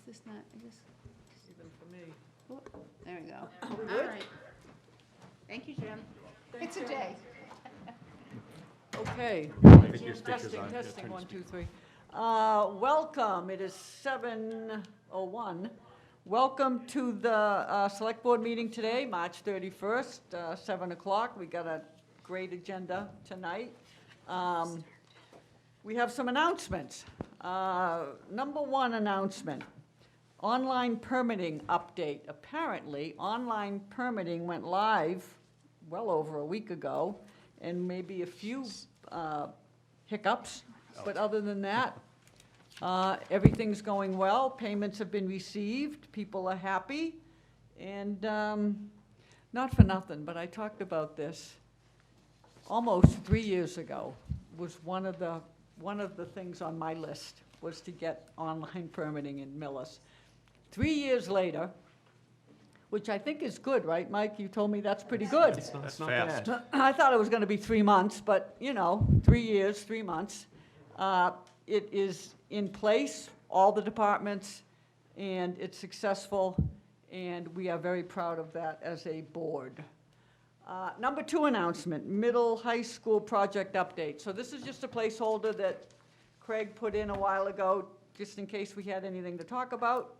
this not, I guess, Even for me. oh, there we go. Are we All good? right. Thank you, Jim. It's a day. Okay. think your speaker's Testing, on. Yeah, testing, turn your 1, 2, 3. Welcome, it is 7:01. Welcome to the Select Board meeting today, March 31st, 7 o'clock. We got a great agenda tonight. We have some announcements. Number one announcement, online permitting update. Apparently, online permitting went live well over a week ago, and maybe a few hiccups, but other than that, everything's going well. Payments have been received, people are happy, and not for nothing, but I talked about this almost 3 years ago. Was one of the things on my list was to get online permitting in Millis. 3 years later, which I think is good, right, Mike? You told me that's pretty good. That's fast. I thought it was going to be 3 months, but, 3 years, 3 months. It is in place, all the departments, and it's successful, and we are very proud of that as a board. Number two announcement, middle high school project update. So this is just a placeholder that Craig put in a while ago, just in case we had anything to talk about,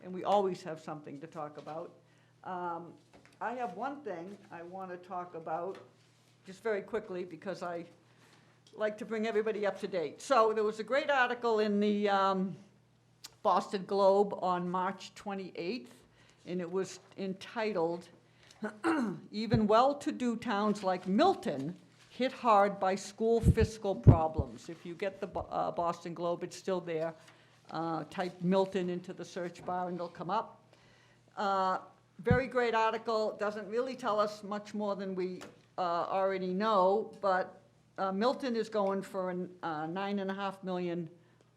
and we always have something to talk about. I have one thing I want to talk about, just very quickly, because I like to bring everybody up to date. So there was a great article in the Boston Globe on March 28th, and it was entitled, "Even well-to-do towns like Milton hit hard by school fiscal problems." If you get the Boston Globe, it's still there. Type Milton into the search bar and it'll come up. Very great article, doesn't really tell us much more than we already know, but Milton is going for a $9.5 million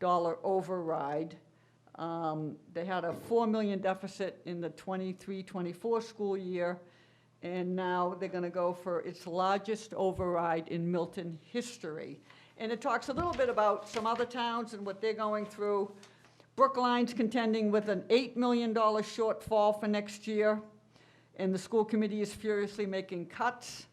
override. They had a $4 million deficit in the 23-24 school year, and now they're going to go for its largest override in Milton history. And it talks a little bit about some other towns and what they're going through. Brookline's contending with an $8 million shortfall for next year, and the school committee is furiously making cuts.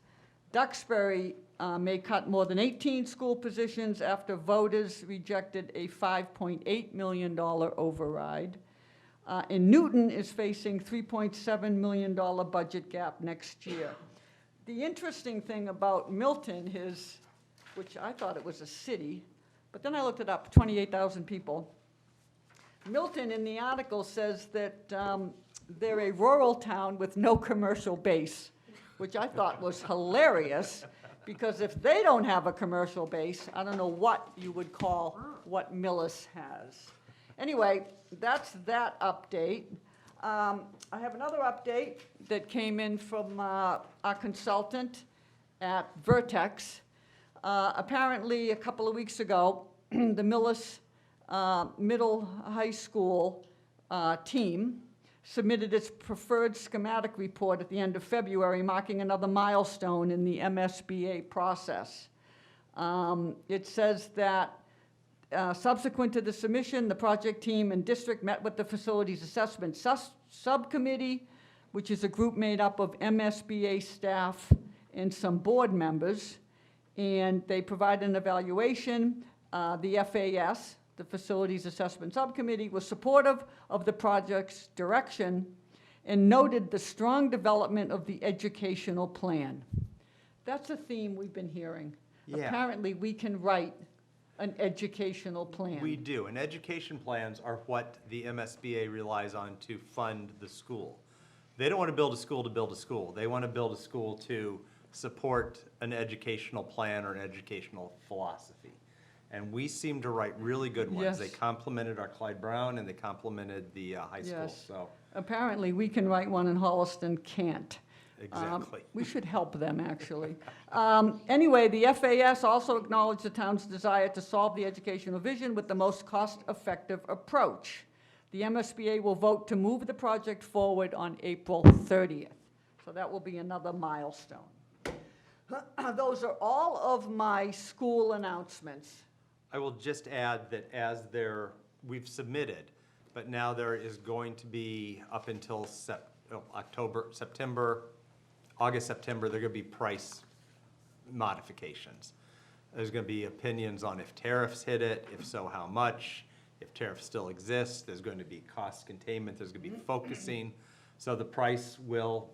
Duxbury may cut more than 18 school positions after voters rejected a $5.8 million override. And Newton is facing $3.7 million budget gap next year. The interesting thing about Milton is, which I thought it was a city, but then I looked it up, 28,000 people. Milton, in the article, says that they're a rural town with no commercial base, which I thought was hilarious, because if they don't have a commercial base, I don't know what you would call what Millis has. Anyway, that's that update. I have another update that came in from our consultant at Vertex. Apparently, a couple of weeks ago, the Millis Middle High School team submitted its preferred schematic report at the end of February, marking another milestone in the MSBA process. It says that subsequent to the submission, the project team and district met with the Facilities Assessment Subcommittee, which is a group made up of MSBA staff and some board members, and they provided an evaluation. The FAS, the Facilities Assessment Subcommittee, was supportive of the project's direction and noted the strong development of the educational plan. That's a theme we've been hearing. Yeah. Apparently, we can write an educational plan. We do, and education plans are what the MSBA relies on to fund the school. They don't want to build a school to build a school. They want to build a school to support an educational plan or an educational philosophy. And we seem to write really good ones. Yes. They complemented our Clyde Brown and they complemented the high school, Yes. so, Apparently, we can write one and Holliston can't. exactly. We should help them, actually. Anyway, the FAS also acknowledged the town's desire to solve the educational vision with the most cost-effective approach. The MSBA will vote to move the project forward on April 30th. So that will be another milestone. Those are all of my school announcements. I will just add that we've submitted But now there is going to be, up until August, September, there are going to be price modifications. There's going to be opinions on if tariffs hit it, if so, how much, if tariffs still exist, there's going to be cost containment, there's going to be focusing. So the price will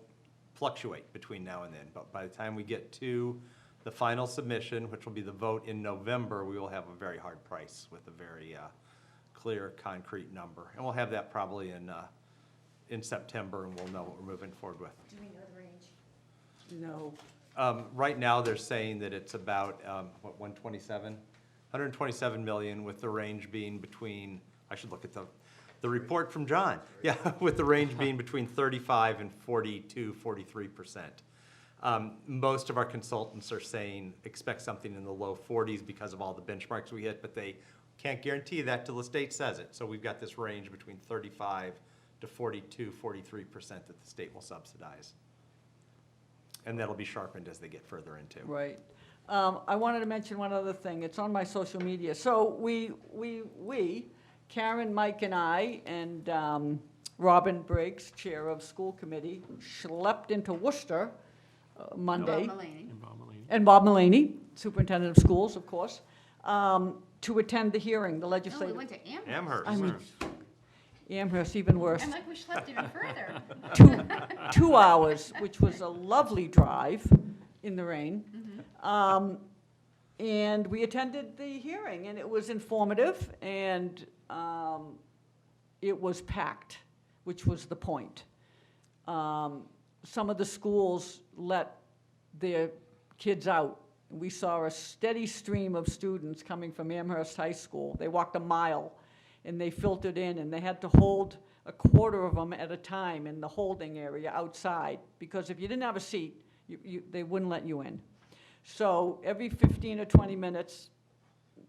fluctuate between now and then, but by the time we get to the final submission, which will be the vote in November, we will have a very hard price with a very clear, concrete number. And we'll have that probably in September, and we'll know what we're moving forward with. Do we know the range? No. Right now, they're saying that it's about, 127? 127 million, with the range being between, I should look at the report from John. Yeah, with the range being between 35 and 42, 43%. Most of our consultants are saying expect something in the low 40s because of all the benchmarks we hit, but they can't guarantee that till the state says it. So we've got this range between 35 to 42, 43% that the state will subsidize. And that'll be sharpened as they get further into. Right. I wanted to mention one other thing. It's on my social media. So we, Karen, Mike, and I, and Robin Briggs, Chair of School Committee, schlepped into Worcester Monday. Bob Mulaney. And Bob Mulaney, Superintendent of Schools, of course, to attend the hearing, the No, legislative. we went to Amherst. Amherst. I mean, Amherst, even worse. I'm like, we schlepped even further. 2 hours, which was a lovely drive in the rain. And we attended the hearing, and it was informative, and it was packed, which was the point. Some of the schools let their kids out. We saw a steady stream of students coming from Amherst High School. They walked a mile, and they filtered in, and they had to hold a quarter of them at a time in the holding area outside, because if you didn't have a seat, they wouldn't let you in. So every 15 or 20 minutes,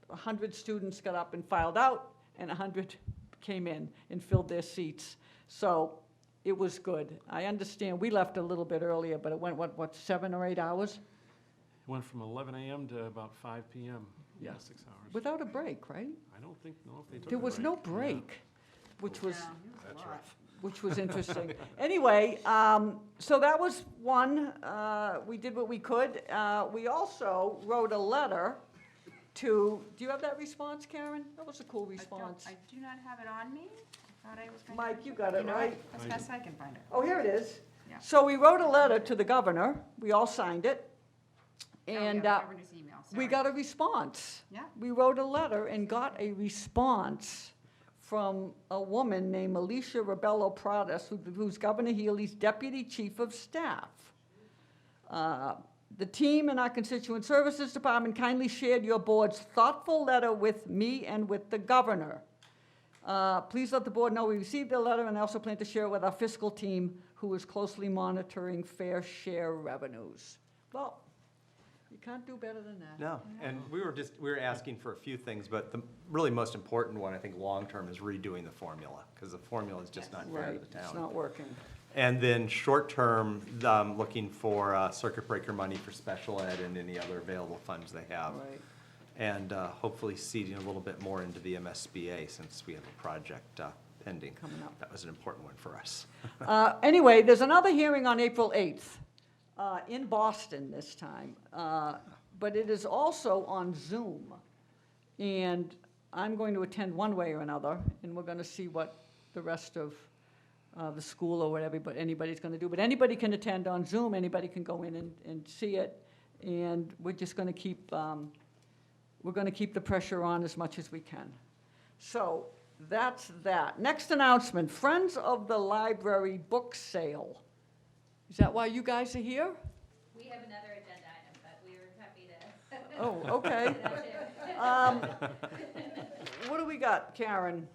100 students got up and filed out, and 100 came in and filled their seats. So it was good. I understand, we left a little bit earlier, but it went, what, 7 or 8 hours? It went from 11 a.m. to about 5 p.m. Yeah. 6 hours. Without a break, right? I don't know if they took There a was break. no break, which was, No, it was a lot. which was interesting. Anyway, so that was one. We did what we could. We also wrote a letter to, do you have that response, Karen? That was a cool response. I do not have it on me. I thought I was going to. Mike, you got it, know right? what? As best I can find it. Oh, here it is. Yeah. So we wrote a letter to the governor. We all signed it. Oh, yeah, And the governor's email, we sorry. got a response. Yeah. We wrote a letter and got a response from a woman named Alicia Rebello Pradas, who's Governor Healy's Deputy Chief of Staff. The team in our Constituent Services Department kindly shared your board's thoughtful letter with me and with the governor. Please let the board know we received the letter and also plan to share it with our fiscal team, who is closely monitoring fair share revenues. Well, you can't do better than that. No, and we were asking for a few things, but the really most important one, I think, long-term, is redoing the formula, because the formula is just not fair Right, to the it's town. not working. And then short-term, looking for circuit breaker money for special ed and any other available funds they have. Right. And hopefully seeding a little bit more into the MSBA, since we have a project pending. Coming up. That was an important one for us. Anyway, there's another hearing on April 8th in Boston this time, but it is also on Zoom. And I'm going to attend one way or another, and we're going to see what the rest of the school or whatever, but anybody's going to do. But anybody can attend on Zoom, anybody can go in and see it, and we're just going to keep, the pressure on as much as we can. So that's that. Next announcement, Friends of the Library book sale. Is that why you guys are here? We have another agenda item, but we were happy to. Oh, okay. What do we got, Karen?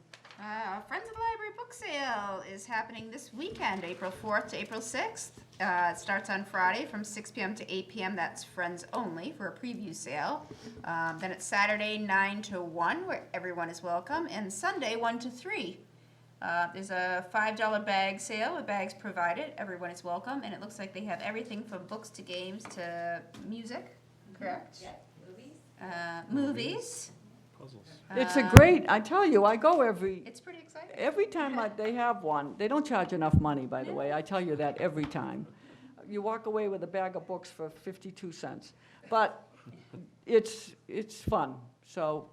Friends of the Library book sale is happening this weekend, April 4th to April 6th. It starts on Friday from 6 p.m. to 8 p.m. That's friends only for a preview sale. Then it's Saturday 9 to 1, where everyone is welcome, and Sunday 1 to 3. There's a $5 bag sale with bags provided. Everyone is welcome, and it looks like they have everything from books to games to music, correct? Yeah, movies. Movies. Puzzles. It's a great, I tell you, I go It's pretty exciting. Every time they have one, they don't charge enough money, by the way, I tell you that every time. You walk away with a bag of books for 52 cents. But it's fun, so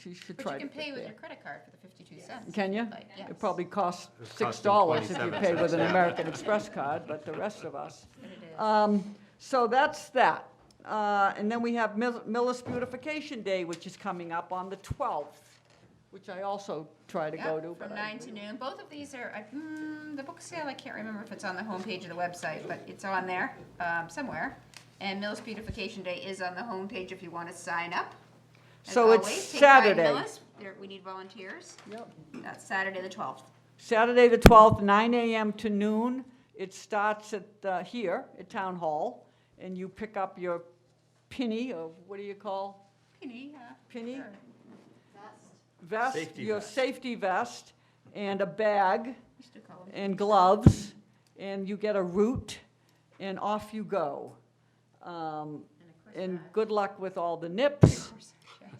you should But try you to can pay get with there. your credit card for the 52 cents. Can you? Like, yes. It probably costs It's costing $6 if you 27 pay with an cents. American Express card, but the rest of us. But it is. So that's that. And then we have Millis Beautification Day, which is coming up on the 12th, which I also try to go Yep, to. from but I- 9 to noon. Both of these are, the book sale, I can't remember if it's on the homepage of the website, but it's on there somewhere. And Millis Beautification Day is on the homepage if you want to sign up. As So it's always, take part in Saturday. Millis. We need volunteers. Yep. That's Saturday, the 12th. Saturday, the 12th, 9 a.m. to noon. It starts at, here at Town Hall, and you pick up your penny, or what do you call? Penny, Penny? sure. Vest, Safety your vest. safety vest, and a bag, Used to call them. and gloves, and you get a route, and off you go. And good luck with all the nips,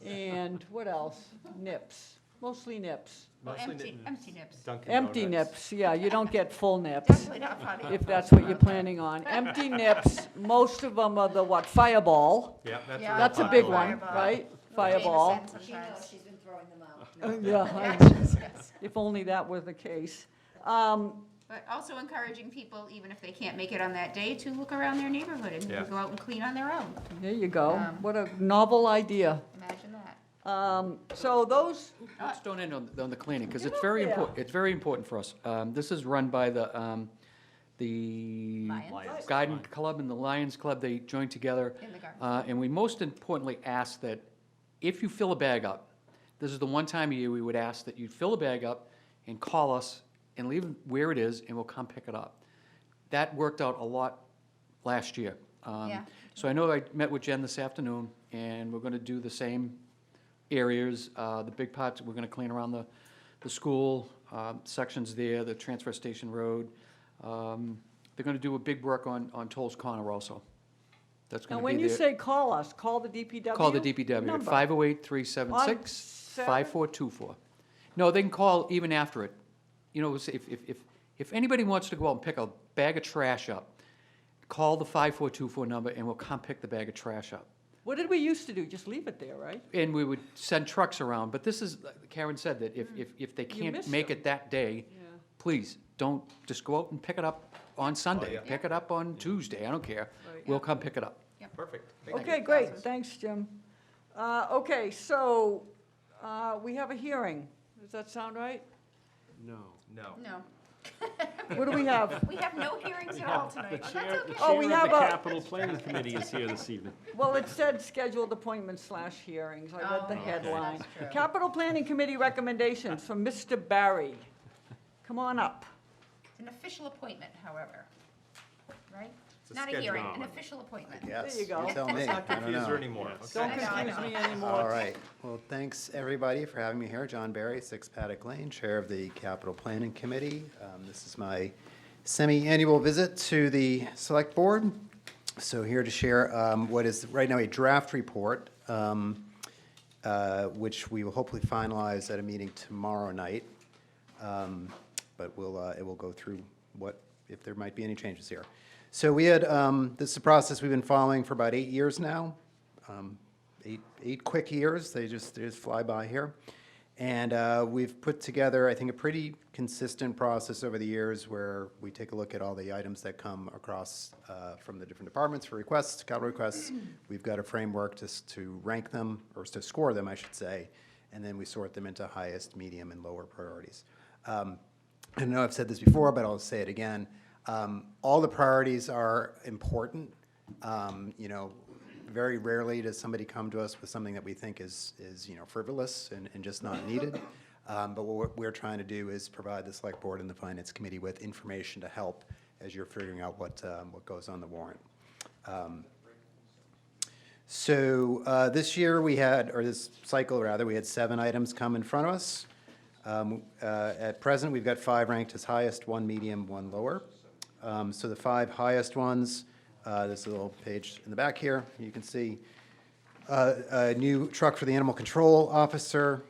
and what else? Nips, mostly nips. Well, Mostly empty nips. Dunkin' Empty Donuts. nips, yeah, you don't get full nips, Definitely not potty. if that's what you're planning on. Empty nips, most of them are the what, Fireball? Yeah, that's Yeah, a That's a real big popular one, Fireball. right? Jameson Fireball. sometimes. She knows, she's been throwing them out. Yeah, Yes. if only that were the case. But also encouraging people, even if they can't make it on that day, to look around their neighborhood and Yeah. go out and clean on their own. There you go, Um, what a novel idea. Imagine that. So those, Let's don't end on the cleaning, because it's very Yeah. important, it's very important for us. This is run by the Lions. Garden Club and the Lions Club, they join together. In the garden. And we most importantly ask that if you fill a bag up, this is the one time a year we would ask that you fill a bag up and call us and leave it where it is, and we'll come pick it up. That worked out a lot last year. Yeah. So I know I met with Jen this afternoon, and we're gonna do the same areas. The big parts, we're gonna clean around the school, sections there, the transfer station road. They're gonna do a big work on Toll's Corner also. That's now gonna when be you there. say call us, call the DPW? Call the DPW at number. 508-376-5424. No, they can call even after it. You know, if anybody wants to go out and pick a bag of trash up, call the 5424 number and we'll come pick the bag of trash up. What did we used to do, just leave it there, right? And we would send trucks around, but this is, Karen said that if they can't missed make them. it that day, Yeah. please, don't, just go out and pick it up on Sunday. yeah. Pick it up on Tuesday, I don't care. Right. We'll come pick it up. Perfect. Thank you. Okay, great, thanks, Jim. Okay, so, we have a hearing, does that sound right? No. No. No. What do we have? We have no hearings at all tonight. but that's okay. Oh, we Chair have of the a- Capital Planning Committee is here this evening. Well, it said scheduled appointments/hearings, I read the Oh, yes, headline. that's true. Capital Planning Committee recommendations from Mr. Barry. Come on up. It's an official appointment, however, right? It's a Not a schedule. hearing, an official appointment. Yes, you go. tell me, Let's I not don't confuse her know. anymore. Yes. Don't I know, I confuse know. me anymore. All right, well, thanks, everybody, for having me here. John Barry, 6 Paddock Lane, Chair of the Capital Planning Committee. This is my semi-annual visit to the Select Board. So here to share what is right now a draft report, which we will hopefully finalize at a meeting tomorrow night. But it will go through if there might be any changes here. So we had, this is a process we've been following for about 8 years now. Eight quick years, they just fly by here. And we've put together, I think, a pretty consistent process over the years where we take a look at all the items that come across from the different departments for requests, capital requests. We've got a framework to rank them, or to score them, I should say, and then we sort them into highest, medium, and lower priorities. I know I've said this before, but I'll say it again. All the priorities are important. You know, very rarely does somebody come to us with something that we think is frivolous and just not needed. But what we're trying to do is provide the Select Board and the Finance Committee with information to help as you're figuring out what goes on the warrant. So this year we had, or this cycle rather, we had 7 items come in front of us. At present, we've got 5 ranked as highest, 1 medium, 1 lower. So the 5 highest ones, there's a little page in the back here, you can see. A new truck for the animal control officer,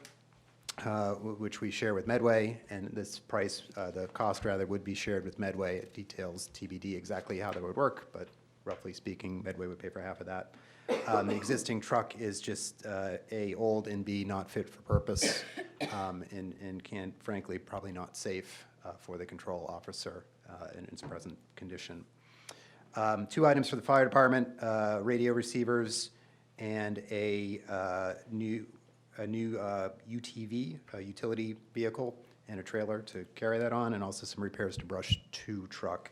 which we share with Medway, and this price, the cost rather, would be shared with Medway. It details TBD exactly how that would work, but roughly speaking, Medway would pay for half of that. The existing truck is just A, old, and B, not fit for purpose, and can, frankly, probably not safe for the control officer in its present condition. 2 items for the fire department, radio receivers and a new UTV, a utility vehicle, and a trailer to carry that on, and also some repairs to Brush 2 truck.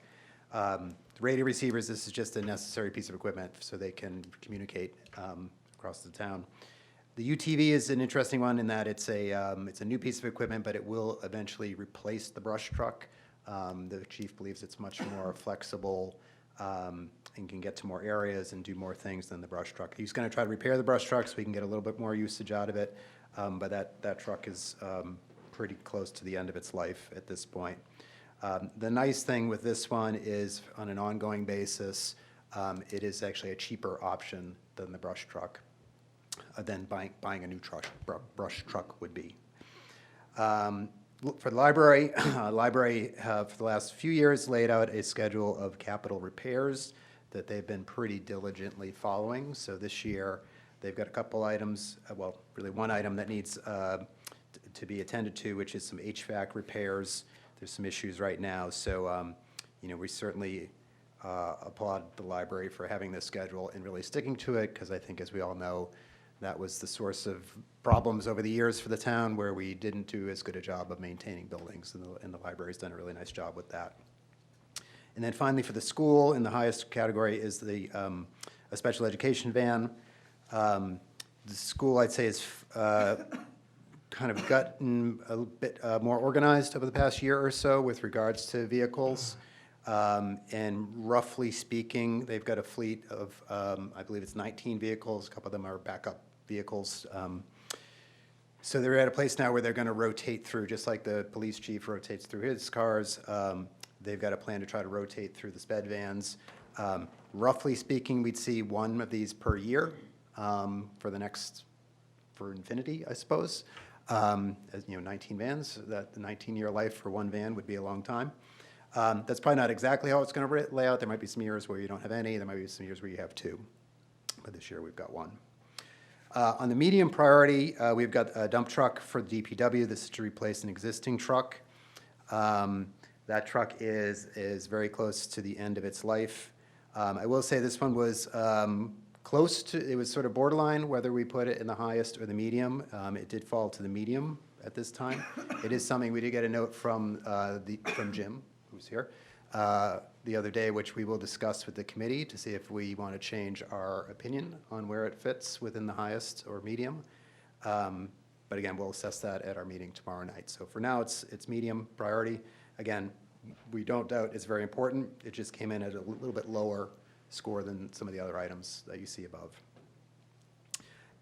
The radio receivers, this is just a necessary piece of equipment so they can communicate across the town. The UTV is an interesting one in that it's a new piece of equipment, but it will eventually replace the brush truck. The chief believes it's much more flexible and can get to more areas and do more things than the brush truck. He's going to try to repair the brush truck so we can get a little bit more usage out of it, but that truck is pretty close to the end of its life at this point. The nice thing with this one is, on an ongoing basis, it is actually a cheaper option than the brush truck, than buying a new brush truck would be. For the library, for the last few years laid out a schedule of capital repairs that they've been pretty diligently following. So this year, they've got a couple items, well, really one item that needs to be attended to, which is some HVAC repairs. There's some issues right now, so we certainly applaud the library for having this schedule and really sticking to it, because I think, as we all know, that was the source of problems over the years for the town, where we didn't do as good a job of maintaining buildings, and the library's done a really nice job with that. And then finally, for the school, in the highest category is a special education van. The school, I'd say, is kind of gotten a bit more organized over the past year or so with regards to vehicles. And roughly speaking, they've got a fleet of, I believe it's 19 vehicles. A couple of them are backup vehicles. So they're at a place now where they're going to rotate through, just like the police chief rotates through his cars. They've got a plan to try to rotate through the sped vans. Roughly speaking, we'd see one of these per year for infinity, I suppose. As 19 vans, that the 19-year life for one van would be a long time. That's probably not exactly how it's going to lay out. There might be some years where you don't have any. There might be some years where you have 2. But this year we've got 1. On the medium priority, we've got a dump truck for the DPW. This is to replace an existing truck. That truck is very close to the end of its life. I will say this one was close to, it was sort of borderline whether we put it in the highest or the medium. It did fall to the medium at this time. It is something, we did get a note from Jim, who's here, the other day, which we will discuss with the committee to see if we want to change our opinion on where it fits within the highest or medium. But again, we'll assess that at our meeting tomorrow night. So for now, it's medium priority. Again, we don't doubt it's very important. It just came in at a little bit lower score than some of the other items that you see above.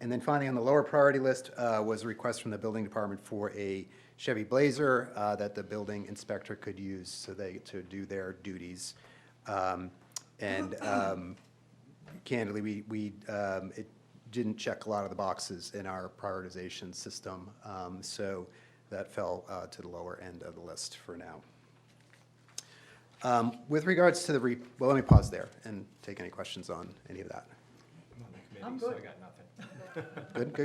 And then finally, on the lower priority list was a request from the building department for a Chevy Blazer that the building inspector could use to do their duties. Candidly, it didn't check a lot of the boxes in our prioritization system, so that fell to the lower end of the list for now. With regards to well, let me pause there and take any questions on any of that. I'm good. I got nothing.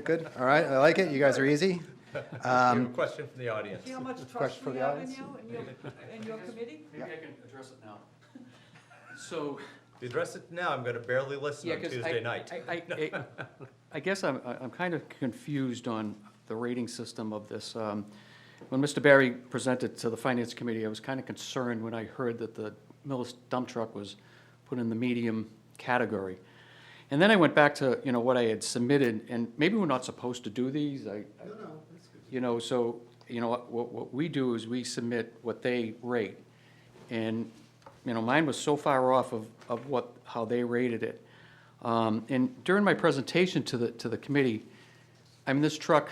Good. All right, I like it. You guys are easy. You have a question from the audience. See how much trust Question for we the have in audience? you and your committee? Maybe I can address it now. So, If you address it now, I'm going to barely listen yeah, on because Tuesday night. I guess I'm kind of confused on the rating system of this. When Mr. Barry presented to the Finance Committee, I was kind of concerned when I heard that the Millis dump truck was put in the medium category. And then I went back to, what I had submitted, and maybe we're not supposed to do these. So, what we do is we submit what they rate. And, mine was so far off of how they rated it. And during my presentation to the committee, this truck,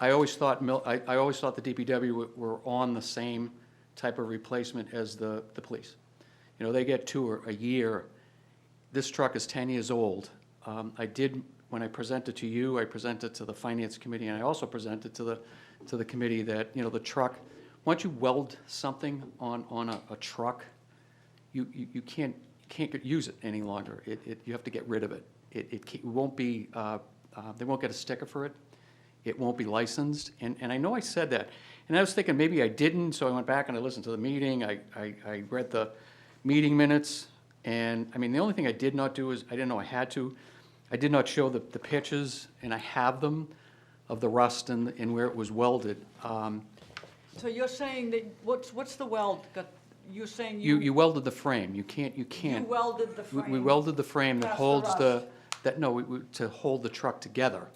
I always thought the DPW were on the same type of replacement as the police. They get 2 a year. This truck is 10 years old. I did, when I presented to you, I presented to the Finance Committee, and I also presented to the committee that, you know, the truck, once you weld something on a truck, you can't use it any longer. You have to get rid of it. It won't be, they won't get a sticker for it. It won't be licensed. And I know I said that. And I was thinking maybe I didn't, so I went back and I listened to the meeting. I read the meeting minutes. And, I mean, the only thing I did not do is, I didn't know I had to, I did not show the pictures, and I have them, of the rust and where it was welded. So you're saying that, what's the weld? You're saying You welded the frame. You can't. you welded the frame? We welded the frame that Past the holds rust. to hold the truck together.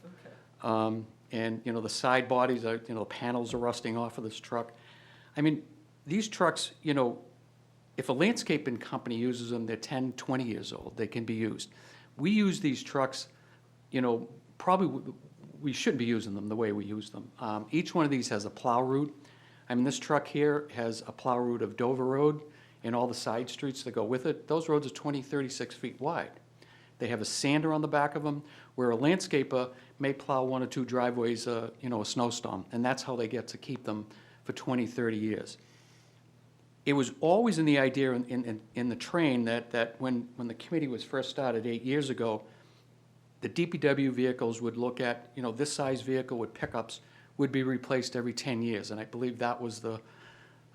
And, you know, the side bodies, are, you know, the panels are rusting off of this truck. I mean, these trucks, you know, if a landscaping company uses them, they're 10, 20 years old, they can be used. We use these trucks, you know, probably, we shouldn't be using them the way we use them. Each one of these has a plow route. I mean, this truck here has a plow route of Dover Road and all the side streets that go with it. Those roads are 20, 36 feet wide. They have a sander on the back of them, where a landscaper may plow 1 or 2 driveways, you know, a snowstorm, and that's how they get to keep them for 20, 30 years. It was always in the idea in the train that when the committee was first started 8 years ago, the DPW vehicles would look at, you know, this size vehicle with pickups would be replaced every 10 years, and I believe that was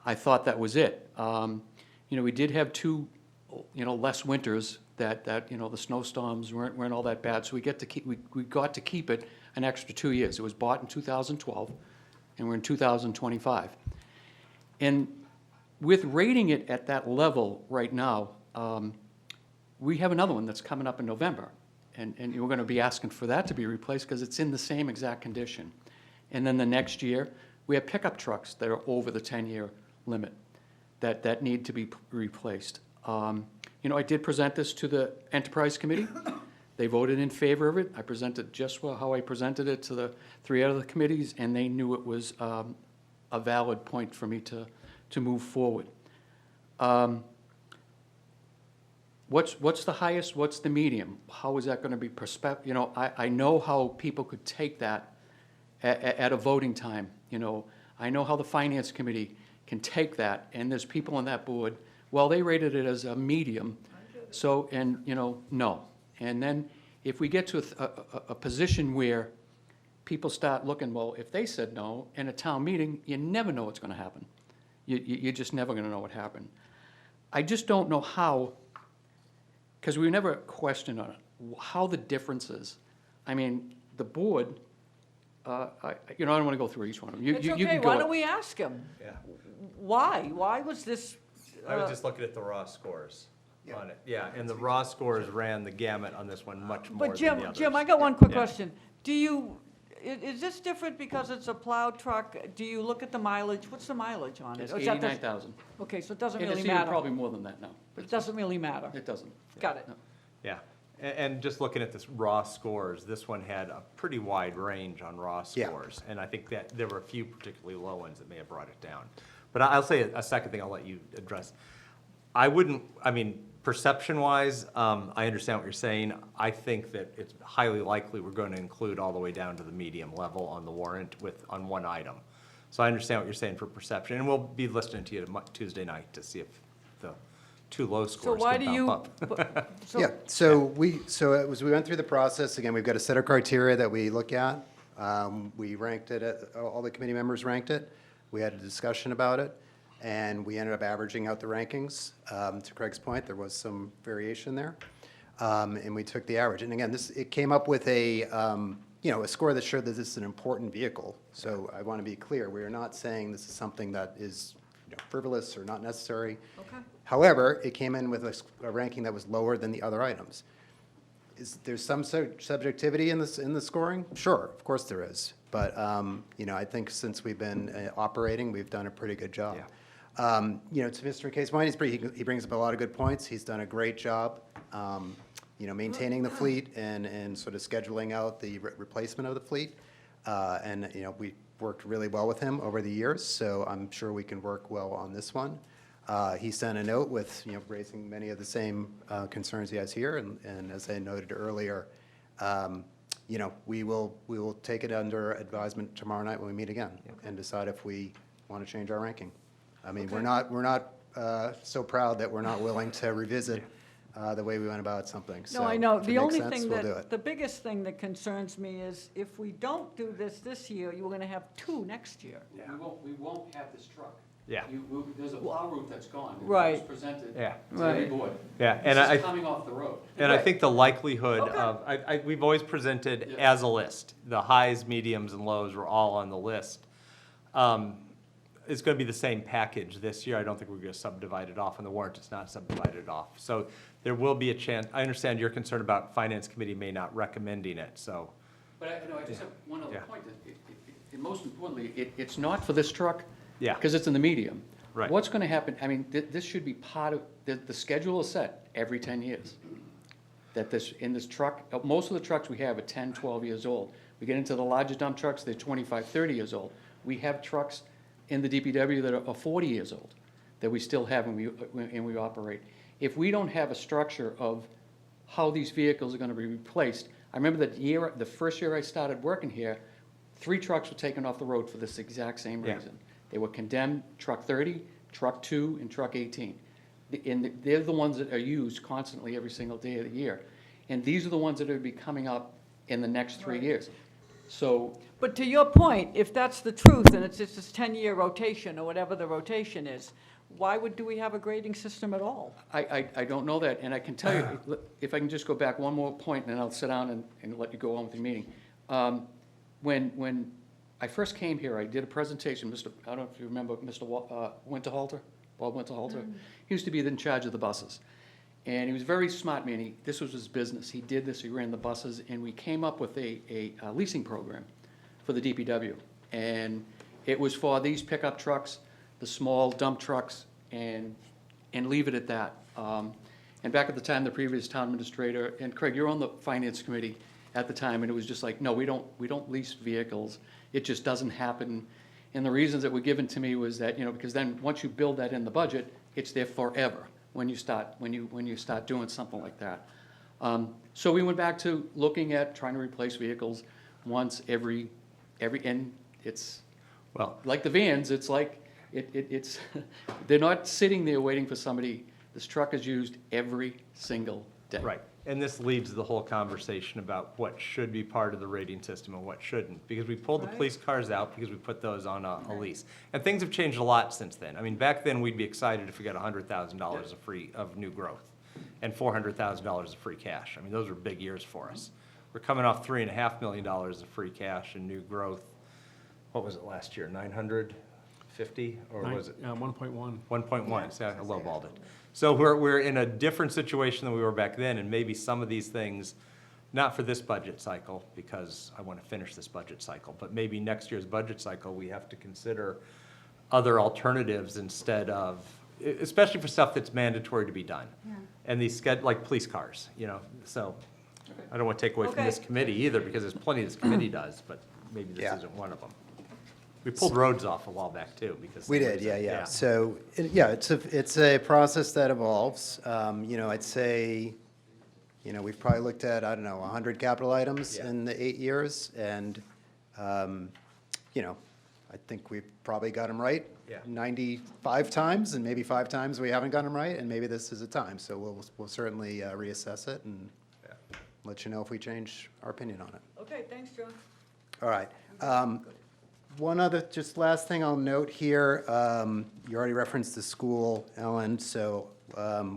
I thought that was it. You know, we did have 2, you know, less winters that you know, the snowstorms weren't all that bad, so we got to keep it an extra 2 years. It was bought in 2012, and we're in 2025. And with rating it at that level right now, we have another one that's coming up in November, and we're going to be asking for that to be replaced because it's in the same exact condition. And then the next year, we have pickup trucks that are over the 10-year limit that need to be replaced. You know, I did present this to the Enterprise Committee. They voted in favor of it. I presented just how I presented it to the 3 other committees, and they knew it was a valid point for me to move forward. What's the highest, what's the medium? How is that going to be you know, I know how people could take that at a voting time. You know, I know how the Finance Committee can take that, and there's people on that board, well, they rated it as a medium, so, and, you know, no. And then if we get to a position where people start looking, well, if they said no in a town meeting, you never know what's going to happen. You're just never going to know what happened. I just don't know how, because we never questioned on it, how the difference is. I mean, the board, you know, I don't want to go through each one of them. It's You okay, can go why at- don't we ask him? Yeah. Why? Why was this? I was just looking at the raw scores on it. Yeah, and the raw scores ran the gamut on this one much more But than the others. Jim, I got one quick Yeah. question. Is this different because it's a plowed truck? Do you look at the mileage? What's the mileage on it? It's Or is that the- 89,000. Okay, so it doesn't And really it's even matter. probably more than that now. It doesn't really matter. It doesn't. Got it. Yeah, and just looking at this raw scores, this one had a pretty wide range on raw Yeah. scores. And I think that there were a few particularly low ones that may have brought it down. But I'll say a second thing I'll let you address. I mean, perception-wise, I understand what you're saying. I think that it's highly likely we're going to include all the way down to the medium level on the warrant on one item. So I understand what you're saying for perception, and we'll be listening to you Tuesday night to see if the 2 low So scores why can do you? bump up. Yeah, so as we went through the process, again, we've got a set of criteria that we look at. We ranked it, all the committee members ranked it. We had a discussion about it, and we ended up averaging out the rankings. To Craig's point, there was some variation there, and we took the average. And again, it came up with a score that showed that this is an important vehicle. So I want to be clear, we are not saying this is something that is frivolous or not necessary. Okay. However, it came in with a ranking that was lower than the other items. There's some subjectivity in the scoring? Sure, of course there is. But, I think since we've been operating, we've done a pretty good job. To Mr. McKay's point, he brings up a lot of good points. He's done a great job, maintaining the fleet and sort of scheduling out the replacement of the fleet. We worked really well with him over the years, so I'm sure we can work well on this one. He sent a note with, raising many of the same concerns he has here, and as I noted earlier, You know, we will take it under advisement tomorrow night when we meet again and decide if we want to change our ranking. I mean, we're not so proud that we're not willing to revisit the way we went about something. No, I know. If it The makes only sense, thing we'll do that, it. the biggest thing that concerns me is if we don't do this year, you're gonna have 2 next year. We won't have this truck. Yeah. There's a plow route that's gone. and Right. It was presented Yeah. to every Right. board. Yeah, and This I, is coming off the road. and I Right. think the likelihood Okay. of, we've always presented Yeah. as a list. The highs, mediums, and lows were all on the list. It's gonna be the same package this year. I don't think we're gonna subdivide it off on the warrant. It's not subdivided off. So there will be a chance. I understand your concern about finance committee may not recommending it, so. But I just have one other Yeah. point, that and most importantly, it's not for this truck. Yeah. Because it's in the medium. Right. What's gonna happen, I mean, this should be part of, the schedule is set every 10 years. That in this truck, most of the trucks we have are 10, 12 years old. We get into the larger dump trucks, they're 25, 30 years old. We have trucks in the DPW that are 40 years old, that we still have and we operate. If we don't have a structure of how these vehicles are gonna be replaced, I remember the first year I started working here, 3 trucks were taken off the road for this exact same Yeah. reason. They were condemned, truck 30, truck 2, and truck 18. And they're the ones that are used constantly every single day of the year. And these are the ones that are gonna be coming up in the next 3 years. So, But to your point, if that's the truth, and it's just this 10-year rotation, or whatever the rotation is, why do we have a grading system at all? I don't know that, and I can tell you, if I can just go back one more point, and then I'll sit down and let you go on with your meeting. When I first came here, I did a presentation, I don't know if you remember Mr. Winterhalter, Bob Winterhalter? He used to be in charge of the buses. And he was a very smart man. This was his business. He did this, he ran the buses, and we came up with a leasing program for the DPW. And it was for these pickup trucks, the small dump trucks, and leave it at that. And back at the time, the previous town administrator, and Craig, you're on the finance committee at the time, and it was just like, no, we don't lease vehicles. It just doesn't happen. And the reasons that were given to me was that, because then once you build that in the budget, it's there forever when you start doing something like that. So we went back to looking at trying to replace vehicles once every, and it's, Well, like the vans, it's like, it's, they're not sitting there waiting for somebody. This truck is used every single day. right, and this leads to the whole conversation about what should be part of the rating system and what shouldn't. Because we pulled the Right. police cars out because we put those on a lease. And things have changed a lot since then. I mean, back then, we'd be excited if we got $100,000 of new growth and $400,000 of free cash. I mean, those were big years for us. We're coming off $3.5 million of free cash and new growth. What was it last year, 950, or was it? 1.1. 1.1, so I lowballed it. So we're in a different situation than we were back then, and maybe some of these things, not for this budget cycle, because I want to finish this budget cycle, but maybe next year's budget cycle, we have to consider other alternatives instead of, especially for stuff that's mandatory to be done. Yeah. And these, like police cars, so I don't want to take away from this Okay. committee either, because there's plenty this committee does, but maybe this Yeah. isn't one of them. We pulled roads off a while back too, because. We did, yeah. So, it's a process that evolves. I'd say, we've probably looked at, 100 capital items Yeah. in the 8 years, and, I think we've probably got them right. Yeah. 95 times, and maybe 5 times we haven't got them right, and maybe this is a time. So we'll certainly reassess it and Yeah. let you know if we change our opinion on it. Okay, thanks, John. All right. One other, just last thing I'll note here, you already referenced the school, Ellen, so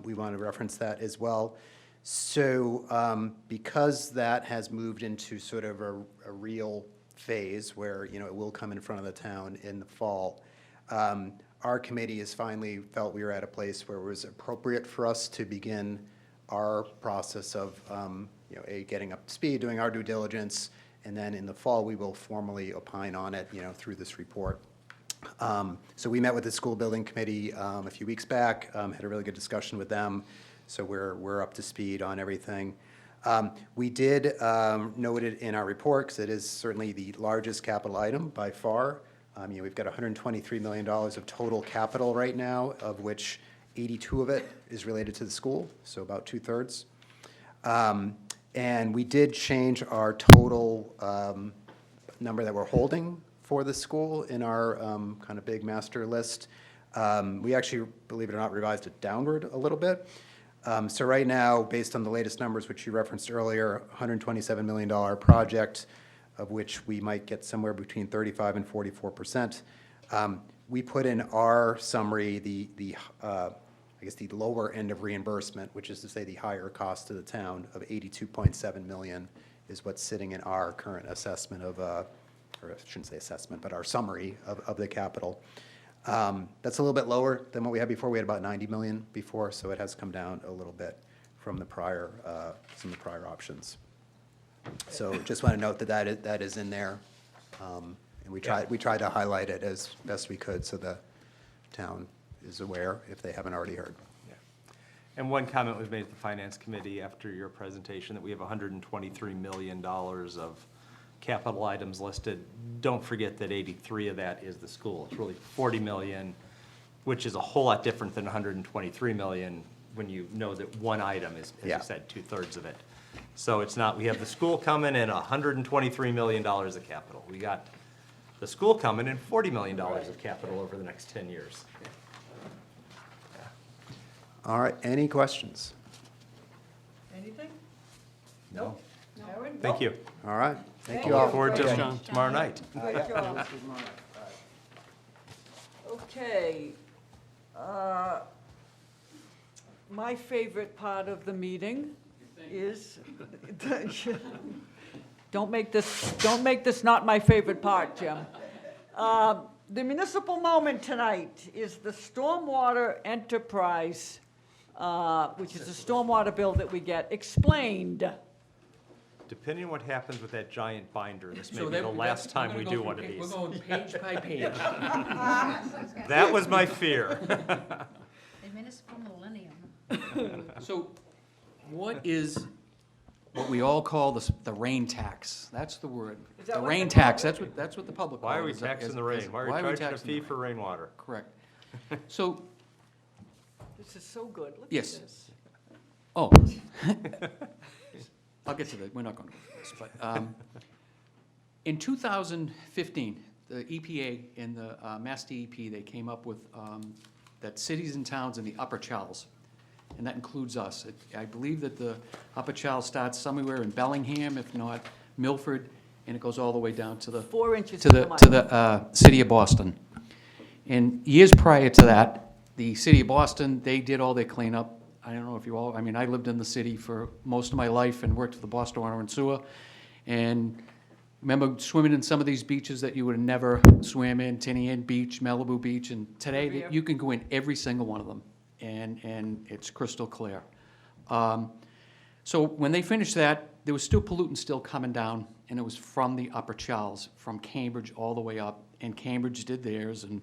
we want to reference that as well. So because that has moved into sort of a real phase where, it will come in front of the town in the fall, our committee has finally felt we were at a place where it was appropriate for us to begin our process of, getting up to speed, doing our due diligence, and then in the fall, we will formally opine on it, through this report. So we met with the school building committee a few weeks back, had a really good discussion with them, so we're up to speed on everything. We did note it in our report, because it is certainly the largest capital item by far. We've got $123 million of total capital right now, of which 82 of it is related to the school, so about 2/3. And we did change our total number that we're holding for the school in our kind of big master list. We actually, believe it or not, revised it downward a little bit. So right now, based on the latest numbers, which you referenced earlier, $127 million project, of which we might get somewhere between 35 and 44%. We put in our summary I guess the lower end of reimbursement, which is to say the higher cost to the town of $82.7 million is what's sitting in our current assessment of, or I shouldn't say assessment, but our summary of the capital. That's a little bit lower than what we had before. We had about 90 million before, so it has come down a little bit from the prior, some of the prior options. So just want to note that that is in there. And we tried to highlight it as best we could so the town is aware if they haven't already heard. Yeah. And one comment was made at the Finance Committee after your presentation that we have $123 million of capital items listed. Don't forget that 83 of that is the school. It's really 40 million, which is a whole lot different than 123 million when you know that one item is, as Yeah. you said, 2/3 of it. So it's not, we have the school coming in $123 million of capital. We got the school coming in $40 million of capital over the next 10 years. All right, any questions? Anything? No? Aaron? Thank you. All right, thank you Look all. Forward Okay. to tomorrow night. Great job. Okay. My favorite part of the meeting is, don't make this not my favorite part, Jim. The municipal moment tonight is the stormwater enterprise, which is a stormwater bill that we get explained. Depending on what happens with that giant binder, this may So be that- the last time we do one of We're these. going page by page. That was my fear. The municipal millennium. So what is what we all call the rain tax? That's the word. Is that The what rain they tax, call it? that's what the public Why are call we it, taxing the rain? Why are we charging a fee for rainwater? Correct. So, This is so good. Look at Yes. this. oh. I'll get to that, we're not going to go through this, but, in 2015, the EPA and the Mass DEP, they came up with, that cities and towns in the Upper Charles, and that includes us. I believe that the Upper Charles starts somewhere in Bellingham, if not Milford, and it goes all the way down to the 4 inches to in the, the to the city of Boston. And years prior to that, the city of Boston, they did all their cleanup. I don't know if you all, I mean, I lived in the city for most of my life and worked for the Boston Water and Sewer. And remember swimming in some of these beaches that you would have never swam in, Tinian Beach, Malibu Beach, and today Revere. you can go in every single one of them, and it's crystal clear. So when they finished that, there was still pollutants still coming down, and it was from the Upper Charles, from Cambridge all the way up, and Cambridge did theirs, and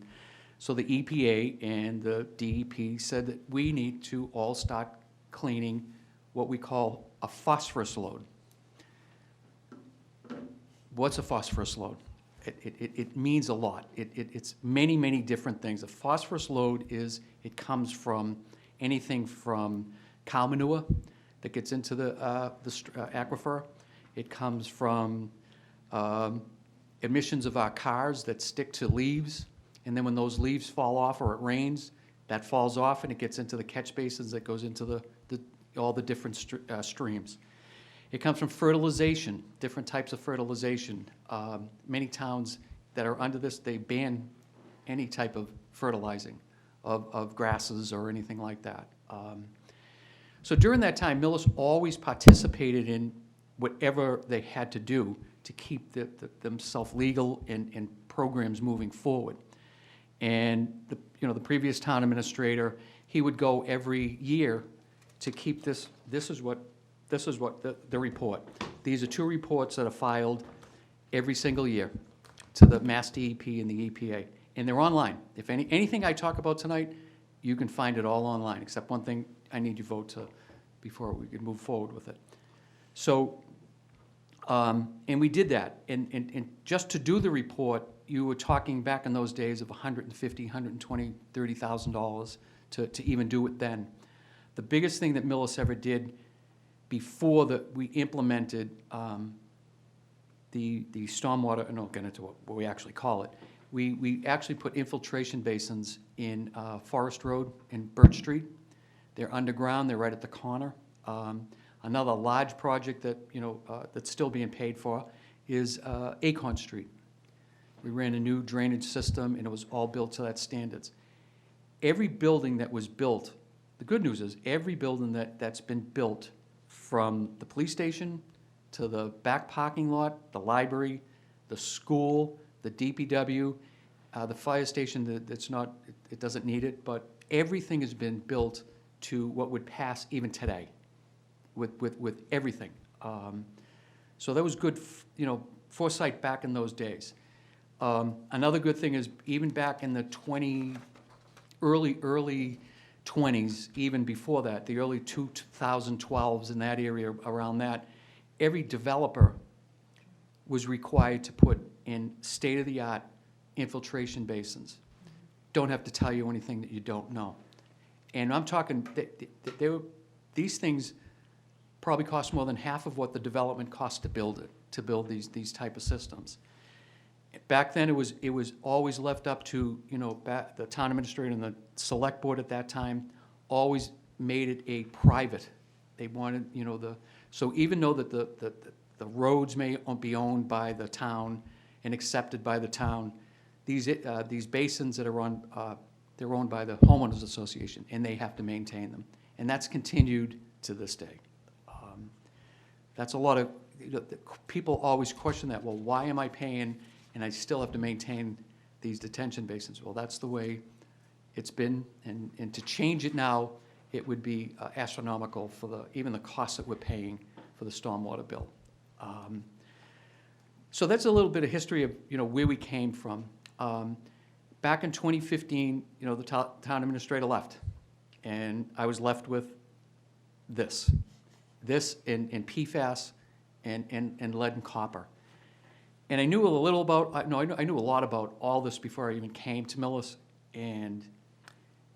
so the EPA and the DEP said that we need to all start cleaning what we call a phosphorus load. What's a phosphorus load? It means a lot. It's many, many different things. A phosphorus load is, it comes from anything from cow manure that gets into the aquifer. It comes from emissions of our cars that stick to leaves, and then when those leaves fall off or it rains, that falls off and it gets into the catch basins that goes into all the different streams. It comes from fertilization, different types of fertilization. Many towns that are under this, they ban any type of fertilizing of grasses or anything like that. So during that time, Millis always participated in whatever they had to do to keep themselves legal and programs moving forward. And the previous town administrator, he would go every year to keep this. This is what the report. These are 2 reports that are filed every single year to the Mass DEP and the EPA, and they're online. If anything I talk about tonight, you can find it all online, except one thing I need your vote to before we can move forward with it. So, and we did that, and just to do the report, you were talking back in those days of $150,000, $120,000, $30,000 to even do it then. The biggest thing that Millis ever did before we implemented the stormwater, and I'll get into what we actually call it. We actually put infiltration basins in Forest Road and Birch Street. They're underground, they're right at the corner. Another large project that, that's still being paid for is Acorn Street. We ran a new drainage system, and it was all built to that standards. Every building that was built, the good news is, every building that's been built, from the police station to the back parking lot, the library, the school, the DPW, the fire station, that's not, it doesn't need it, but everything has been built to what would pass even today, with everything. So that was good, foresight back in those days. Another good thing is, even back in the early 20s, even before that, the early 2012s, in that area around that, every developer was required to put in state-of-the-art infiltration basins. Don't have to tell you anything that you don't know. And I'm talking, these things probably cost more than half of what the development cost to build it, to build these type of systems. Back then, it was always left up to, the town administrator and the select board at that time always made it a private. They wanted, so even though that the roads may be owned by the town and accepted by the town, these basins that are on, they're owned by the homeowners association, and they have to maintain them. And that's continued to this day. That's a lot of, people always question that, well, why am I paying and I still have to maintain these detention basins? Well, that's the way it's been, and to change it now, it would be astronomical for even the cost that we're paying for the stormwater bill. So that's a little bit of history of, where we came from. Back in 2015, the town administrator left, and I was left with this and PFAS and lead and copper. And I knew a little about, I knew a lot about all this before I even came to Millis, and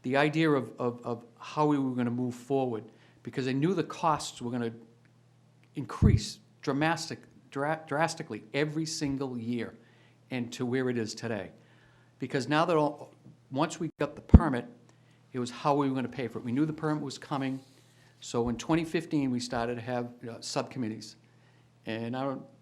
the idea of how we were going to move forward, because I knew the costs were going to increase drastically every single year, and to where it is today. Because now that once we got the permit, it was how we were going to pay for it. We knew the permit was coming, so in 2015 we started to have subcommittees, and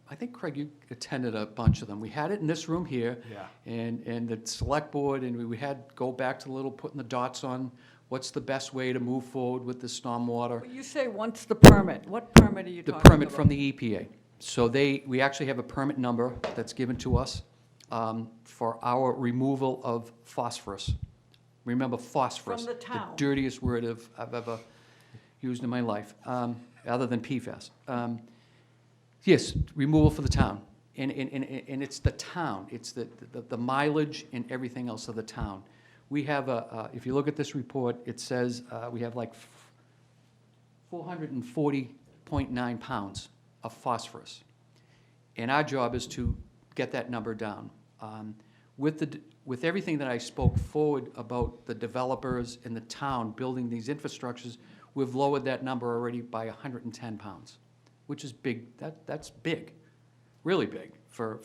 I think, Craig, you attended a bunch of them. We had it in this room here. Yeah. And the select board, and we had go back to the little putting the dots on what's the best way to move forward with the stormwater. But you say once the permit, what permit are you The talking about? permit from the EPA. So we actually have a permit number that's given to us for our removal of phosphorus. Remember phosphorus. From the town. The dirtiest word I've ever used in my life, other than PFAS. Yes, removal for the town. And it's the town. It's the mileage and everything else of the town. We have if you look at this report, it says we have like 440.9 pounds of phosphorus. And our job is to get that number down. With everything that I spoke forward about the developers in the town building these infrastructures, we've lowered that number already by 110 pounds. Which is big. That's big, really big for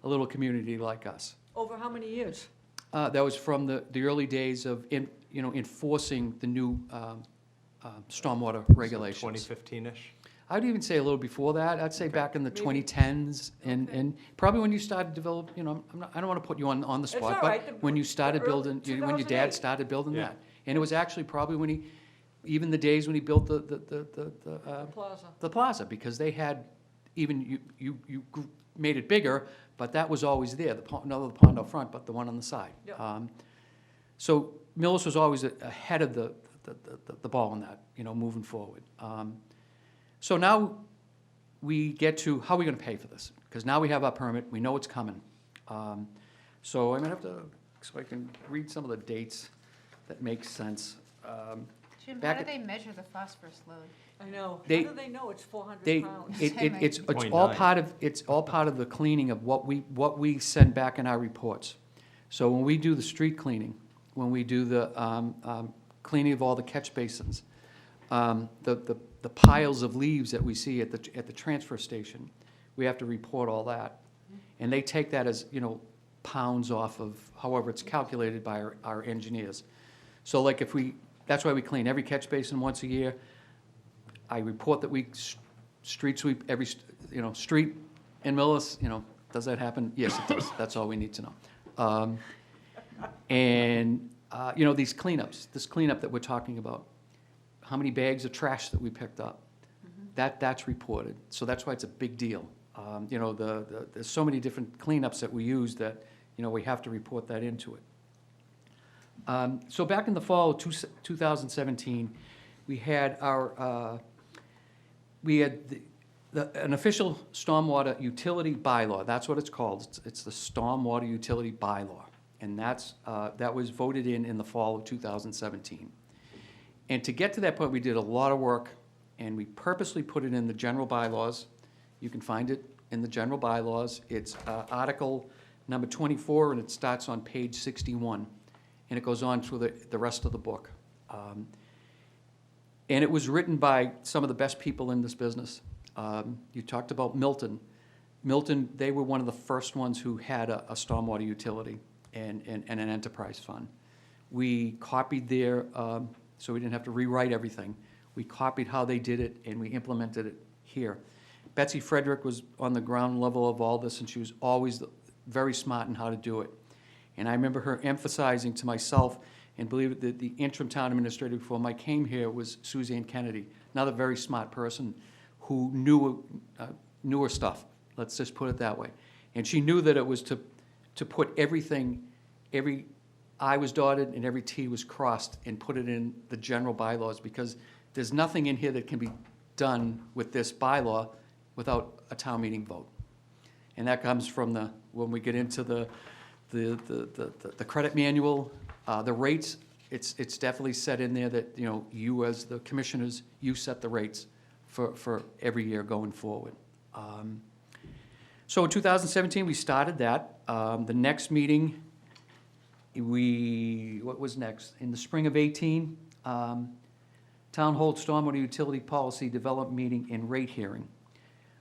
a little community like us. Over how many years? That was from the early days of enforcing the new stormwater regulations. 2015-ish? I'd even say a little before that. I'd say back in the Maybe. 2010s, and probably when you started develop. I don't want to put you on the spot, all right. but when you started The early building, when your dad 2008. started building Yeah. that, and it was actually probably when even the days when he built the Plaza. the plaza, because they had, even you made it bigger, but that was always there, not the pond out front, but the one on the side. Yep. So Millis was always ahead of the ball on that, moving forward. So now we get to, how are we gonna pay for this? Because now we have our permit, we know it's coming. So I'm gonna have to, so I can read some of the dates that make sense. Jim, how Back do at- they measure the phosphorus load? I know. They- How do they know it's 400 They, pounds? it's all 0.9. part of the cleaning of what we send back in our reports. So when we do the street cleaning, when we do the cleaning of all the catch basins, the the piles of leaves that we see at the transfer station, we have to report all that. And they take that as, pounds off of however it's calculated by our engineers. So like that's why we clean every catch basin once a year. I report that we street sweep every, street in Millis, does that happen? Yes, it does. That's all we need to know. These cleanups, this cleanup that we're talking about, how many bags of trash that we picked up, that's reported. So that's why it's a big deal. There's so many different cleanups that we use that, we have to report that into it. So back in the fall of 2017, we had an official stormwater utility bylaw. That's what it's called. It's the stormwater utility bylaw. And that was voted in the fall of 2017. And to get to that point, we did a lot of work, and we purposely put it in the general bylaws. You can find it in the general bylaws. It's Article number 24, and it starts on page 61. And it goes on through the rest of the book. And it was written by some of the best people in this business. You talked about Milton. Milton, they were one of the first ones who had a stormwater utility and an enterprise fund. We copied their, so we didn't have to rewrite everything. We copied how they did it, and we implemented it here. Betsy Frederick was on the ground level of all this, and she was always very smart in how to do it. And I remember her emphasizing to myself, and believe it, that the interim town administrator before Mike came here was Suzanne Kennedy, another very smart person who knew her stuff. Let's just put it that way. And she knew that it was to put everything, every I was dotted and every T was crossed, and put it in the general bylaws, because there's nothing in here that can be done with this bylaw without a town meeting vote. And that comes from when we get into the credit manual, the rates, it's definitely set in there that, you as the commissioners, you set the rates for every year going forward. So in 2017, we started that. The next meeting, what was next? In the spring of 18, Town holds stormwater utility policy development meeting and rate hearing.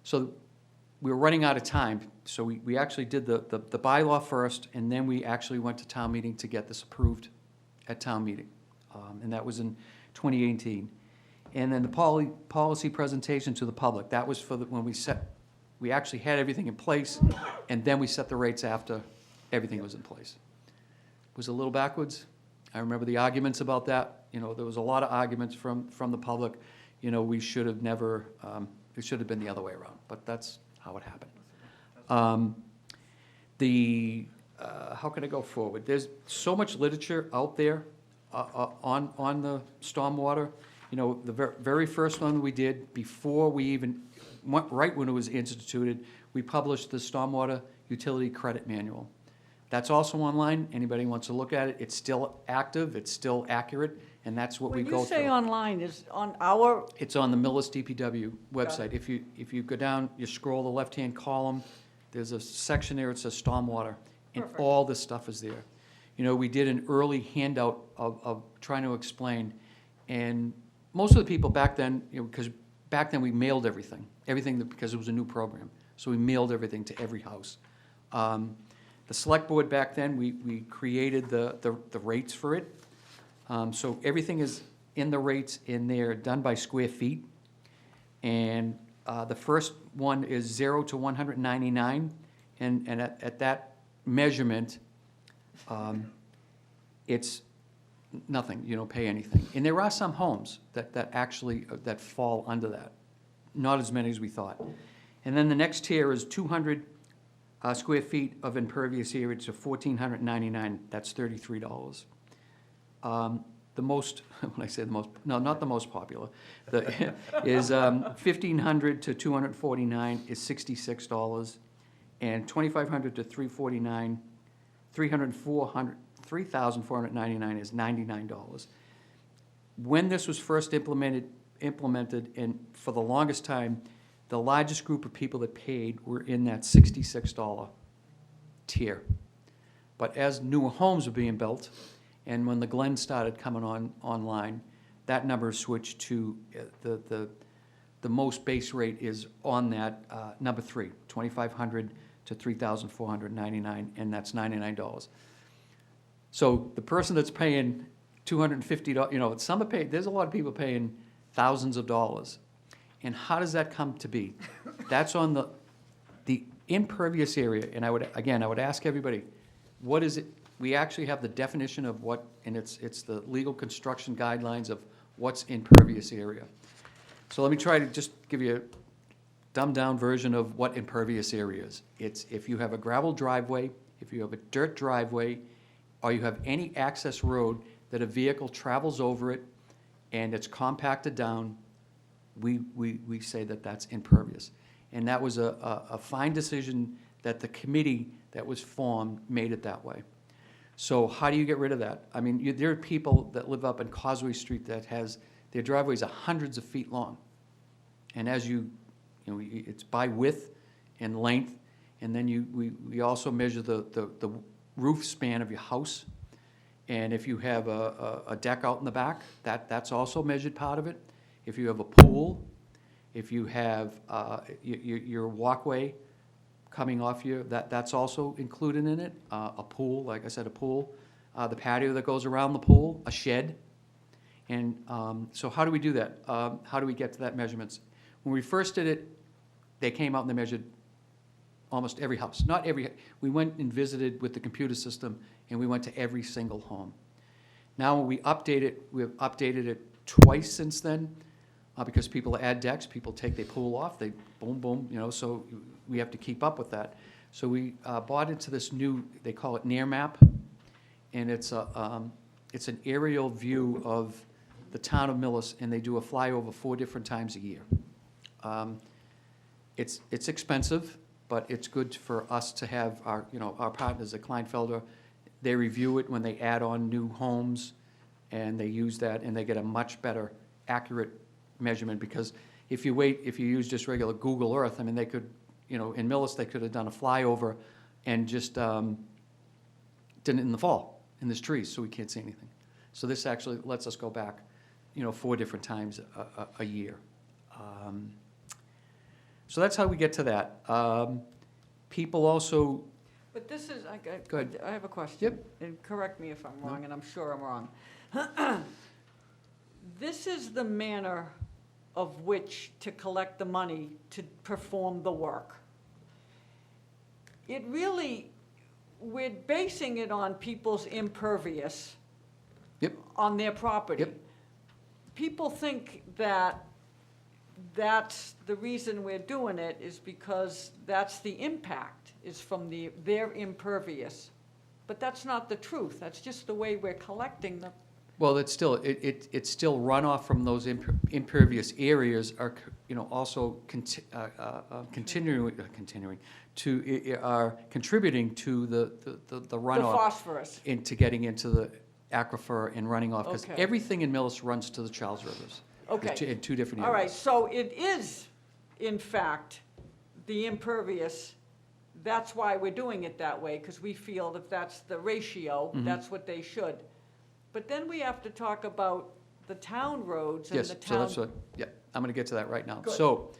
So we were running out of time, so we actually did the bylaw first, and then we actually went to town meeting to get this approved at town meeting. And that was in 2018. And then the policy presentation to the public, that was for when we actually had everything in place, and then we set the rates after everything was in place. Was a little backwards. I remember the arguments about that. There was a lot of arguments from the public. We should have never, it should have been the other way around, but that's how it happened. How can I go forward? There's so much literature out there on the stormwater. The very first one we did, before we even went, right when it was instituted, we published the Stormwater Utility Credit Manual. That's also online. Anybody wants to look at it, it's still active, it's still accurate, and that's what we When go you through. say online, is on our, It's on the Millis DPW website. If you go down, you scroll the left-hand column, there's a section there, it says stormwater, and Perfect. all this stuff is there. We did an early handout of trying to explain, and most of the people back then, because back then we mailed everything, because it was a new program, so we mailed everything to every house. The select board back then, we created the rates for it. So everything is in the rates in there, done by square feet. And the first one is 0 to 199, and at that measurement, it's nothing, you don't pay anything. And there are some homes that actually, that fall under that. Not as many as we thought. And then the next tier is 200 square feet of impervious area to 1,499, that's $33. The most, when I say the most, no, not the most popular, is 1,500 to 249 is $66, and 2,500 to 349, 3,499 is $99. When this was first implemented, and for the longest time, the largest group of people that paid were in that $66 tier. But as newer homes were being built, and when the Glen started coming online, that number switched to the most base rate is on that, number 3, 2,500 to 3,499, and that's $99. So the person that's paying $250, you know, some are paying, there's a lot of people paying thousands of dollars. And how does that come to be? That's on the impervious area, and I would ask everybody, what is it? We actually have the definition of what, and it's the legal construction guidelines of what's impervious area. So let me try to just give you a dumbed-down version of what impervious area is. It's if you have a gravel driveway, if you have a dirt driveway, or you have any access road that a vehicle travels over it and it's compacted down, we say that that's impervious. And that was a fine decision that the committee that was formed made it that way. So how do you get rid of that? I mean, there are people that live up in Causeway Street that has, their driveways are hundreds of feet long. And as you know, it's by width and length, and then we also measure the roof span of your house. And if you have a deck out in the back, that's also measured part of it. If you have a pool, if you have your walkway coming off you, that's also included in it. A pool, like I said, a pool. The patio that goes around the pool, a shed. And so how do we do that? How do we get to that measurements? When we first did it, they came out and they measured almost every house. Not every, we went and visited with the computer system, and we went to every single home. Now when we update it, we've updated it twice since then, because people add decks, people take their pool off, they boom, boom, you know, so we have to keep up with that. So we bought into this new, they call it Near Map, and it's an aerial view of the town of Millis, and they do a flyover 4 different times a year. It's expensive, but it's good for us to have our, you know, our partners at Kleinfelder. They review it when they add on new homes, and they use that, and they get a much better accurate measurement, because if you use just regular Google Earth, I mean, they could, you know, in Millis, they could have done a flyover and just did it in the fall, in this trees, so we can't see anything. So this actually lets us go back, you know, 4 different times a year. So that's how we get to that. People also, But this is, Go ahead. I have a question. Yep. And correct me if I'm wrong, and I'm sure I'm wrong. This is the manner of which to collect the money to perform the work. It really, we're basing it on people's impervious yep, on their property. Yep. People think that that's the reason we're doing it is because that's the impact, is from their impervious. But that's not the truth. That's just the way we're collecting the. well, it's still, it's still runoff from those impervious areas are, you know, also continuing to, are contributing to the The runoff phosphorus. into getting into the aquifer and running off, because Okay. everything in Millis runs to the Charles Rivers. Okay. In 2 different All right, areas. so it is, in fact, the impervious. That's why we're doing it that way, because we feel that that's the ratio, Mhm. that's what they should. But then we have to talk about the town roads and Yes, the so town. that's what, yeah, I'm gonna get to that right now. Good. So,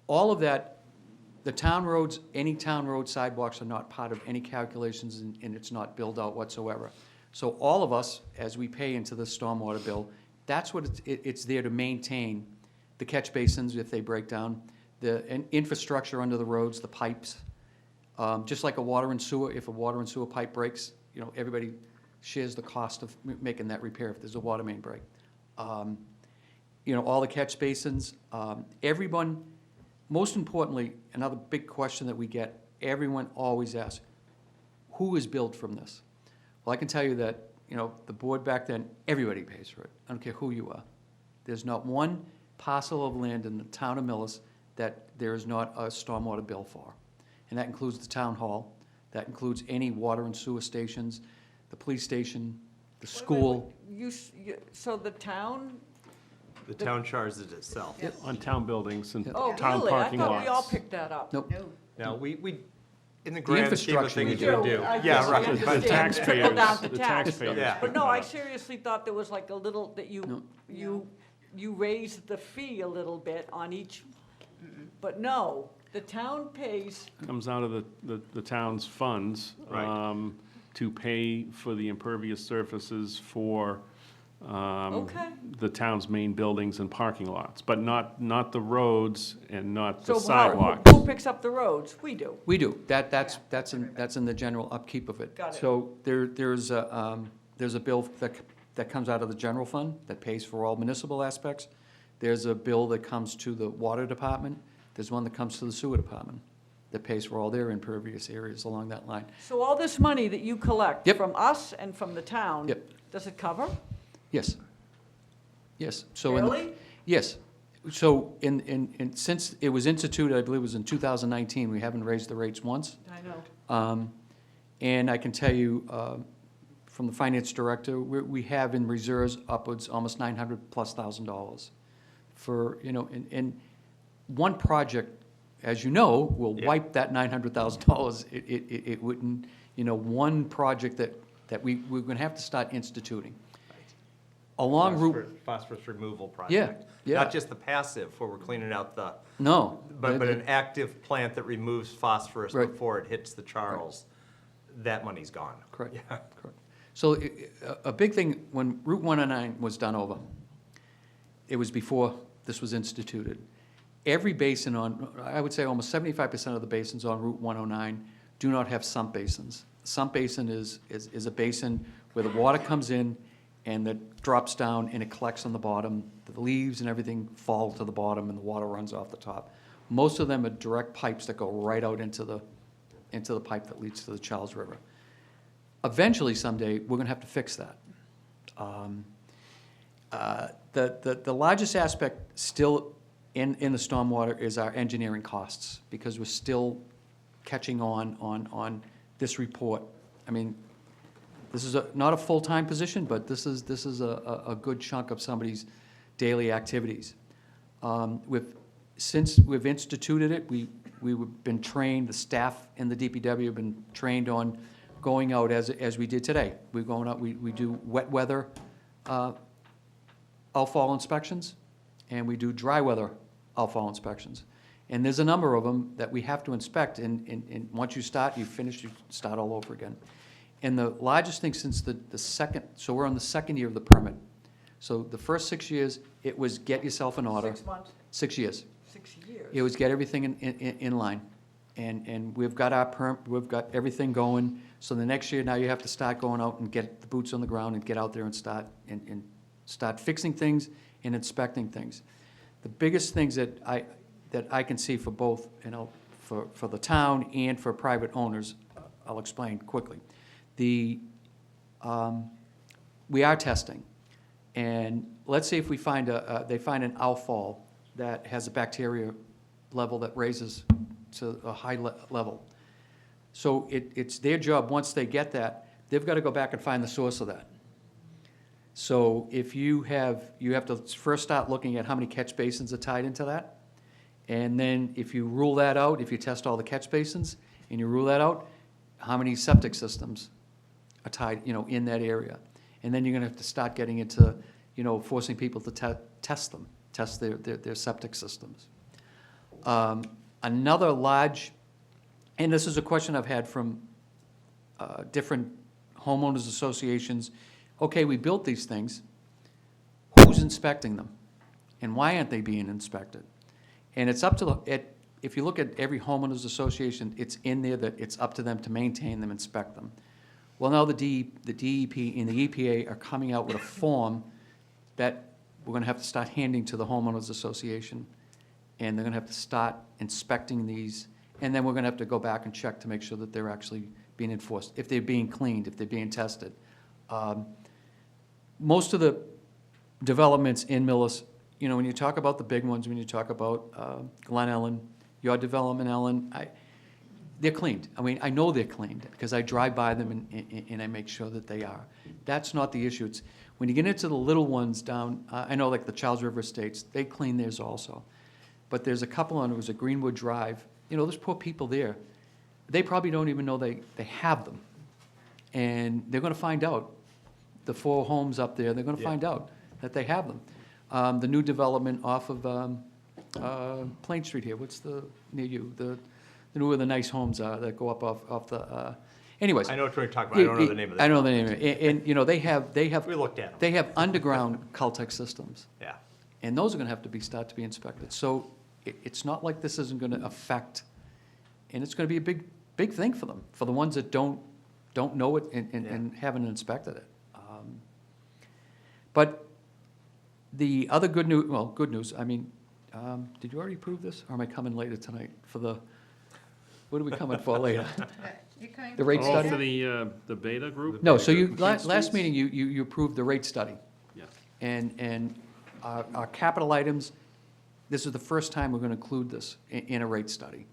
all of that, the town roads, any town road sidewalks are not part of any calculations, and it's not billed out whatsoever. So all of us, as we pay into the stormwater bill, that's what it's there to maintain the catch basins if they break down, the infrastructure under the roads, the pipes. Just like a water and sewer, if a water and sewer pipe breaks, you know, everybody shares the cost of making that repair if there's a water main break. You know, all the catch basins, everyone, most importantly, another big question that we get, everyone always asks, who is billed from this? Well, I can tell you that, you know, the board back then, everybody pays for it. I don't care who you are. There's not one parcel of land in the town of Millis that there is not a stormwater bill for. And that includes the town hall, that includes any water and sewer stations, the police station, the school. So the town, The town charges it itself. On town buildings and oh, town really? I parking thought we all lots. picked that up. Nope. No. Now, we, in the grand scheme of infrastructure things, we we do. do. I Yeah, guess I right. The understand. taxpayers, Trickle down to the tax. taxpayers. Yeah. But no, I seriously thought there was like a little, that No. you you raise the fee a little bit on each, but no, the town pays, Comes out of the town's funds. Right. To pay for the impervious surfaces for, Okay. the town's main buildings and parking lots, but not the roads and not so the how- sidewalks. who picks up the roads? We do. We do. That's in the general upkeep of it. Got it. So there's a bill that comes out of the general fund that pays for all municipal aspects. There's a bill that comes to the water department. There's one that comes to the sewer department that pays for all their impervious areas along that line. So all this money that you collect Yep. from us and from the town, Yep. does it cover? Yes. Yes. So in the- Really? Yes. So since it was instituted, I believe it was in 2019, we haven't raised the rates once. I know. And I can tell you, from the finance director, we have in reserves upwards almost $900,000+ for, and one project, as you know, will Yeah. wipe that $900,000. It wouldn't, one project that we're gonna have to start instituting. Along Route, Phosphorus removal project. yeah. Not just the passive, where we're cleaning out the, no. but an active plant that removes phosphorus Right. before it hits the Charles. That money's gone. Correct. Yeah. Correct. So a big thing, when Route 109 was done over, it was before this was instituted. Every basin I would say almost 75% of the basins on Route 109 do not have sump basins. Sump basin is a basin where the water comes in and it drops down and it collects on the bottom. The leaves and everything fall to the bottom and the water runs off the top. Most of them are direct pipes that go right out into the pipe that leads to the Charles River. Eventually, someday, we're gonna have to fix that. The largest aspect still in the stormwater is our engineering costs, because we're still catching on this report. I mean, this is not a full-time position, but this is a good chunk of somebody's daily activities. Since we've instituted it, we've been trained, the staff in the DPW have been trained on going out as we did today. We're going out, we do wet weather outfall inspections, and we do dry weather outfall inspections. And there's a number of them that we have to inspect, and once you start, you finish, you start all over again. And the largest thing since the second, so we're on the second year of the permit. So the first 6 years, it was get yourself in order. 6 months, 6 years. 6 years. It was get everything in line. And we've got we've got everything going. So the next year, now you have to start going out and get the boots on the ground and get out there and start fixing things and inspecting things. The biggest things that I can see for both, for the town and for private owners, I'll explain quickly. We are testing. And let's say if we find they find an outfall that has a bacteria level that raises to a high level. So it's their job, once they get that, they've got to go back and find the source of that. So if you have to first start looking at how many catch basins are tied into that. And then if you rule that out, if you test all the catch basins and you rule that out, how many septic systems are tied, in that area. And then you're gonna have to start getting into, forcing people to test their septic systems. Another large, and this is a question I've had from different homeowners associations. Okay, we built these things. Who's inspecting them? And why aren't they being inspected? And it's up to if you look at every homeowners association, it's in there that it's up to them to maintain them, inspect them. Well, now the DEP and the EPA are coming out with a form that we're gonna have to start handing to the homeowners association. And they're gonna have to start inspecting these, and then we're gonna have to go back and check to make sure that they're actually being enforced, if they're being cleaned, if they're being tested. Most of the developments in Millis, when you talk about the big ones, when you talk about Glen Ellen, your development, Ellen, they're cleaned. I mean, I know they're cleaned, because I drive by them and I make sure that they are. That's not the issue. It's when you get into the little ones down, I know like the Charles River Estates, they clean theirs also. But there's a couple on, it was a Greenwood Drive, there's poor people there. They probably don't even know they have them. And they're gonna find out, the 4 homes up there, they're gonna Yeah. find out that they have them. the new development off of Plain Street here, what's near you, the new where the nice homes are that go up off the, anyways. I know what you're talking about, I don't know the name of it. I know the name of it, and, you know, they have, We looked at them, they have underground Caltech systems, yeah. and those are gonna have to start to be inspected. So it's not like this isn't gonna affect, and it's gonna be a big thing for them, for the ones that don't know it and haven't inspected it. But the other good news, I mean, did you already approve this, or am I coming later tonight for the, what are we coming for later? You're coming The rate for Oh, study? for the beta group? No, so you, Main last Streets? meeting, you approved the rate study. Yes. And our capital items, this is the first time we're gonna include this in a rate study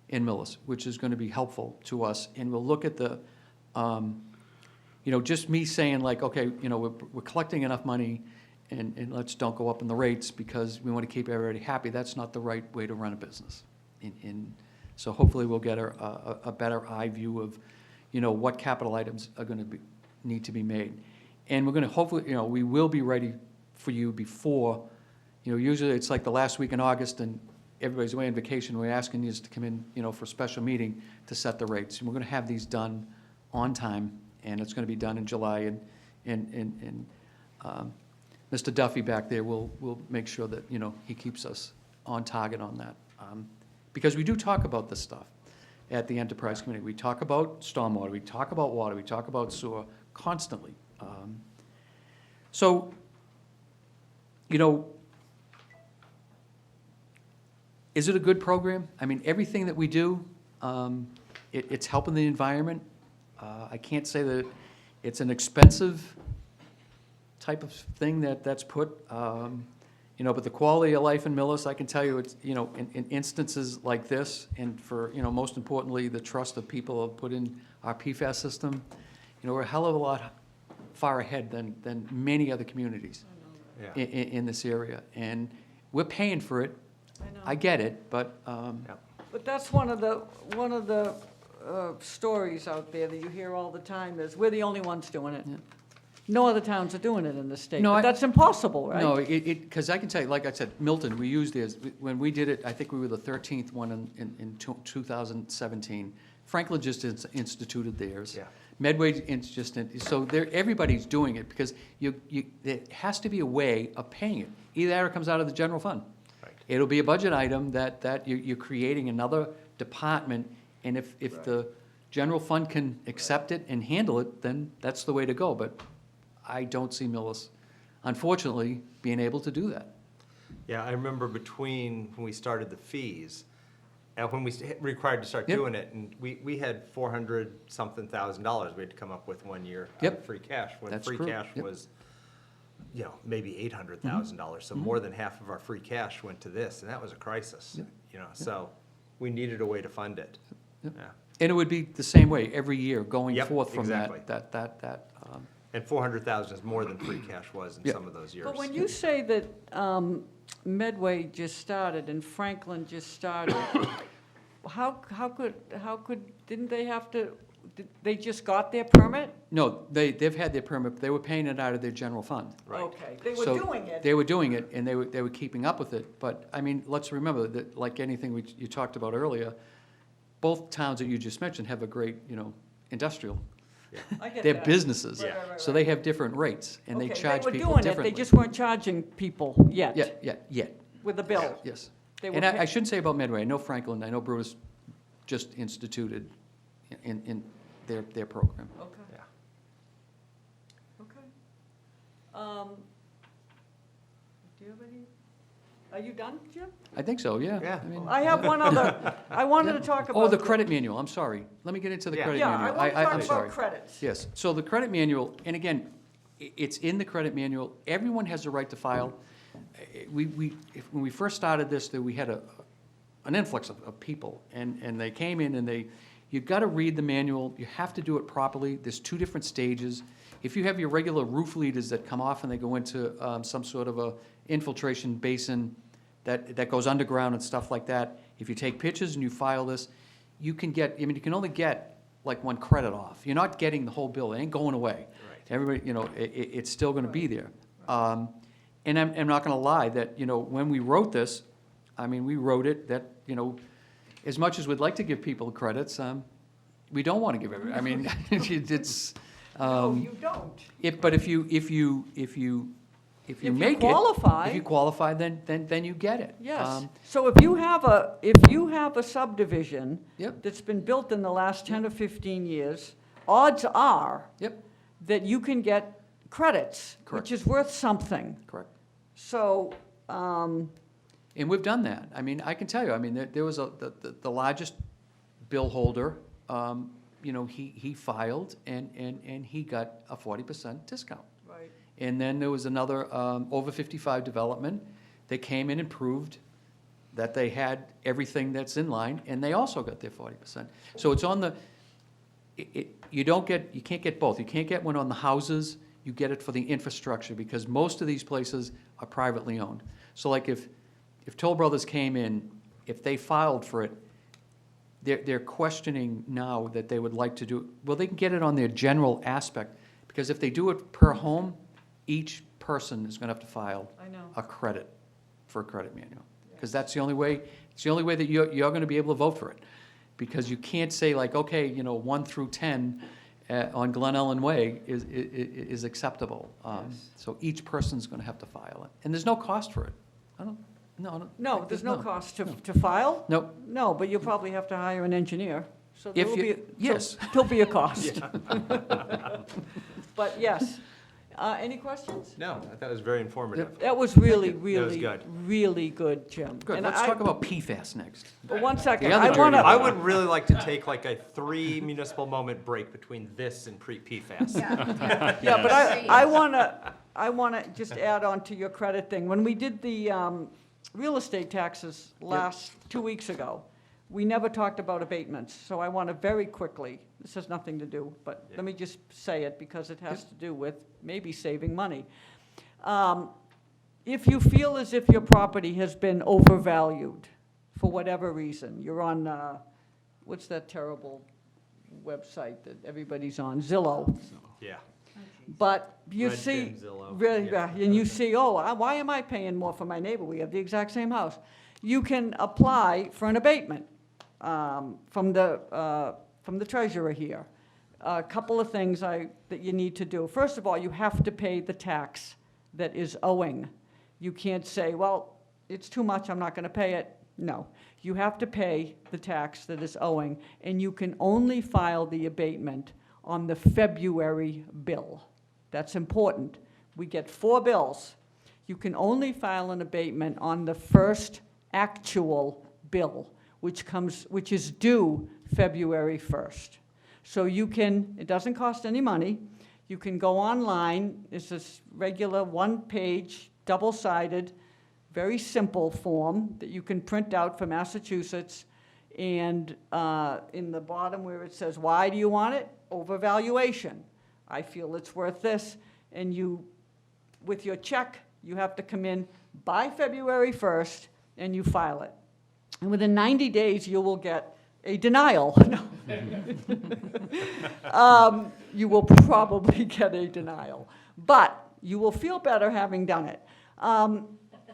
in Millis, which is gonna be helpful to us. And we'll look at the, you know, just me saying like, okay, you know, we're collecting enough money and let's don't go up in the rates because we wanna keep everybody happy. That's not the right way to run a business. So hopefully we'll get a better eye view of, you know, what capital items are gonna need to be made. And we're gonna hopefully, you know, we will be ready for you before, you know, usually it's like the last week in August and everybody's away on vacation, we're asking you to come in, you know, for a special meeting to set the rates. And we're gonna have these done on time, and it's gonna be done in July, and Mr. Duffy back there will make sure that, you know, he keeps us on target on that. Because we do talk about this stuff at the enterprise committee. We talk about stormwater, we talk about water, we talk about sewer constantly. So, you know, is it a good program? I mean, everything that we do, it's helping the environment. I can't say that it's an expensive type of thing that's put, you know, but the quality of life in Millis, I can tell you, it's, you know, in instances like this, and for, you know, most importantly, the trust of people have put in our PFAS system, you know, we're a hell of a lot far ahead than many other communities Yeah. in this area. And we're paying for it. I know. I get it, but, But that's one of the stories out there that you hear all the time is, we're the only ones doing it. Yeah. No other towns are doing it in the state. No, But I- that's impossible, right? no, because I can tell you, like I said, Milton, we used theirs. When we did it, I think we were the 13th one in 2017. Franklin just instituted theirs. Yeah. Medway so everybody's doing it because there has to be a way of paying it. Either that or it comes out of the general fund. Right. It'll be a budget item that you're creating another department, and if the general fund can accept it and handle it, then that's the way to go. But I don't see Millis, unfortunately, being able to do that. Yeah, I remember between when we started the fees, and when we required to start Yep. doing it, and we had $400-something thousand we had to come up with one year out Yep. of free cash, when That's free true. cash Yep. was, you know, maybe $800,000. So more than half of our free cash went to this, and that was a crisis, Yep. you know, so we needed a way to fund it. Yep. Yeah. And it would be the same way every year going Yep, forth from exactly. that. And 400,000 is more than free cash was in Yeah. some of those years. But when you say that Medway just started and Franklin just started, how could, didn't they have to, they just got their permit? No, they've had their permit, but they were paying it out of their general fund. Right. Okay, they were So doing it. They were doing it, and they were keeping up with it. But, I mean, let's remember that, like anything you talked about earlier, both towns that you just mentioned have a great, you know, industrial. I get They're that. businesses, Right, right, right, so they have different rates, and they Okay, charge were people doing it, differently. They just weren't charging people yet Yeah, with a bill. yes. They were And I pay- shouldn't say about Medway, I know Franklin, I know Bruce just instituted in their program. Okay. Yeah. Okay. Do you have any, are you done, Jim? I think so, yeah. Yeah. I mean- I have one other, I wanted to talk about. Oh, the credit manual, I'm sorry. Let me get into the Yeah. credit Yeah, I manual. want to I'm talk sorry. about credits. Yes, so the credit manual, and again, it's in the credit manual, everyone has the right to file. When we first started this, we had an influx of people, and they came in and you've got to read the manual, you have to do it properly, there's 2 different stages. If you have your regular roof leaders that come off and they go into some sort of a infiltration basin that goes underground and stuff like that, if you take pictures and you file this, you can only get like 1 credit off. You're not getting the whole bill, it ain't going away. Right. Everybody, you know, it's still gonna be there. And I'm not gonna lie, that, you know, when we wrote this, I mean, we wrote it that, you know, as much as we'd like to give people credits, we don't wanna give it, I mean, it's, No, you don't. but if you you make it. qualify. If you qualify, then you get it. Yes. So if you have a subdivision Yep. that's been built in the last 10 or 15 years, odds are Yep, that you can get credits, Correct. which is worth something. correct. So, And we've done that. I mean, I can tell you, I mean, there was the largest bill holder, you know, he filed and he got a 40% discount. right. And then there was another, over 55 development. They came in and proved that they had everything that's in line, and they also got their 40%. So it's on the, you can't get both. You can't get one on the houses, you get it for the infrastructure, because most of these places are privately owned. So like if Toll Brothers came in, if they filed for it, they're questioning now that they would like to do, well, they can get it on their general aspect, because if they do it per home, each person is gonna have to file I know. a credit for a credit manual. Because that's the only way, it's the only way that you're gonna be able to vote for it. Because you can't say like, okay, you know, 1 through 10 on Glen Ellen Way is acceptable. So each person's gonna have to file it. And there's no cost for it. No. No, there's no cost to file? Nope. No, but you'll probably have to hire an engineer. So there If will you- be, yes. there'll be a cost. But yes. Any questions? No, I thought it was very informative. That was really, Thank you. That was really, good. really good, Jim. Good, And let's I- talk about PFAS next. But one second, The other I dirty want I to, would really like to take like a 3 municipal moment break between this and pre-PFAS. Yeah. yeah, but Yes. I want to just add on to your credit thing. When we did the real estate taxes 2 weeks ago, we never talked about abatements. So I want to very quickly, this has nothing to do, but let me just say it because it has to do with maybe saving money. If you feel as if your property has been overvalued for whatever reason, you're on, what's that terrible website that everybody's on, Zillow. Yeah. But you Redfin, see, Zillow, really, yeah. and you see, why am I paying more for my neighbor? We have the exact same house. You can apply for an abatement from the treasurer here. A couple of things that you need to do. First of all, you have to pay the tax that is owing. You can't say, well, it's too much, I'm not going to pay it. No, you have to pay the tax that is owing, and you can only file the abatement on the February bill. That's important. We get 4 bills. You can only file an abatement on the first actual bill, which is due February 1st. So you can, it doesn't cost any money. You can go online. It's this regular 1-page, double-sided, very simple form that you can print out for Massachusetts. And in the bottom where it says, why do you want it? Overvaluation. I feel it's worth this. And you, with your check, you have to come in by February 1st and you file it. And within 90 days, you will get a denial. You will probably get a denial. But you will feel better having done it.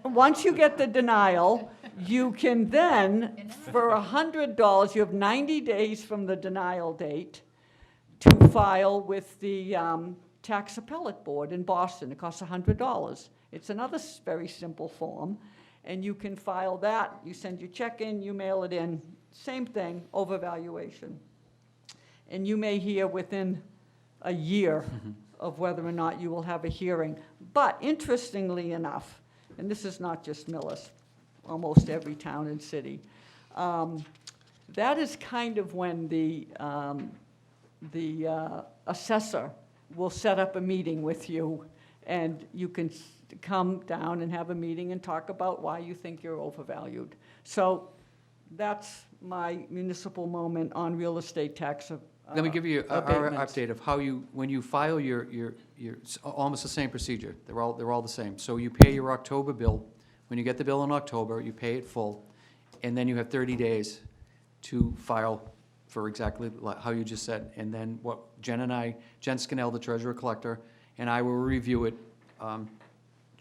Once you get the denial, you can then, for $100, you have 90 days from the denial date to file with the Tax Appellate Board in Boston. It costs $100. It's another very simple form, and you can file that. You send your check in, you mail it in, same thing, overvaluation. And you may hear within a year of whether or not you will have a hearing. But interestingly enough, and this is not just Millis, almost every town and city, that is kind of when the assessor will set up a meeting with you, and you can come down and have a meeting and talk about why you think you're overvalued. So that's my municipal moment on real estate tax Let me give you our abatements. update of how you, when you file it's almost the same procedure. They're all the same. So you pay your October bill. When you get the bill in October, you pay it full, and then you have 30 days to file for exactly how you just said. And then Jen Scannell, the treasurer collector, and I will review it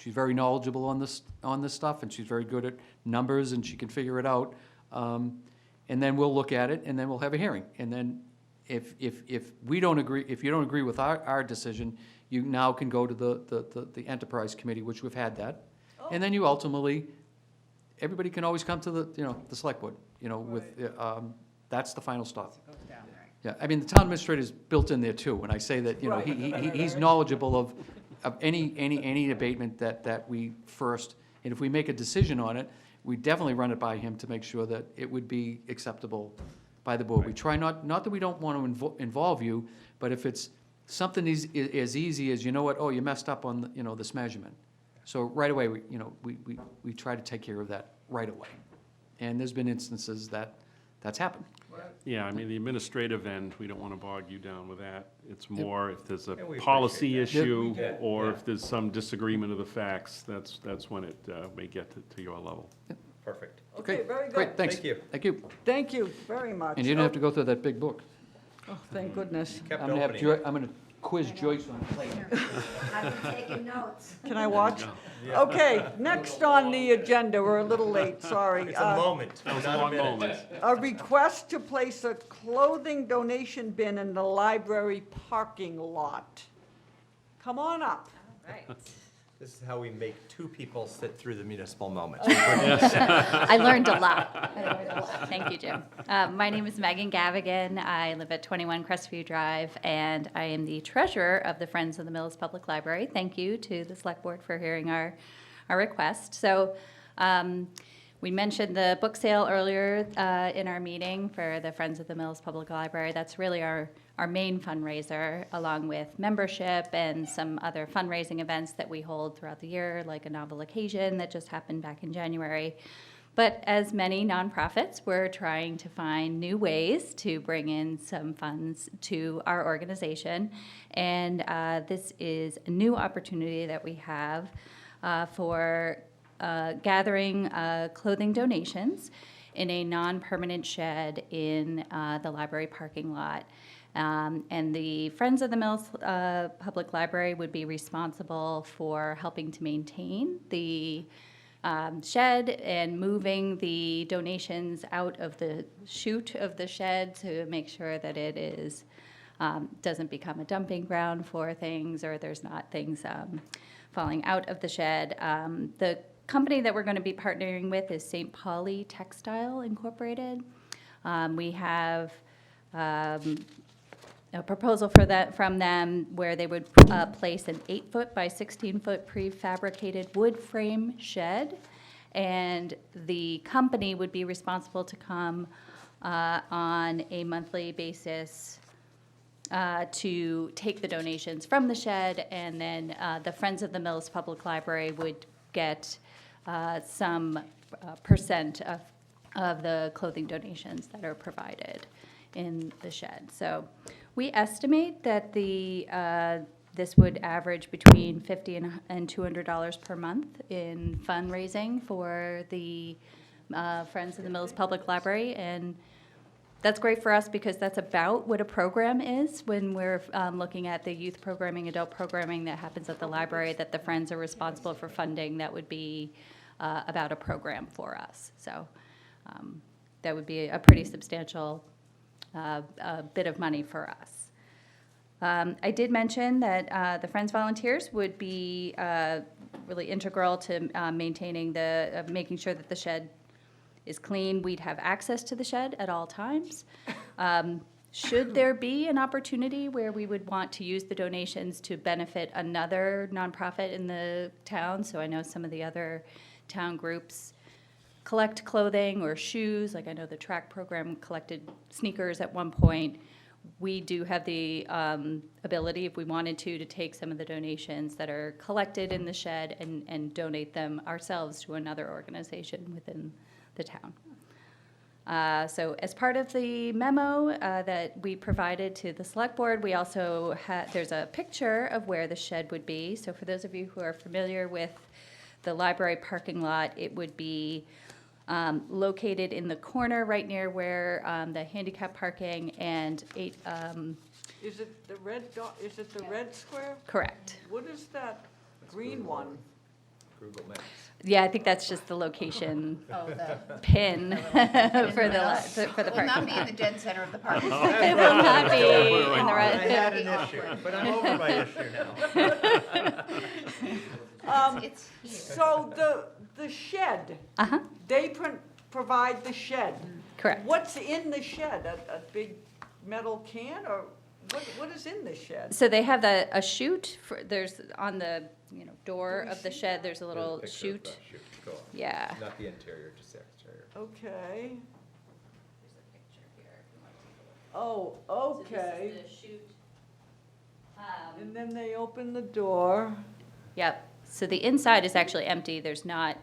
She's very knowledgeable on this stuff, and she's very good at numbers, and she can figure it out. And then we'll look at it, and then we'll have a hearing. And then if we don't agree, if you don't agree with our decision, you now can go to the enterprise committee, which we've had that. And then you ultimately, everybody can always come to the select board, with, that's the final stop. Yeah, I mean, the town administrator's built in there too, when I say that, he's knowledgeable of any abatement that we first, and if we make a decision on it, we definitely run it by him to make sure that it would be acceptable by the board. We try not that we don't want to involve you, but if it's something as easy as, oh, you messed up on, this measurement. So right away, we try to take care of that right away. And there's been instances that's happened. Yeah, I mean, the administrative end, we don't want to bog you down with that. It's more if there's a And we policy appreciate that. issue, Yeah. or Yeah. if there's some disagreement of the facts, that's when it may get to your level. Perfect. Okay, very good. Great, thanks. Thank you. Thank you. Thank you very much. And you didn't have to go through that big book. Oh, thank goodness. Kept I'm gonna have opening. I'm gonna quiz Joyce on it later. I've been taking notes. Can I watch? Okay, next on the agenda, we're a little late, sorry. It's a moment, That was a not a long minute. moment. A request to place a clothing donation bin in the library parking lot. Come on up. Right. This is how we make two people sit through the municipal moment. I learned a lot. Thank you, Jim. My name is Megan Gavigan. I live at 21 Crestview Drive, and I am the treasurer of the Friends of the Mills Public Library. Thank you to the select board for hearing our request. So we mentioned the book sale earlier in our meeting for the Friends of the Mills Public Library. That's really our main fundraiser, along with membership and some other fundraising events that we hold throughout the year, like a novel occasion that just happened back in January. But as many nonprofits, we're trying to find new ways to bring in some funds to our organization. And this is a new opportunity that we have for gathering clothing donations in a non-permanent shed in the library parking lot. And the Friends of the Mills Public Library would be responsible for helping to maintain the shed and moving the donations out of the chute of the shed to make sure that it is doesn't become a dumping ground for things, or there's not things falling out of the shed. The company that we're going to be partnering with is St. Pauli Textile Incorporated. We have a proposal from them where they would place an 8-foot by 16-foot prefabricated wood frame shed, and the company would be responsible to come on a monthly basis to take the donations from the shed, and then the Friends of the Mills Public Library would get some percent of the clothing donations that are provided in the shed. So we estimate that this would average between $50 and $200 per month in fundraising for the Friends of the Mills Public Library, and that's great for us because that's about what a program is when we're looking at the youth programming, adult programming that happens at the library that the Friends are responsible for funding. That would be about a program for us. So that would be a pretty substantial bit of money for us. I did mention that the Friends volunteers would be really integral to maintaining making sure that the shed is clean. We'd have access to the shed at all times. Should there be an opportunity where we would want to use the donations to benefit another nonprofit in the town, so I know some of the other town groups collect clothing or shoes, like I know the track program collected sneakers at one point. We do have the ability, if we wanted to take some of the donations that are collected in the shed and donate them ourselves to another organization within the town. So as part of the memo that we provided to the select board, we also there's a picture of where the shed would be. So for those of you who are familiar with the library parking lot, it would be located in the corner right near where the handicap parking and Is it the red dot, is it the red square? correct. What is that green one? Google Maps. Yeah, I think that's just the location Oh, the, pin for the will parking not be in lot. the dead center of the parking It lot. will not be in the I right. had an issue, but I'm over my issue now. It's here. So the shed, Uh-huh, they provide the shed. correct. What's in the shed? A big metal can, or what is in the shed? So they have a chute, there's on the, door of the shed, there's a little chute. Yeah. Not the interior, just the exterior. Okay. Oh, okay. And then they open the door. Yep, so the inside is actually empty, there's not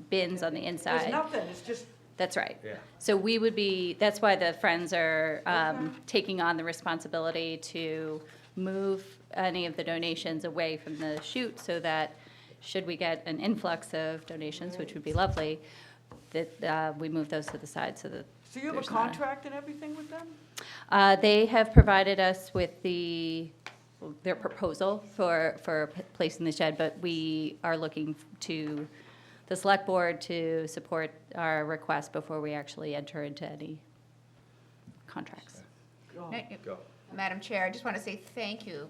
bins on the There's inside. nothing, it's just, That's right. Yeah. So we would be, that's why the Friends are Okay. taking on the responsibility to move any of the donations away from the chute so that should we get an influx of donations, which would be lovely, that we move those to the side so that so you have a there's not contract and everything with them? They have provided us with their proposal for placing the shed, but we are looking to the select board to support our request before we actually enter into any contracts. Oh. No, Go. Madam Chair, I just want to say thank you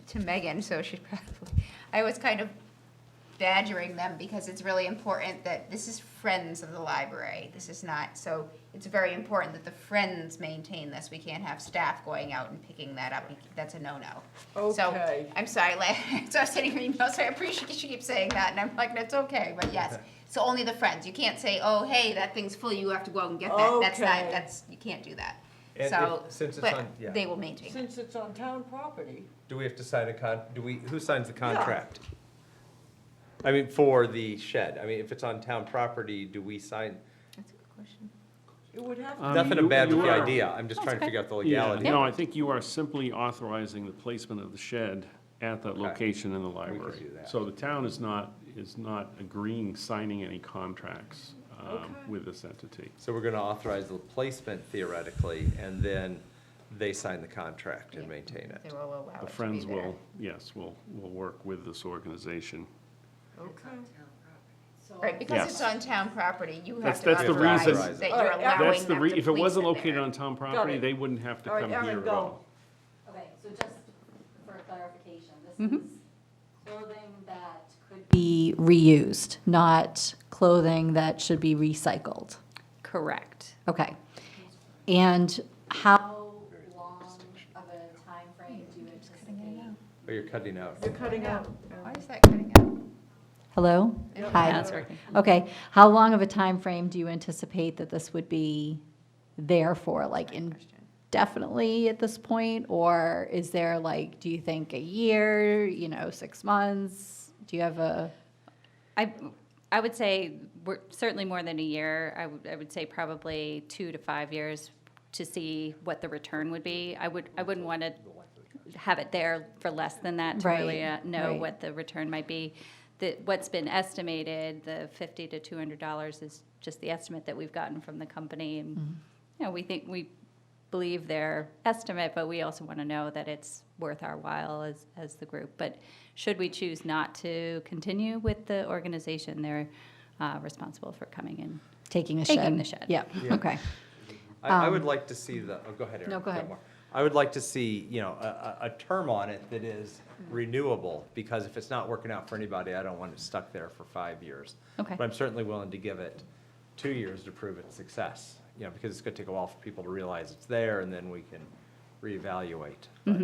to Megan, so she probably, I was kind of badgering them because it's really important that this is Friends of the Library. This is not, so it's very important that the Friends maintain this. We can't have staff going out and picking that up. That's a no-no. So, Okay. I'm sorry, so I was sitting reading notes, so I appreciate she keeps saying that, and I'm like, that's okay, but yes. So only the Friends. You can't say, oh, hey, that thing's full, you have to go out and get that. That's Okay. not, you can't do that. And So, since it's but on, yeah. they will maintain it. Since it's on town property. Do we have to sign who signs the contract? I mean, for the shed, I mean, if it's on town property, do we sign? That's a good question. It would have to. Nothing bad with the you are- idea, I'm just trying to figure out the Yeah, legality. no, I think you are simply authorizing the placement of the shed at that Okay. location in the library. do that. So the town is not agreeing, signing any contracts Okay. with this entity. So we're gonna authorize the placement theoretically, and then they sign the contract and maintain They it. will allow it The to be Friends there. will, yes, will work with this organization. Okay. Right, because Yes. it's on town property, you have That's- to that's the authorize reason- that All you're right, allowing That's the them to if it wasn't place located there. on town property, it. they wouldn't have to All right, come Erin, here at go. all. Okay, so just for clarification, this Mhm. is clothing that could be reused, not clothing that should be recycled. Correct. Okay. And how long of a time frame do you anticipate? Oh, you're cutting out. You're cutting out. Why is that cutting out? Hello? Yep. Hi. Yeah, it's working. Okay, how long of a time frame do you anticipate that this would be there for, like indefinitely at this point? Or is there like, do you think a year, 6 months? Do you have a? I would say we're certainly more than a year. I would say probably 2 to 5 years to see what the return would be. I wouldn't want to have it there for less than that to really Right, know right. what the return might be. What's been estimated, the $50 to $200 is just the estimate that we've gotten from the company. And, we believe their estimate, but we also want to know that it's worth our while as the group. But should we choose not to continue with the organization, they're responsible for coming in. Taking the shed? Taking the shed. Yeah, Yeah. okay. I would like to see go ahead, Erin. No, go ahead. More. I would like to see, a term on it that is renewable, because if it's not working out for anybody, I don't want it stuck there for 5 years. Okay. But I'm certainly willing to give it 2 years to prove its success, because it's gonna take a while for people to realize it's there, and then we can reevaluate. But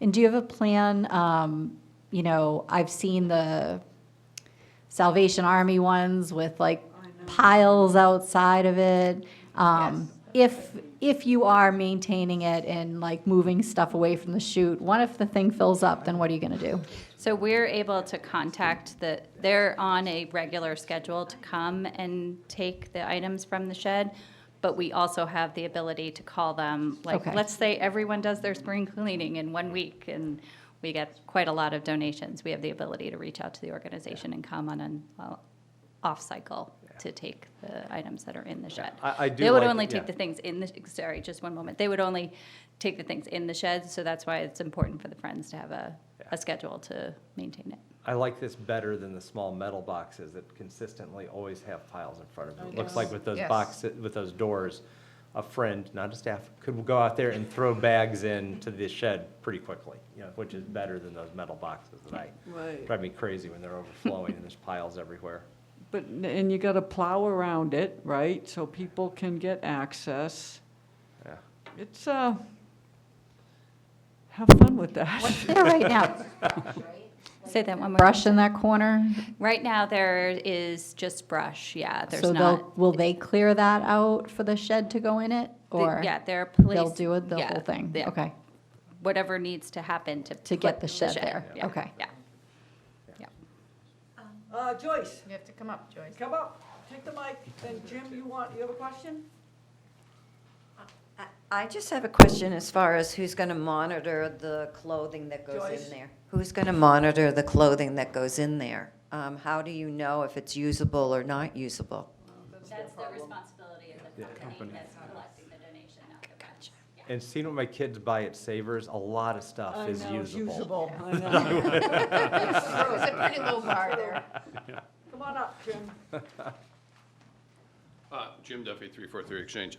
And do you have a plan, I've seen the Salvation Army ones with like piles outside of it. If you are maintaining it and like moving stuff away from the chute, what if the thing fills up, then what are you gonna do? So we're able to contact they're on a regular schedule to come and take the items from the shed, but we also have the ability to call them, like, Okay. let's say everyone does their spring cleaning in 1 week, and we get quite a lot of donations. We have the ability to reach out to the organization and come on an off-cycle to take the items that are in the shed. I do They would like- only yeah. take the things sorry, just one moment. They would only take the things in the shed, so that's why it's important for the Friends to have a schedule to maintain it. I like this better than the small metal boxes that consistently always have piles in front of them. It looks like with those Yes. boxes, with those doors, a friend, not a staff, could go out there and throw bags into the shed pretty quickly, you know, which is better than those metal boxes that Right. drive me crazy when they're overflowing and there's piles everywhere. But, and you gotta plow around it, right, so people can get access. Yeah. It's, have fun with that. What's there right now? Say that one more. Brush in that corner? Right now, there is just brush, yeah, there's So not. will they clear that out for the shed to go in it? Or Yeah, there are they'll places. do it, the whole thing? yeah. Okay, Whatever needs to happen to. to get put the shed there? yeah, Okay. Yeah. Joyce, You have to come up, Joyce. come up, take the mic, and Jim, you have a question? I just have a question as far as who's going to monitor the clothing that goes Joyce? in there. Who's going to monitor the clothing that goes in there? How do you know if it's usable or not usable? That's the responsibility of the company that's collecting the donation, not the bunch. And seeing what my kids buy at Savers, a lot of stuff I is know, it's usable. I know. There's a pretty low bar there. Come on up, Jim. Jim Duffy, 343 Exchange.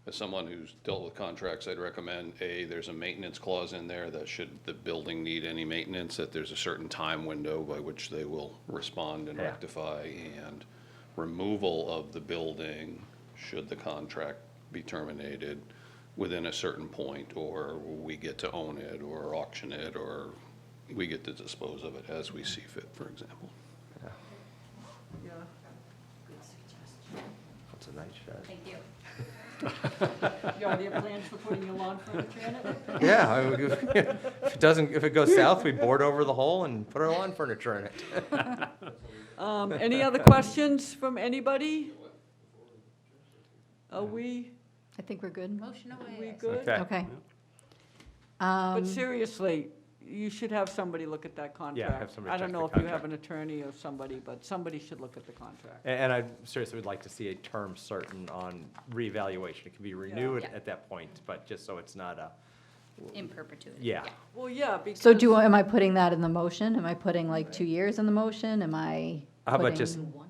As someone who's dealt with contracts, I'd recommend, there's a maintenance clause in there that should the building need any maintenance, that there's a certain time window by which they will respond and Yeah. rectify, and removal of the building, should the contract be terminated within a certain point, or we get to own it, or auction it, or we get to dispose of it as we see fit, for example. Yeah. That's a nice shed. Thank you. You already have plans for putting your lawn furniture in it? Yeah, if it goes south, we board over the hole and put our lawn furniture in it. Any other questions from anybody? Are we I think we're good. Motion away. good? Okay. Okay. But seriously, you should have somebody look at that contract. have somebody I don't check know the if you have contract. an attorney or somebody, but somebody should look at the contract. And I seriously would like to see a term certain on reevaluation. It can be renewed Yeah. at that point, but just so it's not a, In perpetuity. yeah. Well, yeah, because. So am I putting that in the motion? Am I putting like 2 years in the motion? Am I How about putting- just, oh,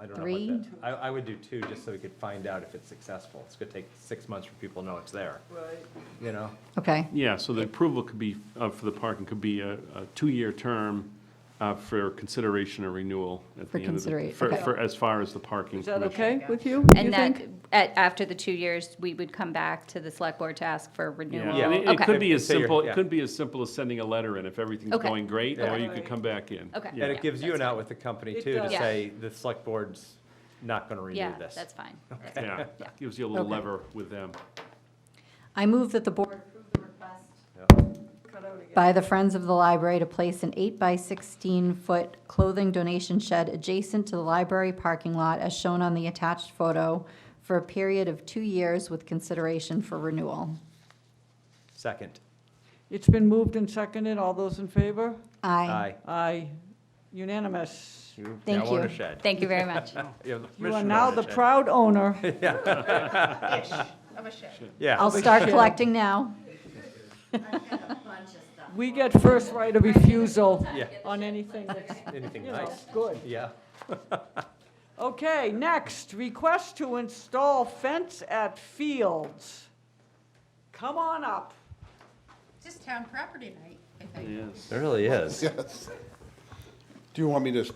I don't know 3? about that. I would do 2, just so we could find out if it's successful. It's gonna take 6 months for people to know it's there, Right. you know? Okay, Yeah, so the approval could be, for the parking, could be a 2-year term for consideration or renewal at For the end of the. considera- for- okay. For, as far as the parking Is that commission. okay with you? And you that, think? after the 2 years, we would come back to the select board to ask for renewal. Yeah, and it Okay. could be as So you're- simple, yeah. it could be as simple as sending a letter in if everything's Okay. going great, Yeah. or you could come back in. Okay. Yeah. And it gives you that's an out fine. with the company It too, to does. Yeah. say, the select board's not gonna renew Yeah, this. that's fine. Yeah, gives you a little Okay. lever with them. I move that the board approve the request Cut out again. by the Friends of the Library to place an 8 by 16-foot clothing donation shed adjacent to the library parking lot as shown on the attached photo for a period of 2 years with consideration for renewal. Second. It's been moved and seconded. All those in favor? Aye. Aye. Unanimous. You Thank now own a you. shed. Thank you very much. You have the You are permission to now own a the shed. proud owner. Ish, of a shed. Yeah. I'll start collecting now. We get first right of refusal Yeah. on anything that's, Anything you know, nice. good. Yeah. Okay, next, request to install fence at Fields. Come on up. Just town property night, I think. Yes. There really is. Yes. Do you want me to, sorry,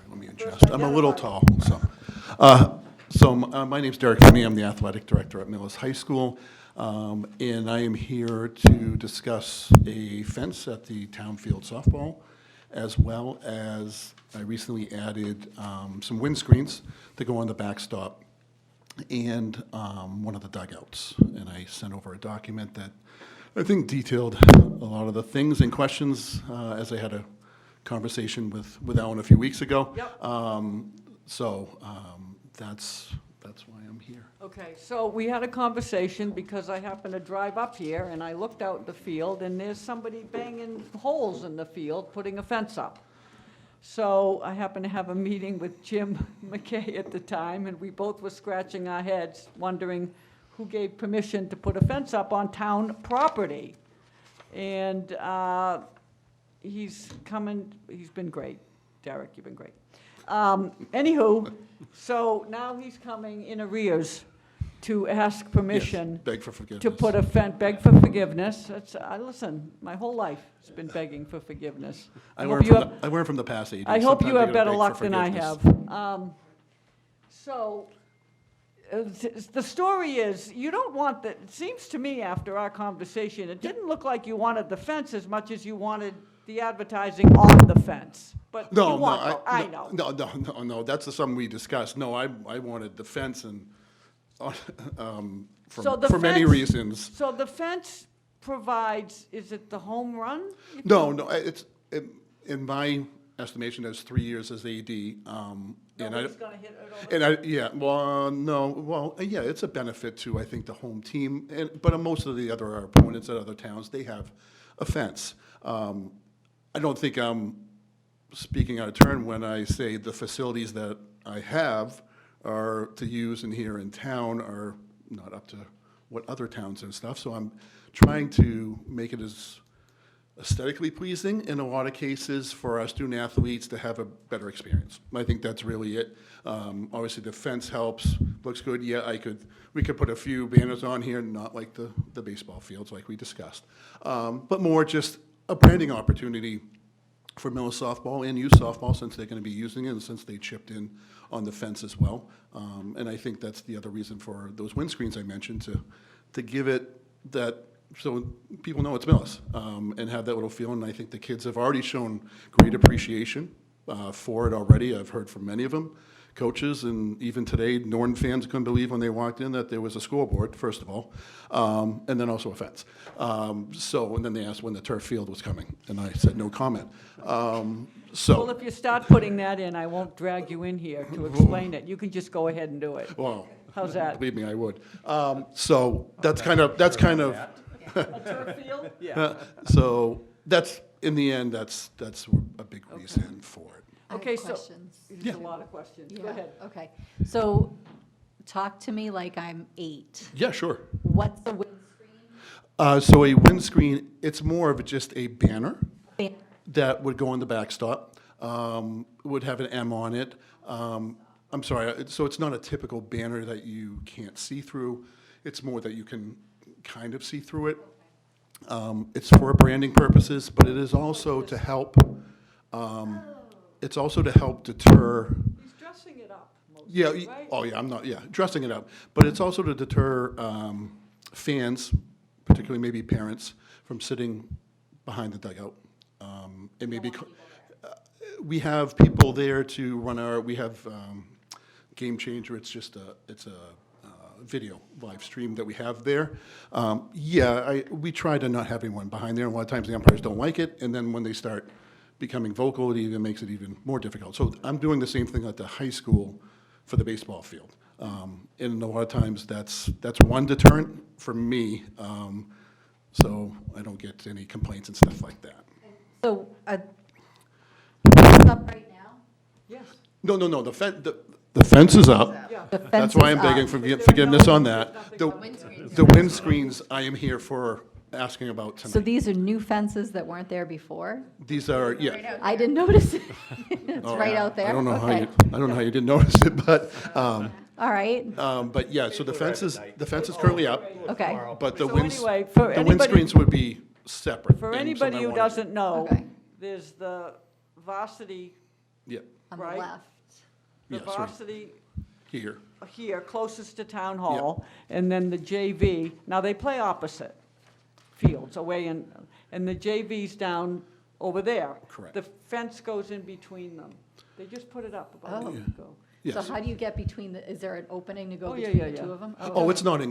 let me adjust. I'm a little tall, so. My name's Derek Finney. I'm the athletic director at Millis High School. And I am here to discuss a fence at the town field softball, as well as I recently added some windscreens to go on the backstop and one of the dugouts. And I sent over a document that I think detailed a lot of the things and questions as I had a conversation with Ellen a few weeks ago. Yep. That's why I'm here. Okay, so we had a conversation because I happened to drive up here and I looked out in the field and there's somebody banging holes in the field, putting a fence up. So I happened to have a meeting with Jim McKay at the time and we both were scratching our heads, wondering who gave permission to put a fence up on town property. And he's coming, he's been great. Derek, you've been great. Anywho, so now he's coming in arrears to ask permission Yes, beg for forgiveness. to put a fence, beg for forgiveness. That's, listen, my whole life has been begging for forgiveness. I hope learned you from have- I learned from the past AD. I hope you Sometimes have gotta better beg for luck than I forgiveness. have. So, the story is, you don't want the, it seems to me after our conversation, it didn't look like you wanted the fence as much as you wanted the advertising on the fence. But you No, no, want, I know. No, that's something we discussed. No, I wanted the fence and, So the for many fence- reasons. So the fence provides, is it the home run? No, in my estimation, there's 3 years as AD. And Nobody's gonna hit it over. yeah, well, no, well, yeah, it's a benefit to, I think, the home team, but most of the other opponents at other towns, they have a fence. I don't think I'm speaking out of turn when I say the facilities that I have are to use in here in town are not up to what other towns and stuff, so I'm trying to make it as aesthetically pleasing in a lot of cases for our student athletes to have a better experience. I think that's really it. Obviously, the fence helps, looks good. Yeah, we could put a few banners on here, not like the baseball fields like we discussed, but more just a branding opportunity for Millis softball and youth softball, since they're going to be using it and since they chipped in on the fence as well. And I think that's the other reason for those windscreens I mentioned, to give it that, so people know it's Millis, and have that little feeling. I think the kids have already shown great appreciation for it already. I've heard from many of them, coaches, and even today, Norton fans couldn't believe when they walked in that there was a scoreboard, first of all, and then also a fence. And then they asked when the turf field was coming, and I said no comment. Well, if you start putting that in, I won't drag you in here to explain it. You can just go ahead and do it. Well, How's that? believe me, I would. So that's kind of, A turf field? so that's, in the end, that's a big reason for it. I have Okay, so, questions. there's a lot of questions. Go Yeah, ahead. Okay, so talk to me like I'm 8. Yeah, sure. What's the windscreen? So a windscreen, it's more of just a banner Ban- that would go on the backstop, would have an M on it. I'm sorry, so it's not a typical banner that you can't see through. It's more that you can kind of see through it. It's for branding purposes, but it is also to help, it's also to help deter. He's dressing it up mostly, Yeah, right? oh yeah, I'm not, yeah, dressing it up. But it's also to deter fans, particularly maybe parents, from sitting behind the dugout. And maybe, we have people there to run we have Game Changer, it's a video live stream that we have there. We try to not have anyone behind there, and a lot of times the umpires don't like it, and then when they start becoming vocal, it even makes it even more difficult. So I'm doing the same thing at the high school for the baseball field. And a lot of times that's one deterrent for me, so I don't get any complaints and stuff like that. So, it's up right now? Yes. No, the fence is up. Yeah. The fence That's why is I'm begging up. forgiveness on that. The Windscreens. the windscreens, I am here for asking about So tonight. these are new fences that weren't there before? These are, Right yeah. out I there. didn't notice it. It's Oh, right yeah. out there? I don't know Okay. I don't know how you didn't notice it, but All right, yeah, so the fence is currently up, okay. but the So anyway, the windscreens would be separate. For and anybody something I who wanted- doesn't know, Okay. there's the varsity, Yeah, On the Right. left. the Yeah, sorry. varsity here. here, closest to Town Hall, and then the JV. Now, they play opposite fields, away and the JV's down over there. Correct. The fence goes in between them. They just put it up about a Oh. week ago. So Yes. how do you get between is there an opening to go Oh, yeah, between yeah, the two yeah. of them? Oh, it's not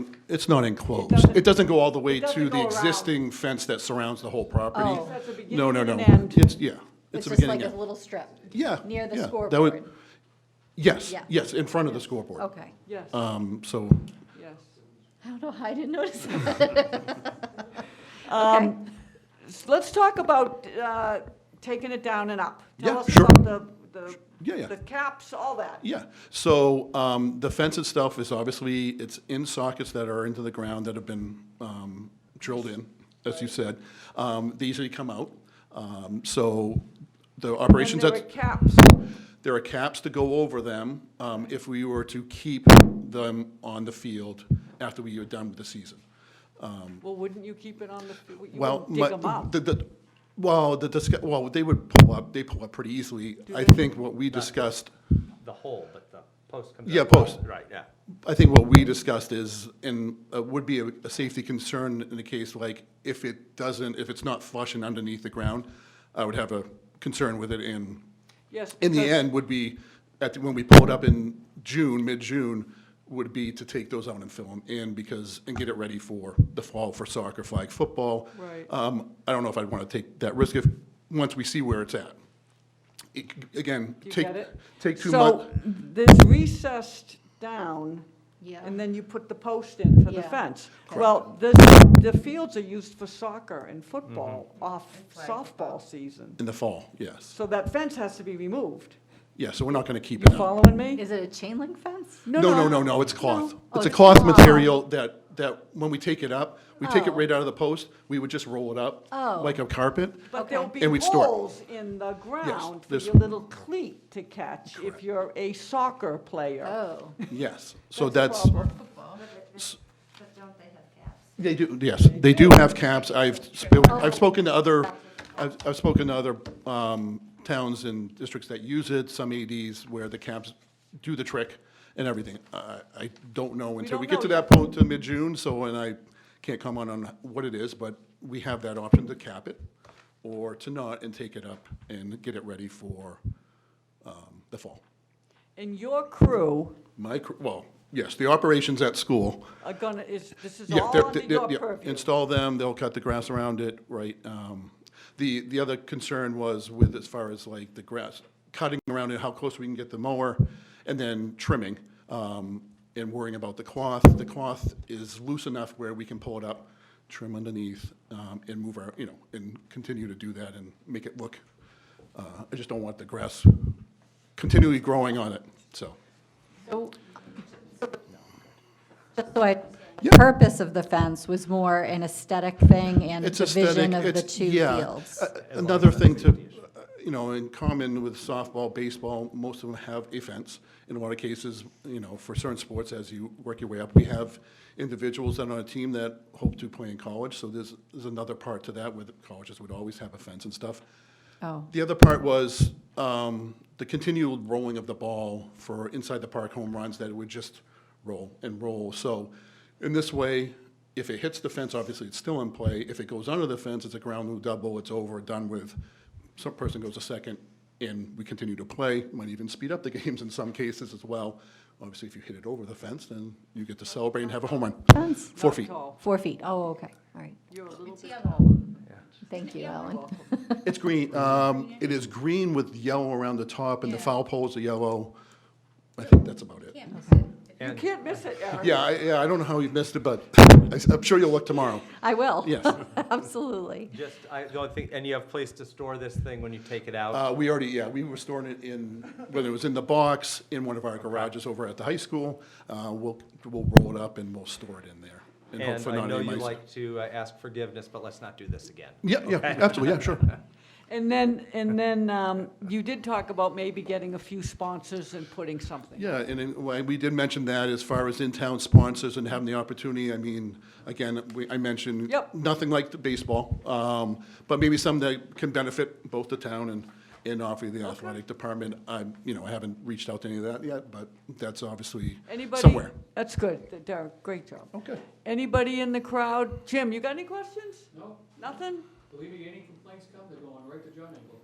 enclosed. doesn't- It doesn't go all the way it doesn't to go the around. existing fence that surrounds the whole property. Oh. That's the beginning No, and no. an end. It's, yeah, It's it's a just beginning. like a end. little strip? Yeah. Near the yeah, that scoreboard? would- Yes, Yeah. yes, in front of the scoreboard. Okay. Yes, So, yes. I don't know, I didn't notice that. Okay. Let's talk about taking it down and up. Tell Yeah, us sure. about Yeah. the caps, all that. yeah, so the fence itself is obviously, it's in sockets that are into the ground that have been drilled in, as you said. They usually come out. So the And operations, there are that's, caps. there are caps to go over them if we were to keep them on the field after we are done with the season. Well, wouldn't you keep it on the, you Well, wouldn't dig them up? they would pull up, they pull up pretty easily. I think what we discussed, The hole, but the post comes out. Yeah, post. Right, yeah. I think what we discussed is, and would be a safety concern in the case, like, if it's not flush and underneath the ground, I would have a concern with it, and Yes, in the because- end would be, when we pull it up in June, mid-June, would be to take those out and fill them in and get it ready for the fall for soccer, flag football. Right. I don't know if I'd want to take that risk once we see where it's at. Again, Do you take get it? 2 months. So there's recessed down, Yeah. and then you put the post in for the Yeah. fence. Well, the fields are used for soccer and football off flag softball season. In the fall, yes. So that fence has to be removed. Yeah, so we're not going to keep You it up. following me? Is it a chain link fence? No, it's cloth. Oh, It's a it's cloth cloth. material that when we take it up, we take it Oh. right out of the post, we would just roll it up Oh. like a carpet. But there'll be And we'd store it. holes in the ground for there's- your little cleat to catch if you're a soccer player. Oh. Yes, so That's that's, proper. they do, yes, they do have caps. I've spoken to other, I've spoken to other towns and districts that use it, some ADs where the caps do the trick and everything. I don't know until we don't get to know that point to mid-June, and I can't comment on what it is, but we have that option to cap it or to not and take it up and get it ready for the fall. And your crew Well, yes, the operations at school. are gonna, this is Yeah, all under your yeah, purview. install them, they'll cut the grass around it, right? The other concern was with, as far as like the grass, cutting around it, how close we can get the mower, and then trimming, and worrying about the cloth. The cloth is loose enough where we can pull it up, trim underneath, and move our, and continue to do that and make it look, I just don't want the grass continually growing on it, so. So, just so I, Yeah. purpose of the fence was more an aesthetic thing and It's division aesthetic, of the it's, two yeah. fields. Another thing to, in common with softball, baseball, most of them have a fence. In a lot of cases, for certain sports, as you work your way up, we have individuals that are on a team that hope to play in college, so there's another part to that, where the colleges would always have a fence and stuff. Oh, The other part was the continual rolling of the ball for inside the park home runs, that it would just roll and roll. So in this way, if it hits the fence, obviously it's still in play. If it goes under the fence, it's a ground rule double, it's over, done with. Some person goes to second, and we continue to play. Might even speed up the games in some cases as well. Obviously, if you hit it over the fence, then you get to celebrate and have a home run. fence, 4 feet. Tall. 4 feet, oh, okay, all right. You're a little bit yellow. taller. Thank you, Ellen. It's green. It is green with yellow around the top, and the foul poles are yellow. I think that's about it. Can't miss it. You can't miss it, Eric. Yeah, I don't know how you missed it, but I'm sure you'll look tomorrow. I will. Yes. Absolutely. The only thing, and you have place to store this thing when you take it out? We were storing it when it was in the box in one of our garages over at the high school. We'll roll it up and we'll store it in there. hope And for I not know any you mice. like to ask forgiveness, but let's not do this again. Yeah, absolutely, yeah, sure. And then you did talk about maybe getting a few sponsors and putting something. Yeah, and we did mention that as far as in-town sponsors and having the opportunity. I mean, again, I mentioned Yep. nothing like the baseball, but maybe some that can benefit both the town and obviously the athletic department. I haven't reached out to any of that yet, but that's obviously Anybody? somewhere. That's good, Derek, great job. Okay. Anybody in the crowd? Jim, you got any questions? No, Nothing? believe me, any complaints come, they're going right to John Engel.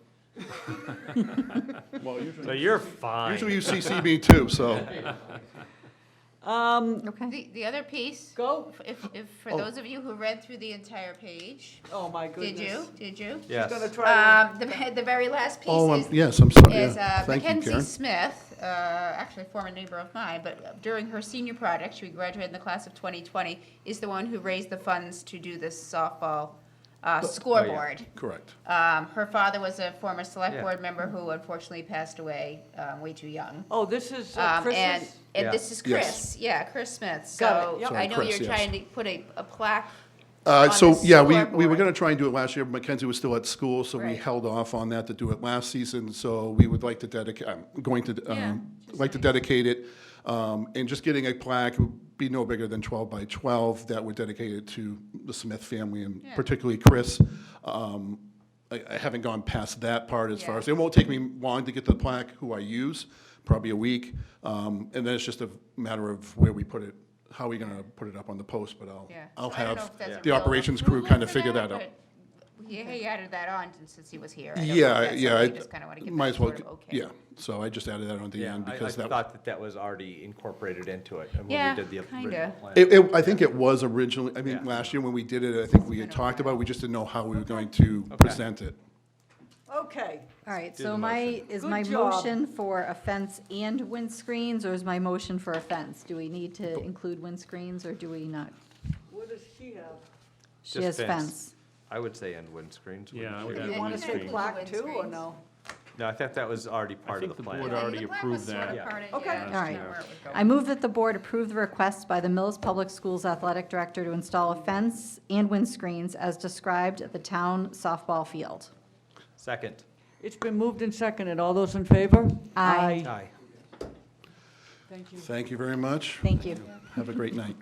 Well, So you're fine. usually you CC me too, so. Okay. The other piece, Go. if for those of you who read through the entire page, Oh, my goodness. did you? Yes. Gonna try The very last piece Oh, is yes, I'm sorry. is Yeah. Thank you, Mackenzie Karen. Smith, actually a former neighbor of mine, but during her senior project, she graduated in the class of 2020, is the one who raised the funds to do this softball scoreboard. Correct. Her father was a former select Yeah. board member who unfortunately passed away way too young. Oh, this is And Chris's? Yeah. this is Yes. Chris, yeah, Chris Smith. Got it, So yep. I know Chris, you're yes. trying to put a plaque on So, the yeah, we were scoreboard. going to try and do it last year, but Mackenzie was still at school, so we Right. held off on that to do it last season. So we would like to dedicate, I'm going to, Yeah, like to dedicate it, and just getting a plaque would be no bigger than 12 by 12 that would dedicate it to the Smith family and Yeah. particularly Chris. I haven't gone past that part as far Yeah. as, it won't take me long to get the plaque, who I use, probably a week. And then it's just a matter of where we put it, how we're gonna put it up on the post, but Yeah. I'll So I don't know have if that's a the real operations crew approval kind of for figure that out. but he added that on since he was here. I don't know if Yeah, that's yeah, something I you just kinda wanna give might that as well, sort of okay. yeah, so I just added that on the Yeah, end I because that, thought that was already incorporated into it when we Yeah, did the kinda. original plan. I think it was originally, I mean, Yeah. last year when we did it, I think we had talked about, it, we just didn't know how we were going to present it. Okay, All right, Do so the my, is Good my job. motion for a fence and windscreens, or is my motion for a fence? Do we need to include windscreens, or do we not? what does she have? She Just has fence. fence. I would say end windscreens. Yeah, I would wouldn't add you? You want to say windscreen. plaque too, or Windscreens. no? No, I thought that was already part of think the the plan. board Yeah, already the plan approved was sort that. of Yeah. part of- Okay. yeah, All that's right. kinda where it would go. I move that the board approve the request by the Millis Public Schools Athletic Director to install a fence and windscreens as described at the town softball field. Second. It's been moved and seconded. All those in favor? Aye. Aye. Thank you. Thank you very much. Thank you. Have a great night.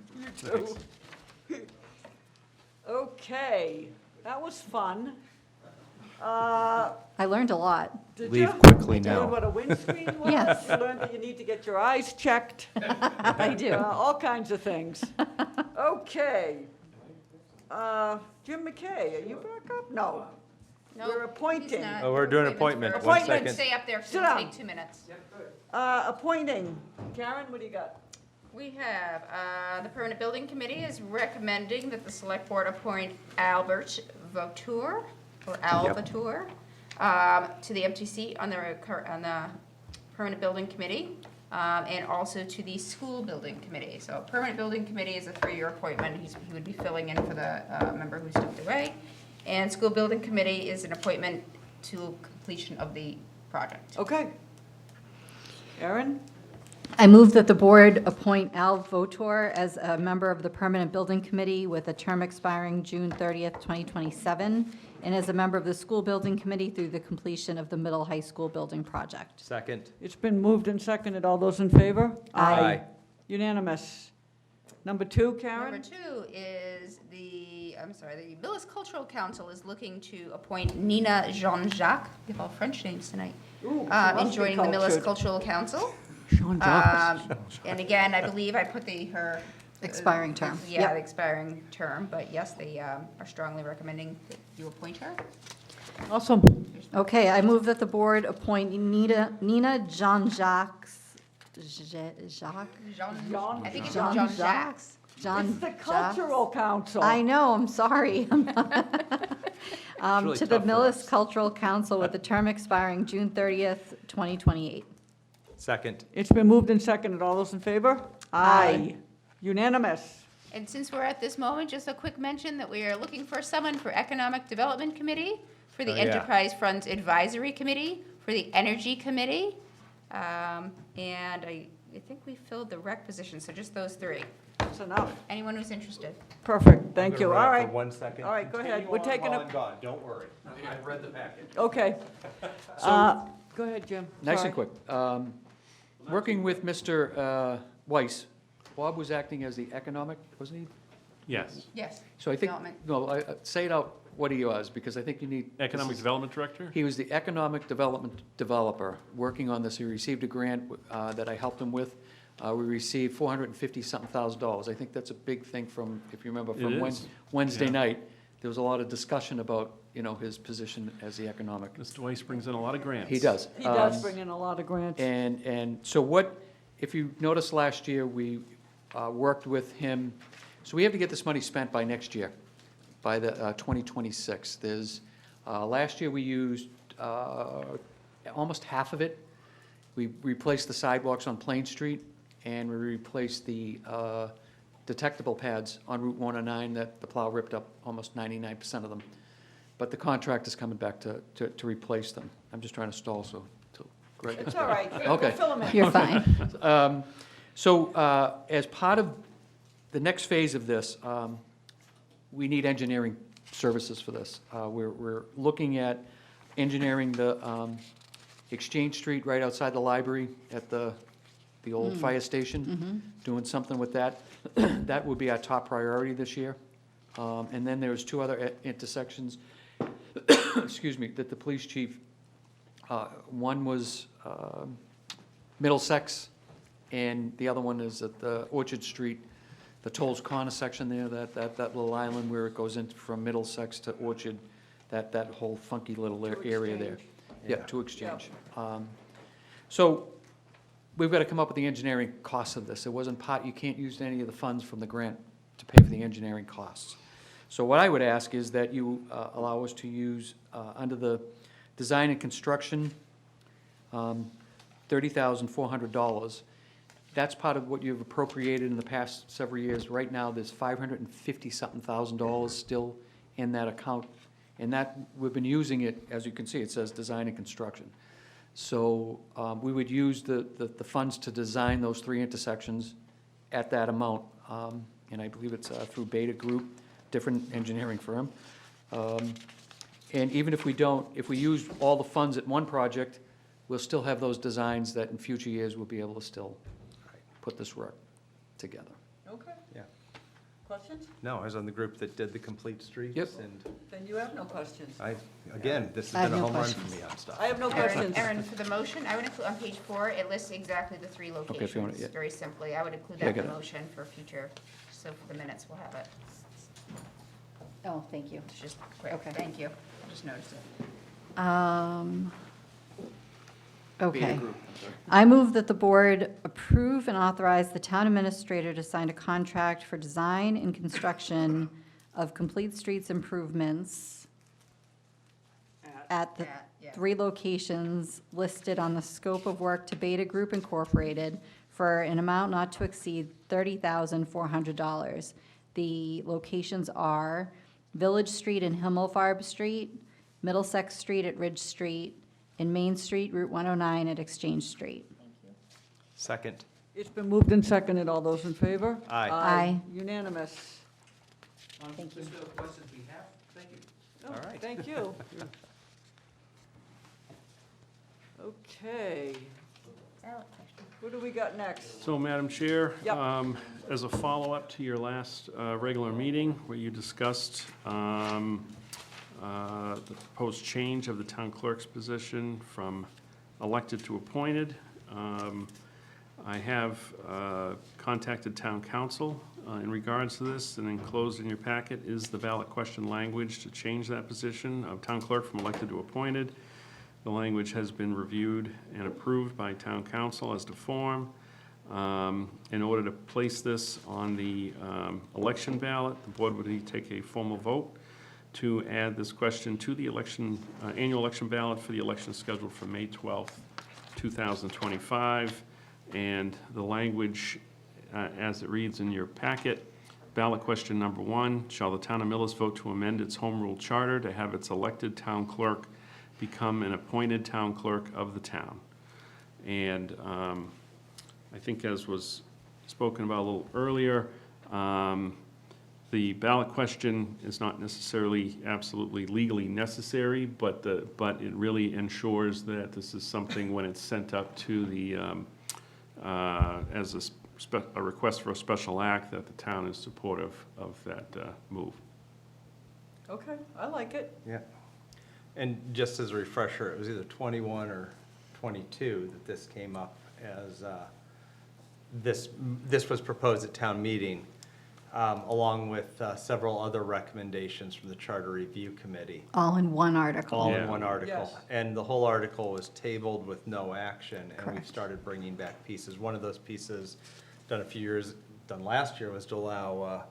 Okay, that was fun. I learned a lot. Did Leave you? quickly Did you learn now. what a windscreen was? Yes. You learned that you need to get your eyes checked, I do. all kinds of things. Okay. Jim McKay, are you back up? No. No, We're he's appointing. not. Oh, we're doing Appointments appointment. first. One Appointments. second. Stay up there, 'cause Sit it'll down. take 2 minutes. Appointing. Karen, what do you got? We have, the Permanent Building Committee is recommending that the Select Board appoint Albert Vautour, or Al Yep. Vautour, to the empty seat on the Permanent Building Committee, and also to the School Building Committee. So Permanent Building Committee is a 3-year appointment. He would be filling in for the member who stepped away. And School Building Committee is an appointment to completion of the project. Okay. Aaron? I move that the board appoint Al Votor as a member of the Permanent Building Committee with a term expiring June 30th, 2027, and as a member of the School Building Committee through the completion of the middle high school building project. Second. It's been moved and seconded. All those in favor? Aye. Unanimous. Number 2, Number Karen? 2 is the Millis Cultural Council is looking to appoint Nina Jean-Jacques, we have all French names tonight, Ooh, in must be joining the Millis cultured. Cultural Council. Sean Jacques. And again, I believe I put her. Expiring term. Yeah, Yep. the expiring term, but yes, they are strongly recommending that you appoint her. Awesome. Okay, I move that the board appoint Nina Jean-Jacques, Jacques? Jean, I think it's Jean- Jean-Jacques. Jean. It's the Cultural Council. I know, I'm sorry. really To the tough for Millis us. Cultural Council with the term expiring June 30th, 2028. Second. It's been moved and seconded. All those in favor? Aye. Unanimous. And since we're at this moment, just a quick mention that we are looking for someone for Economic Development Committee, for the Oh, yeah. Enterprise Funds Advisory Committee, for the Energy Committee, and I think we filled the rec position, so just those 3. That's enough. Anyone who's interested. Perfect. Thank I'm you. gonna All run it right. For 1 second. All right, go ahead. Continue We're on taking while a- I'm gone, don't worry. I've read the packet. Okay. Go ahead, Jim. Nice Sorry. and quick. Working with Mr. Weiss, Bob was acting as the economic, wasn't he? Yes. Yes. So I think, Development. no, say it out what he was, because I think you need. Economic this is- Development Director? He was the economic development developer, working on this. He received a grant that I helped him with. We received $450-something thousand. I think that's a big thing from, if you remember, from It is. Wednesday Yeah. night. There was a lot of discussion about, his position as the economic. Mr. Weiss brings in a lot of grants. He does. He does bring in a lot of grants. And so what, if you noticed last year, we worked with him, so we have to get this money spent by next year, by the 2026. Last year, we used almost half of it. We replaced the sidewalks on Plain Street, and we replaced the detectable pads on Route 109 that the plow ripped up, almost 99% of them. But the contract is coming back to replace them. I'm just trying to stall, so, Greg. It's all right. Okay. Fill 'em in. You're fine. So as part of the next phase of this, we need engineering services for this. We're looking at engineering the Exchange Street right outside the library at the old fire station, doing something with that. That would be our top priority this year. And then there's two other intersections, excuse me, that the police chief, one was Middlesex, and the other one is at the Orchard Street, the Toll's Corner section there, that little island where it goes in from Middlesex to Orchard, that whole funky little area there. Yeah, to Exchange. So we've got to come up with the engineering costs of this. It wasn't you can't use any of the funds from the grant to pay for the engineering costs. So what I would ask is that you allow us to use, under the design and construction, $30,400. That's part of what you've appropriated in the past several years. Right now, there's $550-something thousand still in that account. And that, we've been using it, as you can see, it says design and construction. So we would use the funds to design those 3 intersections at that amount. And I believe it's through Beta Group, different engineering firm. And even if we use all the funds at one project, we'll still have those designs that in future years we'll be able to still put this work together. Okay. Yeah. Questions? No, I was on the group that did the complete streets. Yep. And Then you have no questions. again, this I has have been a no home run for questions. me on stuff. I have no questions. Erin, for the motion, I would include, on page 4, it lists exactly the 3 if you want it, locations, yeah. very simply. I would include Yeah, I that in got the it. motion for future, so for the minutes, we'll have it. Oh, thank you. It's just quick, Okay. thank you. I just noticed it. Okay. I move that the board approve and authorize the town administrator to sign a contract for design and construction of complete streets improvements at the Yeah. 3 locations listed on the scope of work to Beta Group Incorporated for an amount not to exceed $30,400. The locations are Village Street and Himmelfarb Street, Middlesex Street at Ridge Street, and Main Street, Route 109 at Exchange Street. Second. It's been moved and seconded. All those in favor? Aye. Aye. Unanimous. Thank you. Oh, All right. Thank you. Okay, what do we got next? So, Madam Chair, Yep. as a follow-up to your last regular meeting where you discussed the proposed change of the town clerk's position from elected to appointed, I have contacted town council in regards to this, and enclosed in your packet is the ballot question language to change that position of town clerk from elected to appointed. The language has been reviewed and approved by town council as to form. In order to place this on the election ballot, the board would need to take a formal vote to add this question to the election, annual election ballot for the election scheduled for May 12th, 2025. And the language, as it reads in your packet, ballot question number 1, shall the town of Millis vote to amend its home rule charter to have its elected town clerk become an appointed town clerk of the town? And I think, as was spoken about a little earlier, the ballot question is not necessarily absolutely legally necessary, but it really ensures that this is something, when it's sent up to the, as a request for a special act, that the town is supportive of that move. Okay, I like it. Yeah. And just as a refresher, it was either 21 or 22 that this came up as, this was proposed at town meeting, along with several other recommendations from the Charter Review Committee, All in one article. all in Yeah. one article. Yes. And the whole article was tabled with no action, and we've Correct. started bringing back pieces. One of those pieces, done last year, was to allow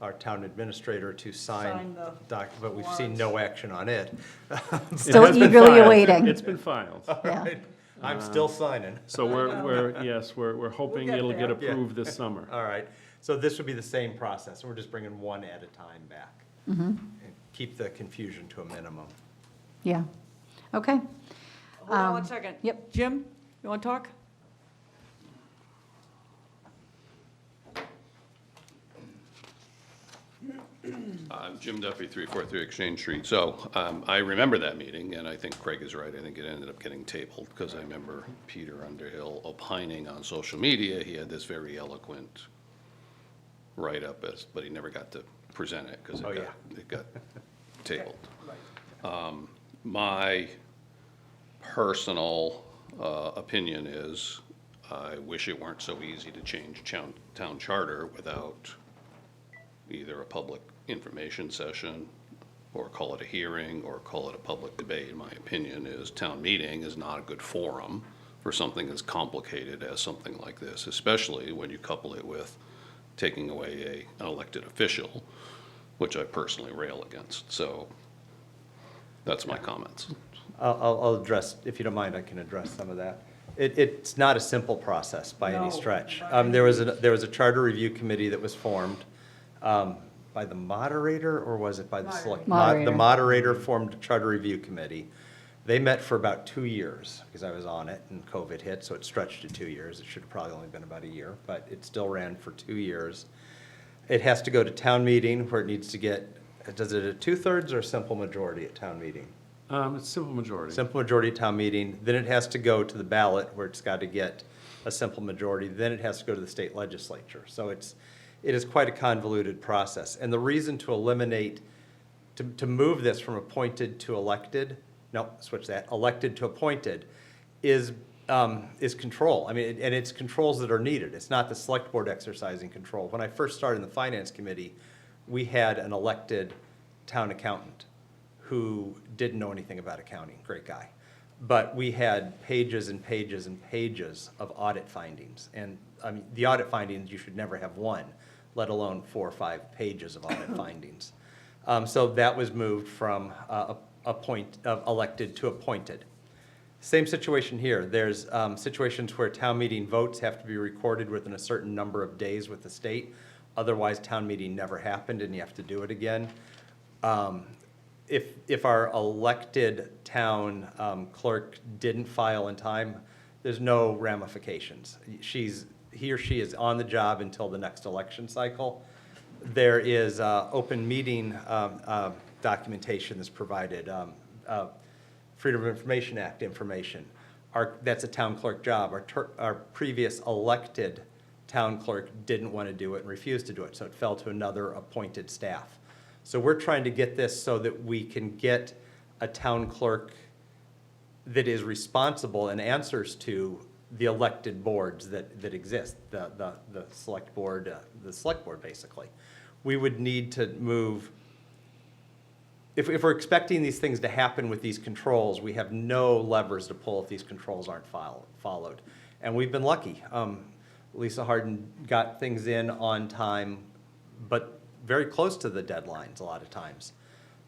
our town administrator to Sign sign the but we've seen no action on it. It Still has been eagerly filed. awaiting. It's been filed. Yeah. I'm still signing. So we're hoping get it'll get there. Yeah. approved this summer. All right, so this would be the same process, we're just bringing one at a time back. Mm-hmm. And keep the confusion to a minimum. Yeah. Okay. Hold on 1 second. Yep. Jim, you want to talk? Jim Duffy, 343 Exchange Street. So I remember that meeting, and I think Craig is right. I think it ended up getting tabled, because I remember Peter Underhill opining on social media. He had this very eloquent write-up, but he never got to present it, because it got tabled. My personal opinion is, I wish it weren't so easy to change town charter without either a public information session, or call it a hearing, or call it a public debate. My opinion is town meeting is not a good forum for something as complicated as something like this, especially when you couple it with taking away an elected official, which I personally rail against. So that's my comments. I'll address, if you don't mind, I can address some of that. It's not a simple process by any No, stretch. by any There was a charter review committee that was formed by the moderator, or was it by the select? Moderator. The moderator formed a charter review committee. They met for about 2 years, because I was on it, and COVID hit, so it stretched to 2 years. It should have probably only been about a year, but it still ran for 2 years. It has to go to town meeting, where it needs to get, does it a 2/3 or a simple majority at town meeting? It's simple majority. Simple majority at town meeting, then it has to go to the ballot, where it's got to get a simple majority, then it has to go to the state legislature. So it is quite a convoluted process. And the reason to eliminate, to move this from appointed to elected, no, switch that, elected to appointed, is control. I mean, and it's controls that are needed. It's not the select board exercising control. When I first started in the finance committee, we had an elected town accountant who didn't know anything about accounting, great guy. But we had pages and pages and pages of audit findings. And I mean, the audit findings, you should never have one, let alone 4 or 5 pages of audit findings. So that was moved from elected to appointed. Same situation here. There's situations where town meeting votes have to be recorded within a certain number of days with the state. Otherwise, town meeting never happened and you have to do it again. If our elected town clerk didn't file in time, there's no ramifications. He or she is on the job until the next election cycle. There is open meeting documentation that's provided, Freedom of Information Act information. That's a town clerk job. Our previous elected town clerk didn't want to do it and refused to do it, so it fell to another appointed staff. So we're trying to get this so that we can get a town clerk that is responsible and answers to the elected boards that exist, the select board basically. We would need to move, if we're expecting these things to happen with these controls, we have no levers to pull if these controls aren't followed. And we've been lucky. Lisa Harden got things in on time, but very close to the deadlines a lot of times.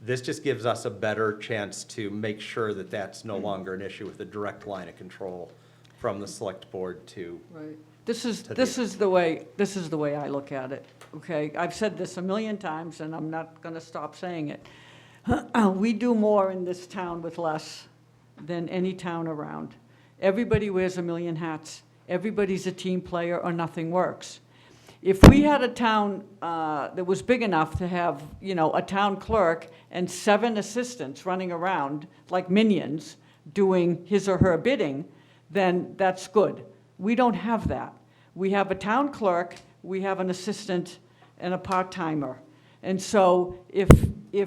This just gives us a better chance to make sure that that's no longer an issue with a direct line of control from the select board to. Right. This is the- the way I look at it, okay? I've said this a million times, and I'm not gonna stop saying it. We do more in this town with less than any town around. Everybody wears a million hats. Everybody's a team player, or nothing works. If we had a town that was big enough to have, a town clerk and 7 assistants running around like minions doing his or her bidding, then that's good. We don't have that. We have a town clerk, we have an assistant, and a part-timer. And so if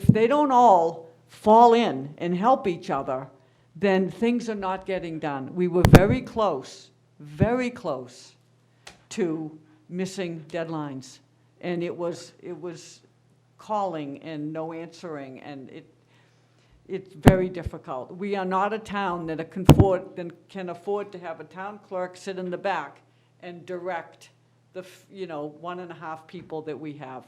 they don't all fall in and help each other, then things are not getting done. We were very close to missing deadlines. And it was calling and no answering, and it's very difficult. We are not a town that can afford to have a town clerk sit in the back and direct the 1.5 people that we have.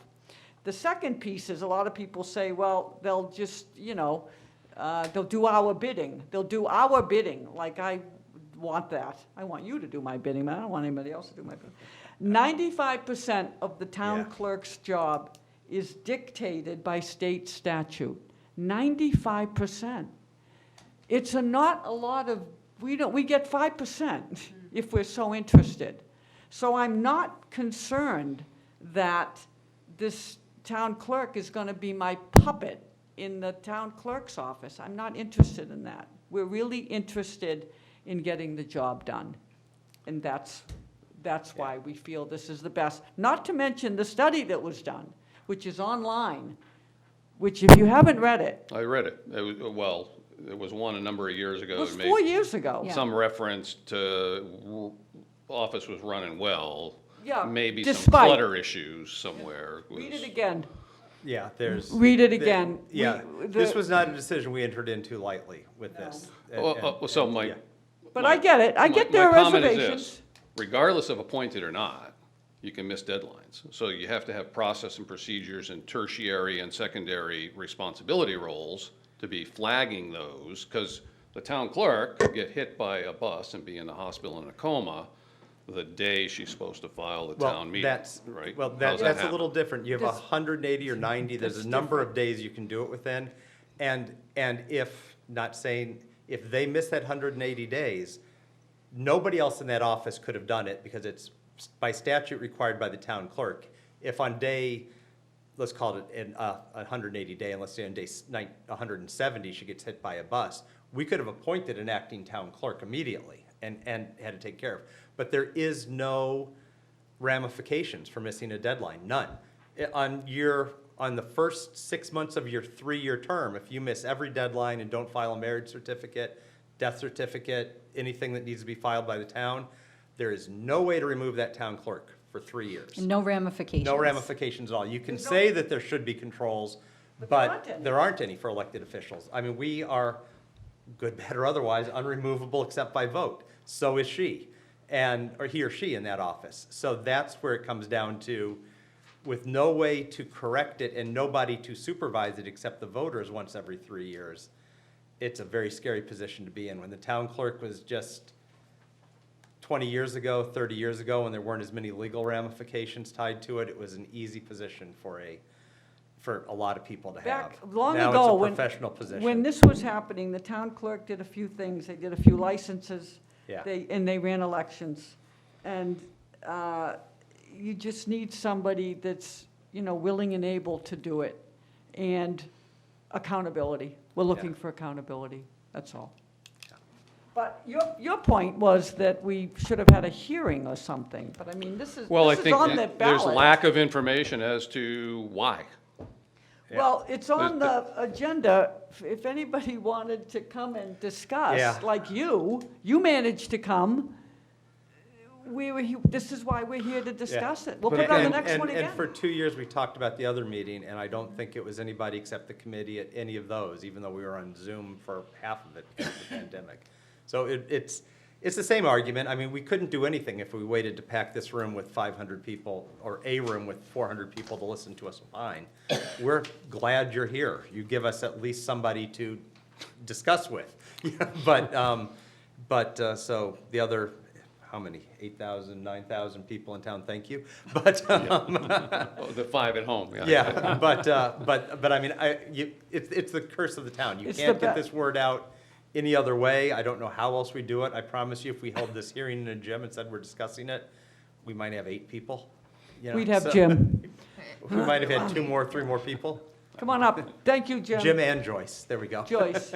The second piece is, a lot of people say, well, they'll just, they'll do our bidding. They'll do our bidding, like I want that. I want you to do my bidding, but I don't want anybody else to do my bidding. 95% of the town clerk's job is dictated by state statute. 95%. It's not a lot of, we get 5% if we're so interested. So I'm not concerned that this town clerk is gonna be my puppet in the town clerk's office. I'm not interested in that. We're really interested in getting the job done. And that's why we feel this is the best. Not to mention the study that was done, which is online, which if you haven't read it, I read it. It was, well, there was one a number of years ago. it was that made 4 years ago. Yeah. some reference to office was running well. Yeah, Maybe some despite. clutter issues somewhere. Read was- it again. Yeah, there's. Read it the- again. Yeah, We- this the- was not a decision we entered into lightly with this. So my. Yeah. But I get it. I my- get their my comment is reservations. this, regardless of appointed or not, you can miss deadlines. So you have to have process and procedures and tertiary and secondary responsibility roles to be flagging those, because the town clerk could get hit by a bus and be in the hospital in a coma the day she's supposed to file the Well, town meeting, that's, right? well, How's that's that a happen? little different. You have That's- 180 or 90, there's that's a number of days you can do it within. And if, not saying, if they miss that 180 days, nobody else in that office could have done it because it's by statute required by the town clerk. If on day, let's call it an 180 day, and let's say on day 170, she gets hit by a bus, we could have appointed an acting town clerk immediately and had to take care of. But there is no ramifications for missing a deadline, none. On the first 6 months of your 3-year term, if you miss every deadline and don't file a marriage certificate, death certificate, anything that needs to be filed by the town, there is no way to remove that town clerk for 3 years. No ramifications. No ramifications at all. You can say that there should be controls, But there aren't but any. there aren't any for elected officials. I mean, we are, good, bad, or otherwise, unremovable except by vote. So is she, or he or she in that office. So that's where it comes down to, with no way to correct it and nobody to supervise it except the voters once every 3 years, it's a very scary position to be in. When the town clerk was just 20 years ago, 30 years ago, when there weren't as many legal ramifications tied to it, it was an easy position for a lot of people to have. Back long Now ago, it's a when. professional position. When this was happening, the town clerk did a few things. They did a few licenses. Yeah. And they ran elections. And you just need somebody that's, willing and able to do it. And accountability. We're looking Yeah. for accountability, that's all. Yeah. But your point was that we should have had a hearing or something. But I mean, this is Well, I this is on the think there's ballot. lack of information as to why. Well, it's on the agenda, if anybody wanted to come and Yeah. discuss, like you managed to come. This is why we're here to discuss it. We'll put it on the next one again. And for 2 years, we talked about the other meeting, and I don't think it was anybody except the committee at any of those, even though we were on Zoom for half of it because of the pandemic. So it's the same argument. I mean, we couldn't do anything if we waited to pack this room with 500 people, or a room with 400 people to listen to us whine. We're glad you're here. You give us at least somebody to discuss with. So the other, how many, 8,000, 9,000 people in town, thank you. But, Oh, the 5 at home, yeah. yeah, but I mean, it's the curse of the town. You It's can't the get be- this word out any other way. I don't know how else we do it. I promise you, if we held this hearing in a gym and said we're discussing it, we might have 8 people. We'd have so- Jim. We might have had 2 more, 3 more people. Come on up. Thank you, Jim Jim. and Joyce, there we go. Joyce.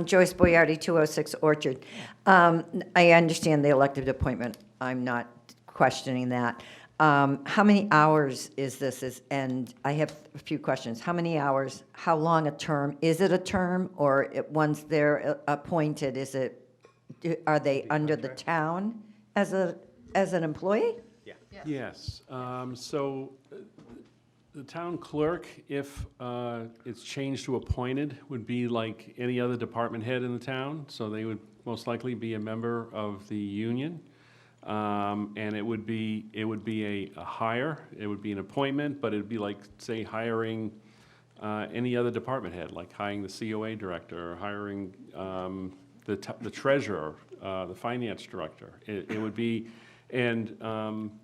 Joyce Boyardi, 206 Orchard. I understand the elected appointment. I'm not questioning that. How many hours is this? And I have a few questions. How many hours? How long a term? Is it a term, or once they're appointed, are they under the town as an employee? Yes, so the town clerk, if it's changed to appointed, would be like any other department head in the town, so they would most likely be a member of the union. And it would be a hire, it would be an appointment, but it'd be like, say, hiring any other department head, like hiring the COA director, or hiring the treasurer, the finance director. It would be, and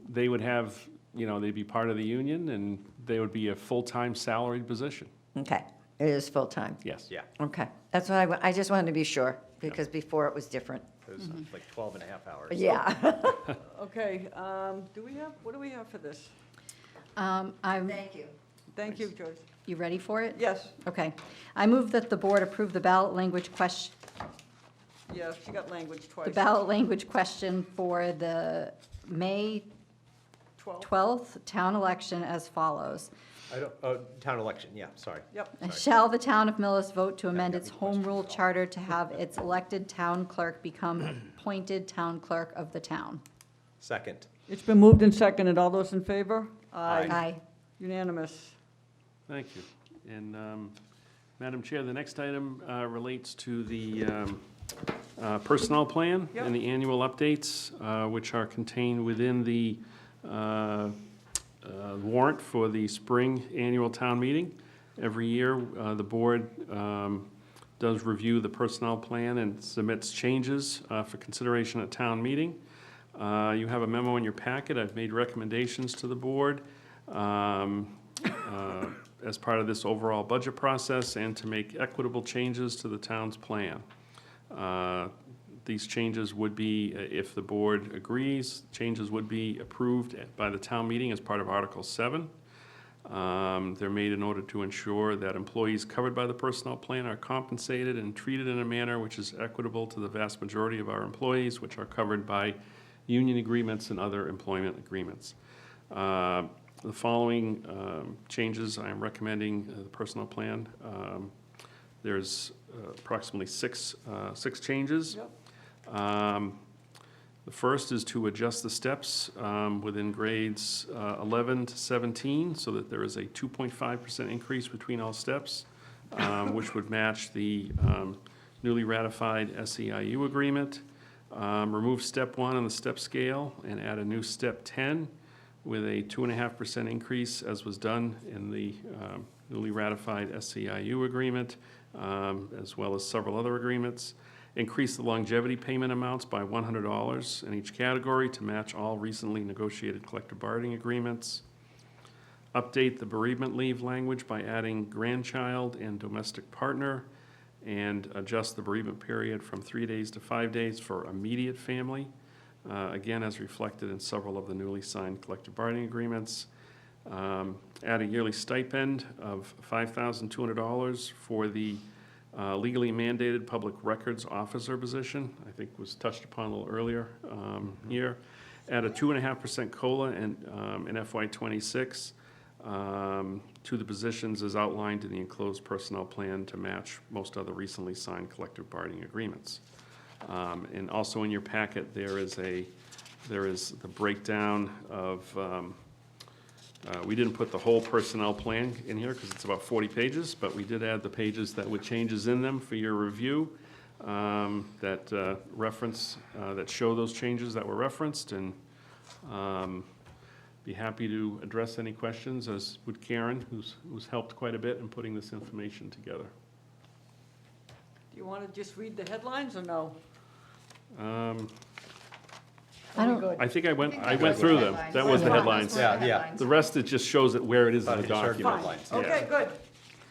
they would have, they'd be part of the union, and they would be a full-time salaried position. Okay, it is full-time. Yes. Yeah, Okay, that's what I just wanted to be sure, because before it was different. it was like 12 and a half hours. Yeah. Okay, what do we have for this? I'm, Thank you. Thank you, Joyce. you ready for it? Yes, Okay. I move that the board approve the ballot language question, yes, she got language twice. the ballot language question for the May 12. 12th town election as follows. Town election, yeah, sorry. Yep, Shall the town of Millis vote to amend got its me home rule charter to have its elected town clerk become appointed town clerk of the town? Second. it's been moved and seconded. All those in favor? Aye. Unanimous. Thank you. And, Madam Chair, the next item relates to the personnel plan Yep. and the annual updates, which are contained within the warrant for the spring annual town meeting. Every year, the board does review the personnel plan and submits changes for consideration at town meeting. You have a memo in your packet. I've made recommendations to the board as part of this overall budget process and to make equitable changes to the town's plan. These changes would be, if the board agrees, changes would be approved by the town meeting as part of Article 7. They're made in order to ensure that employees covered by the personnel plan are compensated and treated in a manner which is equitable to the vast majority of our employees, which are covered by union agreements and other employment agreements. The following changes I am recommending the personnel plan. There's approximately six changes. Yep. The first is to adjust the steps within grades 11 to 17 so that there is a 2.5% increase between all steps, which would match the newly ratified SEIU agreement. Remove step 1 on the step scale and add a new step 10 with a 2.5% increase, as was done in the newly ratified SEIU agreement, as well as several other agreements. Increase the longevity payment amounts by $100 in each category to match all recently negotiated collective bargaining agreements. Update the bereavement leave language by adding grandchild and domestic partner, and adjust the bereavement period from 3 days to 5 days for immediate family, again, as reflected in several of the newly signed collective bargaining agreements. Add a yearly stipend of $5,200 for the legally mandated public records officer position, I think was touched upon a little earlier here. Add a 2.5% COLA in FY '26 to the positions as outlined in the enclosed personnel plan to match most other recently signed collective bargaining agreements. And also in your packet, there is the breakdown of, we didn't put the whole personnel plan in here because it's about 40 pages, but we did add the pages that with changes in them for your review, that reference, that show those changes that were referenced, and be happy to address any questions, as would Karen, who's helped quite a bit in putting this information together. Do you want to just read the headlines or no? I Are we don't- good? I think I went that was through the them. headlines. That was the Yeah. headlines. Those were the Yeah, yeah. headlines. The rest, it just shows it where it is in the Thought it just showed document. headlines. Okay, good.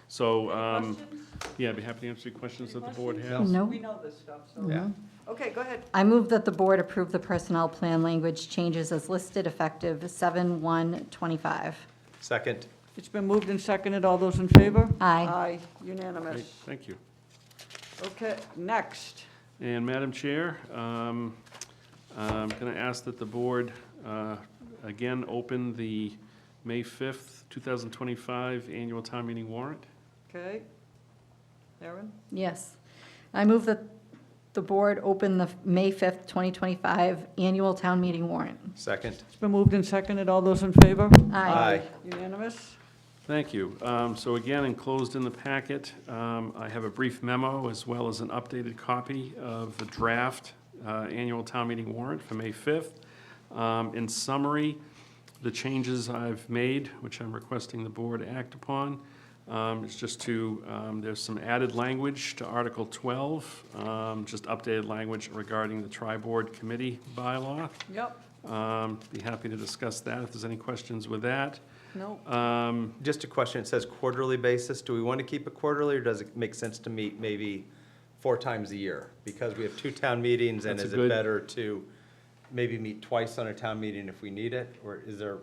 So, Questions? yeah, I'd be happy to answer any questions that the board questions? has. No. We know this stuff, so. Yeah. Okay, go ahead. I move that the board approve the personnel plan language changes as listed effective 7/1/25. Second. It's been moved and seconded. All those in favor? Aye. Aye, Great, unanimous. thank you. Okay, next. And Madam Chair, I'm going to ask that the board, again, open the May 5th, 2025 annual town meeting warrant. Okay. Aaron? Yes. I move that the board open the May 5th, 2025 annual town meeting warrant. Second. It's been moved and seconded. All those in favor? Aye. Unanimous? Thank you. So again, enclosed in the packet, I have a brief memo as well as an updated copy of the draft annual town meeting warrant for May 5th. In summary, the changes I've made, which I'm requesting the board act upon, is just to, there's some added language to Article 12, just updated language regarding the tri-board committee bylaw. Yep. Be happy to discuss that if there's any questions with that. No. Just a question, it says quarterly basis. Do we want to keep it quarterly, or does it make sense to meet maybe 4 times a year? Because we have 2 town meetings, and That's a is it good- better to maybe meet twice on a town meeting if we need it? Or is there,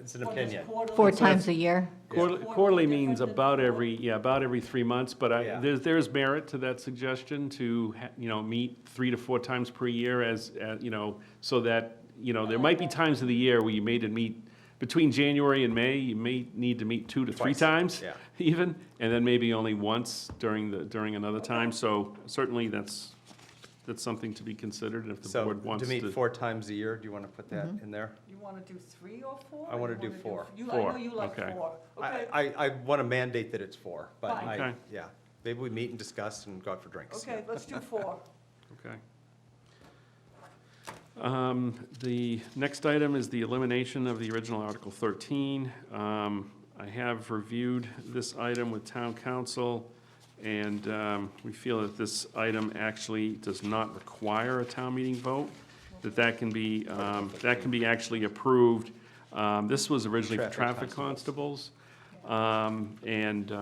it's an opinion. 4 times a year? Quarterly means about every 3 months, but Yeah. there's merit to that suggestion to, meet 3 to 4 times per year as, so that, there might be times of the year where you made it meet, between January and May, you may need to meet 2 to 3 Twice, times yeah. even, and then maybe only once during another time. So certainly that's something to be considered if the So board wants to to. meet 4 times a year, do you want to put that in there? You want to do 3 or 4? I wanna do 4. I know 4, you like okay. 4. Okay, I want to mandate that it's 4, but Fine. Okay. yeah. Maybe we meet and discuss and go out for drinks. okay, let's do 4. Okay. The next item is the elimination of the original Article 13. I have reviewed this item with town council, and we feel that this item actually does not require a town meeting vote, that can be actually approved. This was originally for Traffic traffic constables. And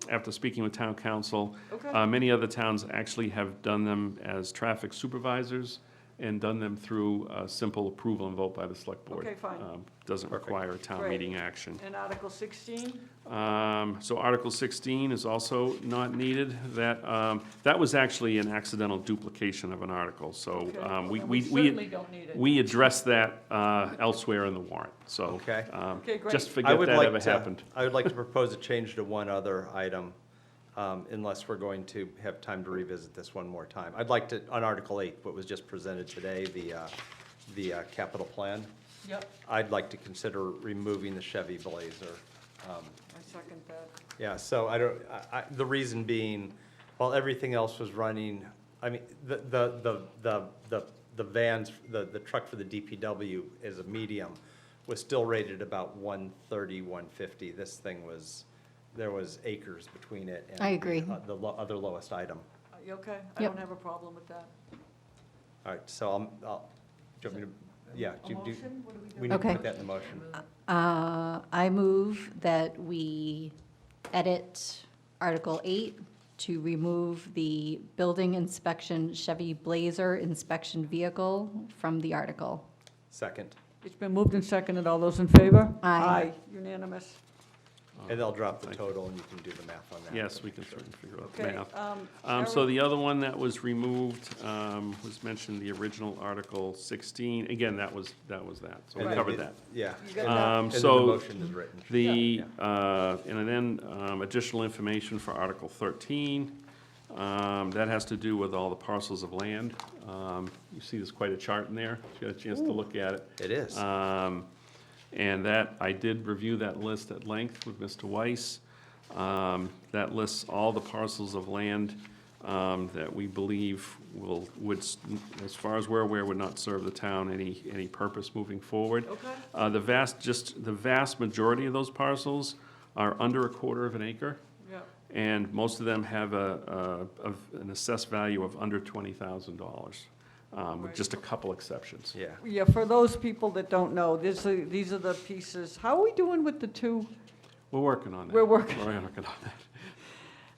after speaking with town council, Okay. many other towns actually have done them as traffic supervisors and done them through a simple approval and vote by the select board. Okay, fine. Doesn't require a town Great. meeting action. And Article 16? So Article 16 is also not needed. That was actually an accidental duplication of an article, so Okay, well, we then we certainly don't need it. we addressed that elsewhere in the warrant, so. Okay. Okay, great. Just I forget would that like ever to- happened. I would like to propose a change to one other item, unless we're going to have time to revisit this one more time. I'd like to, on Article 8, what was just presented today, the capital plan, Yep, I'd like to consider removing the Chevy Blazer. I second that. Yeah, so the reason being, while everything else was running, I mean, the vans, the truck for the DPW is a medium, was still rated about 130, 150. This thing there was acres between it and I agree. the other lowest item. Are you okay? I Yep. don't have a problem with that. All right, so I'll, do you want me to, yeah, A do, motion? What do we do? we need to Okay. put that in the motion. I move that we edit Article 8 to remove the building inspection Chevy Blazer inspection vehicle from the article. Second, It's been moved and seconded. All those in favor? Aye. Unanimous. and they'll drop the Thank you. total and you can do the math on that. Yes, we can certainly figure out the Okay. math. So the other one that was removed was mentioned, the original Article 16. Again, that was that, so we And then covered the- that. Yeah. You got and- that? and then the So motion is written. and then additional information for Article 13. That has to do with all the parcels of land. You see there's quite a chart in there, if you had a chance to look at it. It is. And that, I did review that list at length with Mr. Weiss. That lists all the parcels of land that we believe would, as far as we're aware, would not serve the town any purpose moving forward. Okay. The vast majority of those parcels are under a quarter of an acre, Yep. and most of them have an assessed value of under $20,000, with just a couple exceptions. Yeah. Yeah, for those people that don't know, these are the pieces. How are we doing with the 2? We're working on that. We're working. We're working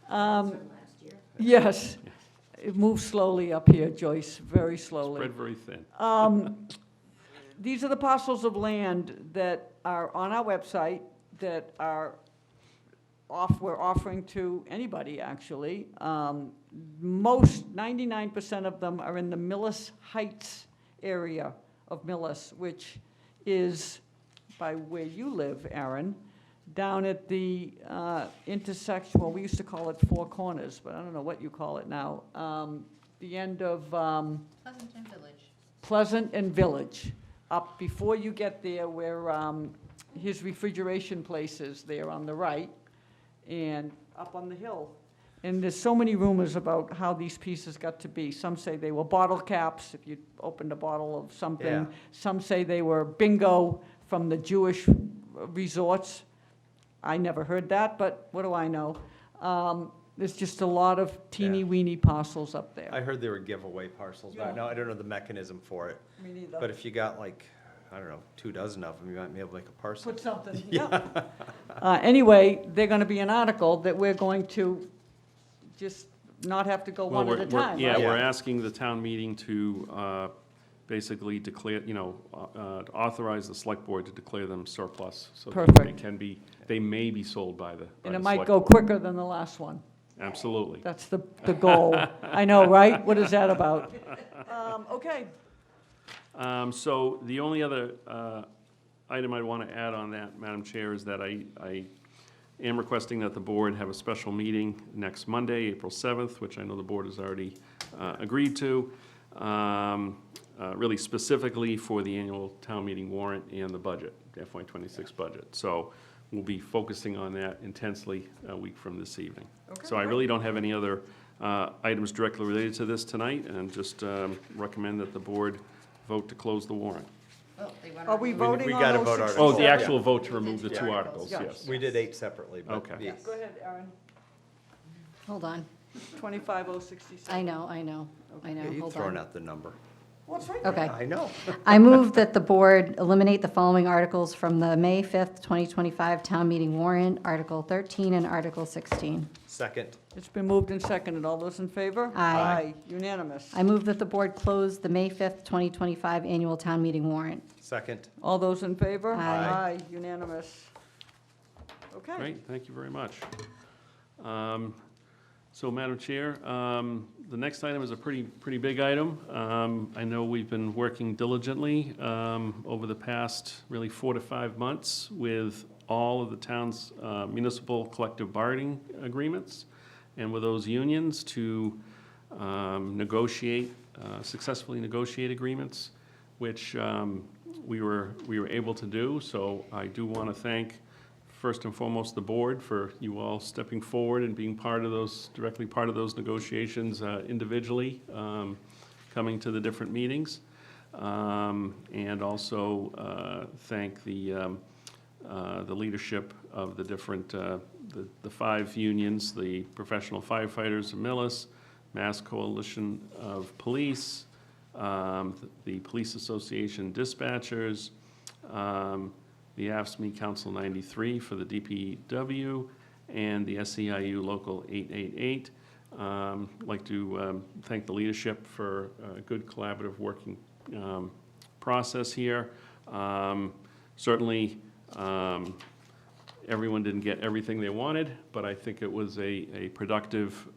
on that. Yes. It moves slowly up here, Joyce, very slowly. Spread very thin. These are the parcels of land that are on our website that we're offering to anybody, actually. Most, 99% of them are in the Millis Heights area of Millis, which is by where you live, Aaron, down at the intersection, well, we used to call it Four Corners, but I don't know what you call it now. The end of Pleasanton Village. Pleasant and Village, up before you get there where his refrigeration place is there on the right, and up on the hill. And there's so many rumors about how these pieces got to be. Some say they were bottle caps, if you opened a bottle of something. Yeah. Some say they were bingo from the Jewish resorts. I never heard that, but what do I know? There's just a lot of teeny-weeny parcels up there. I heard they were giveaway parcels. Yeah. Now, I don't know the mechanism for it, Me neither. but if you got like, I don't know, 2 dozen of them, you might be able to make a parcel. Put something, yeah. Anyway, they're gonna be an article that we're going to just not have to go Well, one at a time, Yeah, right? Yeah. we're asking the town meeting to basically declare, to authorize the select board to declare them surplus. So that Perfect. they may be sold by the And it select might go board. quicker than the last one. Absolutely. That's the goal. I know, right? What is that about? Okay. So the only other item I want to add on that, Madam Chair, is that I am requesting that the board have a special meeting next Monday, April 7th, which I know the board has already agreed to, really specifically for the annual town meeting warrant and the budget, FY26 budget. So we'll be focusing on that intensely a week from this evening. So I really don't have any other items directly related to this tonight, and just recommend that the board vote to close the warrant. Oh, they wanna Are we remove- voting we on gotta those vote on it. 67? Oh, the actual vote to remove the Yeah. two articles, Yeah. yes. We did 8 separately, but Okay. yes. Go ahead, Aaron. Hold on. 25067. I know, You've hold thrown on. out the number. What's right? Okay. I know. I move that the board eliminate the following articles from the May 5th, 2025 town meeting warrant, Article 13 and Article 16. Second. It's been moved and seconded. All those in favor? Aye. Unanimous. I move that the board close the May 5th, 2025 annual town meeting warrant. Second. All those in favor? Aye. Unanimous. Okay. Great, thank you very much. So, Madam Chair, the next item is a pretty big item. I know we've been working diligently over the past really 4 to 5 months with all of the town's municipal collective bargaining agreements and with those unions to successfully negotiate agreements, which we were able to do. So I do want to thank, first and foremost, the board for you all stepping forward and being directly part of those negotiations individually, coming to the different meetings. And also thank the leadership of the different, the 5 unions, the Professional Firefighters of Millis, Mass Coalition of Police, the Police Association Dispatchers, the AFSCME Council 93 for the DPW, and the SEIU Local 888. I'd like to thank the leadership for a good collaborative working process here. Certainly, everyone didn't get everything they wanted, but I think it was a productive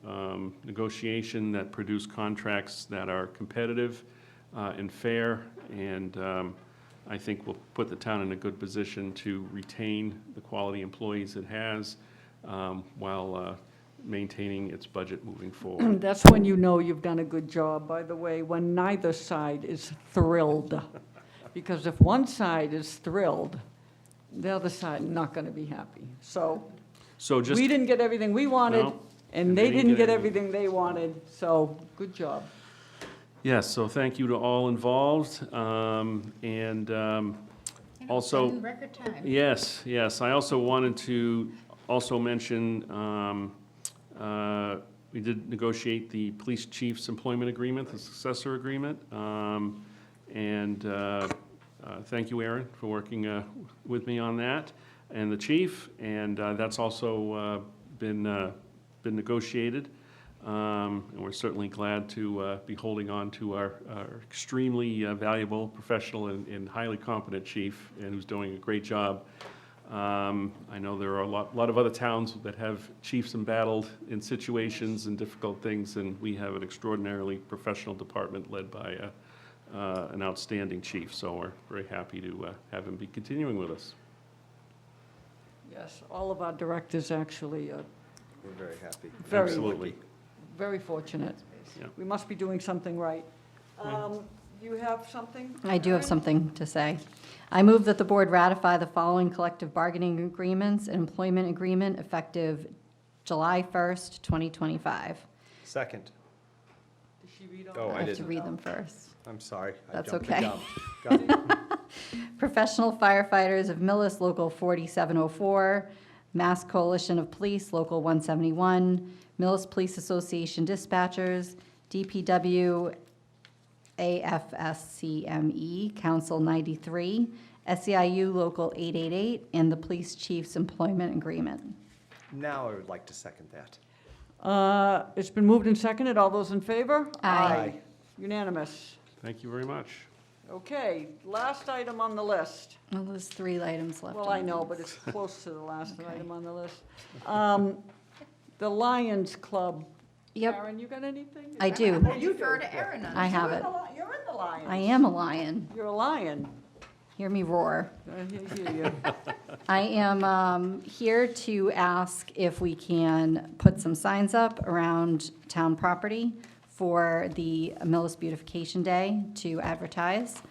negotiation that produced contracts that are competitive and fair, and I think will put the town in a good position to retain the quality employees it has while maintaining its budget moving forward. That's when you know you've done a good job, by the way, when neither side is thrilled. Because if one side is thrilled, the other side not going to be happy. So So just, we didn't get everything we wanted, No, and they didn't get everything they wanted, so good job. yes, so thank you to all involved, and also. In record time. Yes, yes. I also wanted to also mention, we did negotiate the police chief's employment agreement, the successor agreement. And thank you, Aaron, for working with me on that, and the chief. And that's also been negotiated. And we're certainly glad to be holding on to our extremely valuable, professional, and highly competent chief, and who's doing a great job. I know there are a lot of other towns that have chiefs embattled in situations and difficult things, and we have an extraordinarily professional department led by an outstanding chief. So we're very happy to have him be continuing with us. Yes, all of our directors actually are We're very happy. very, Absolutely. very fortunate. Yeah. We must be doing something right. You have something? I do have something to say. I move that the board ratify the following collective bargaining agreements and employment agreement effective July 1st, 2025. Second. Did she read all Oh, I I have to didn't. read them first. I'm sorry. I That's jumped the okay. gun. Got it. Professional Firefighters of Millis, Local 4704, Mass Coalition of Police, Local 171, Millis Police Association Dispatchers, DPW, AFSCME, Council 93, SEIU Local 888, and the Police Chief's Employment Agreement. Now I would like to second that. It's been moved and seconded. All those in favor? Aye. Unanimous. Thank you very much. Okay, last item on the list. Well, there's 3 items left. Well, on I the know, list. but it's close to the last Okay. item on the list. The Lions Club. Yep, Karen, you got anything? I do. Oh, you do. Defer to Erin on I have You're it. in the You're in the Lions. I am a lion. You're a lion. Hear me roar. I hear you. I am here to ask if we can put some signs up around town property for the Millis Beautification Day to advertise.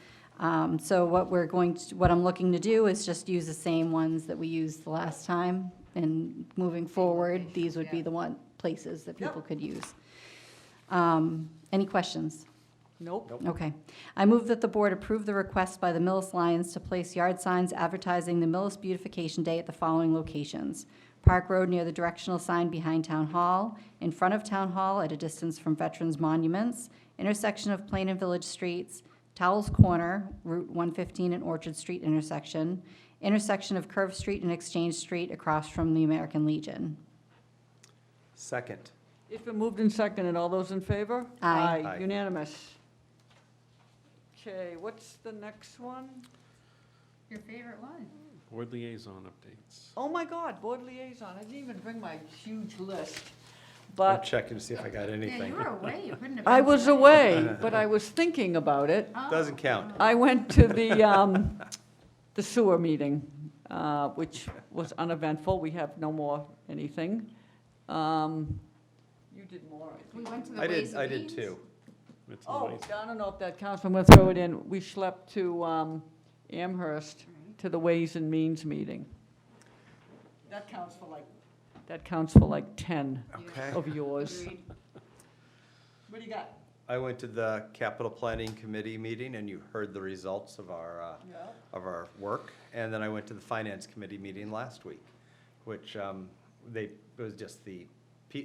So what I'm looking to do is just use the same ones that we used the last time. And moving forward, these would be the places that people could use. Any questions? Nope. Okay. I move that the board approve the request by the Millis Lions to place yard signs advertising the Millis Beautification Day at the following locations: Park Road near the directional sign behind Town Hall, in front of Town Hall at a distance from Veterans Monuments, intersection of Plain and Village Streets, Towles Corner, Route 115 and Orchard Street intersection, intersection of Curve Street and Exchange Street across from the American Legion. Second. It's been moved and seconded. All those in favor? Aye. Aye. Unanimous. Okay, what's the next one? Your favorite one? Board liaison updates. Oh, my God, board liaison. I didn't even bring my huge list. I'm But checking to see if I got Yeah, anything. you were away, you couldn't have. I been was tonight. away, but I was thinking about it. Oh. Doesn't count. I went to the sewer meeting, which was uneventful. We have no more anything. You did more, I We think. went to the Ways and I did Means. too. It's the Oh, ways- I don't know if that counts. I'm going to throw it in. We schlepped to Amherst to the Ways and Means meeting. That counts for like 10 Okay. of yours. Agreed. What do you got? I went to the capital planning committee meeting, and you heard the results of our work. And then I went to the finance committee meeting last week, which it was just the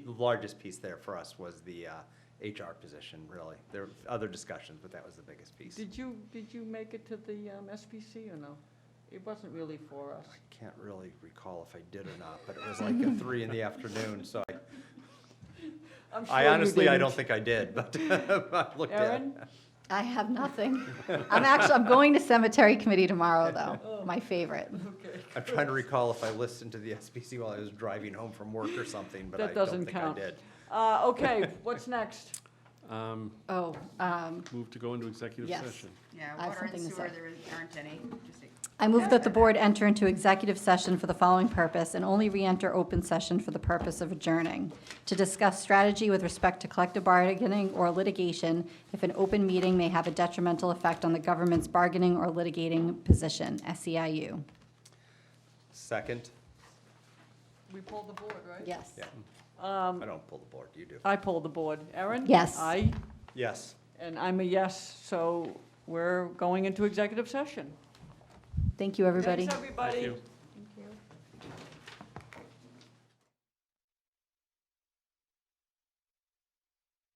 largest piece there for us was the HR position, really. There were other discussions, but that was the biggest piece. Did you make it to the SBC or no? It wasn't really for us. I can't really recall if I did or not, but it was like at 3 in the afternoon, so I'm sure I you honestly, I didn't. don't think I did, but I looked at it. Erin? I have nothing. I'm going to cemetery committee tomorrow, though, my favorite. Okay. I'm trying to recall if I listened to the SBC while I was driving home from work or something, but I That don't doesn't think I count. did. Okay, what's next? Oh, Move to go into executive Yes. session. Yeah, I have water and something to sewer, say. there aren't any. Just I move that the board enter into executive session for the following purpose and only re-enter open session for the purpose of adjourning: to discuss strategy with respect to collective bargaining or litigation if an open meeting may have a detrimental effect on the government's bargaining or litigating position, SEIU. Second? We pulled the board, right? Yes. Yeah. I don't pull the board, you do. I pulled the board. Erin? Yes. Aye, Yes. and I'm a yes, so we're going into executive session. Thank you, everybody. Thanks, everybody. Thank you.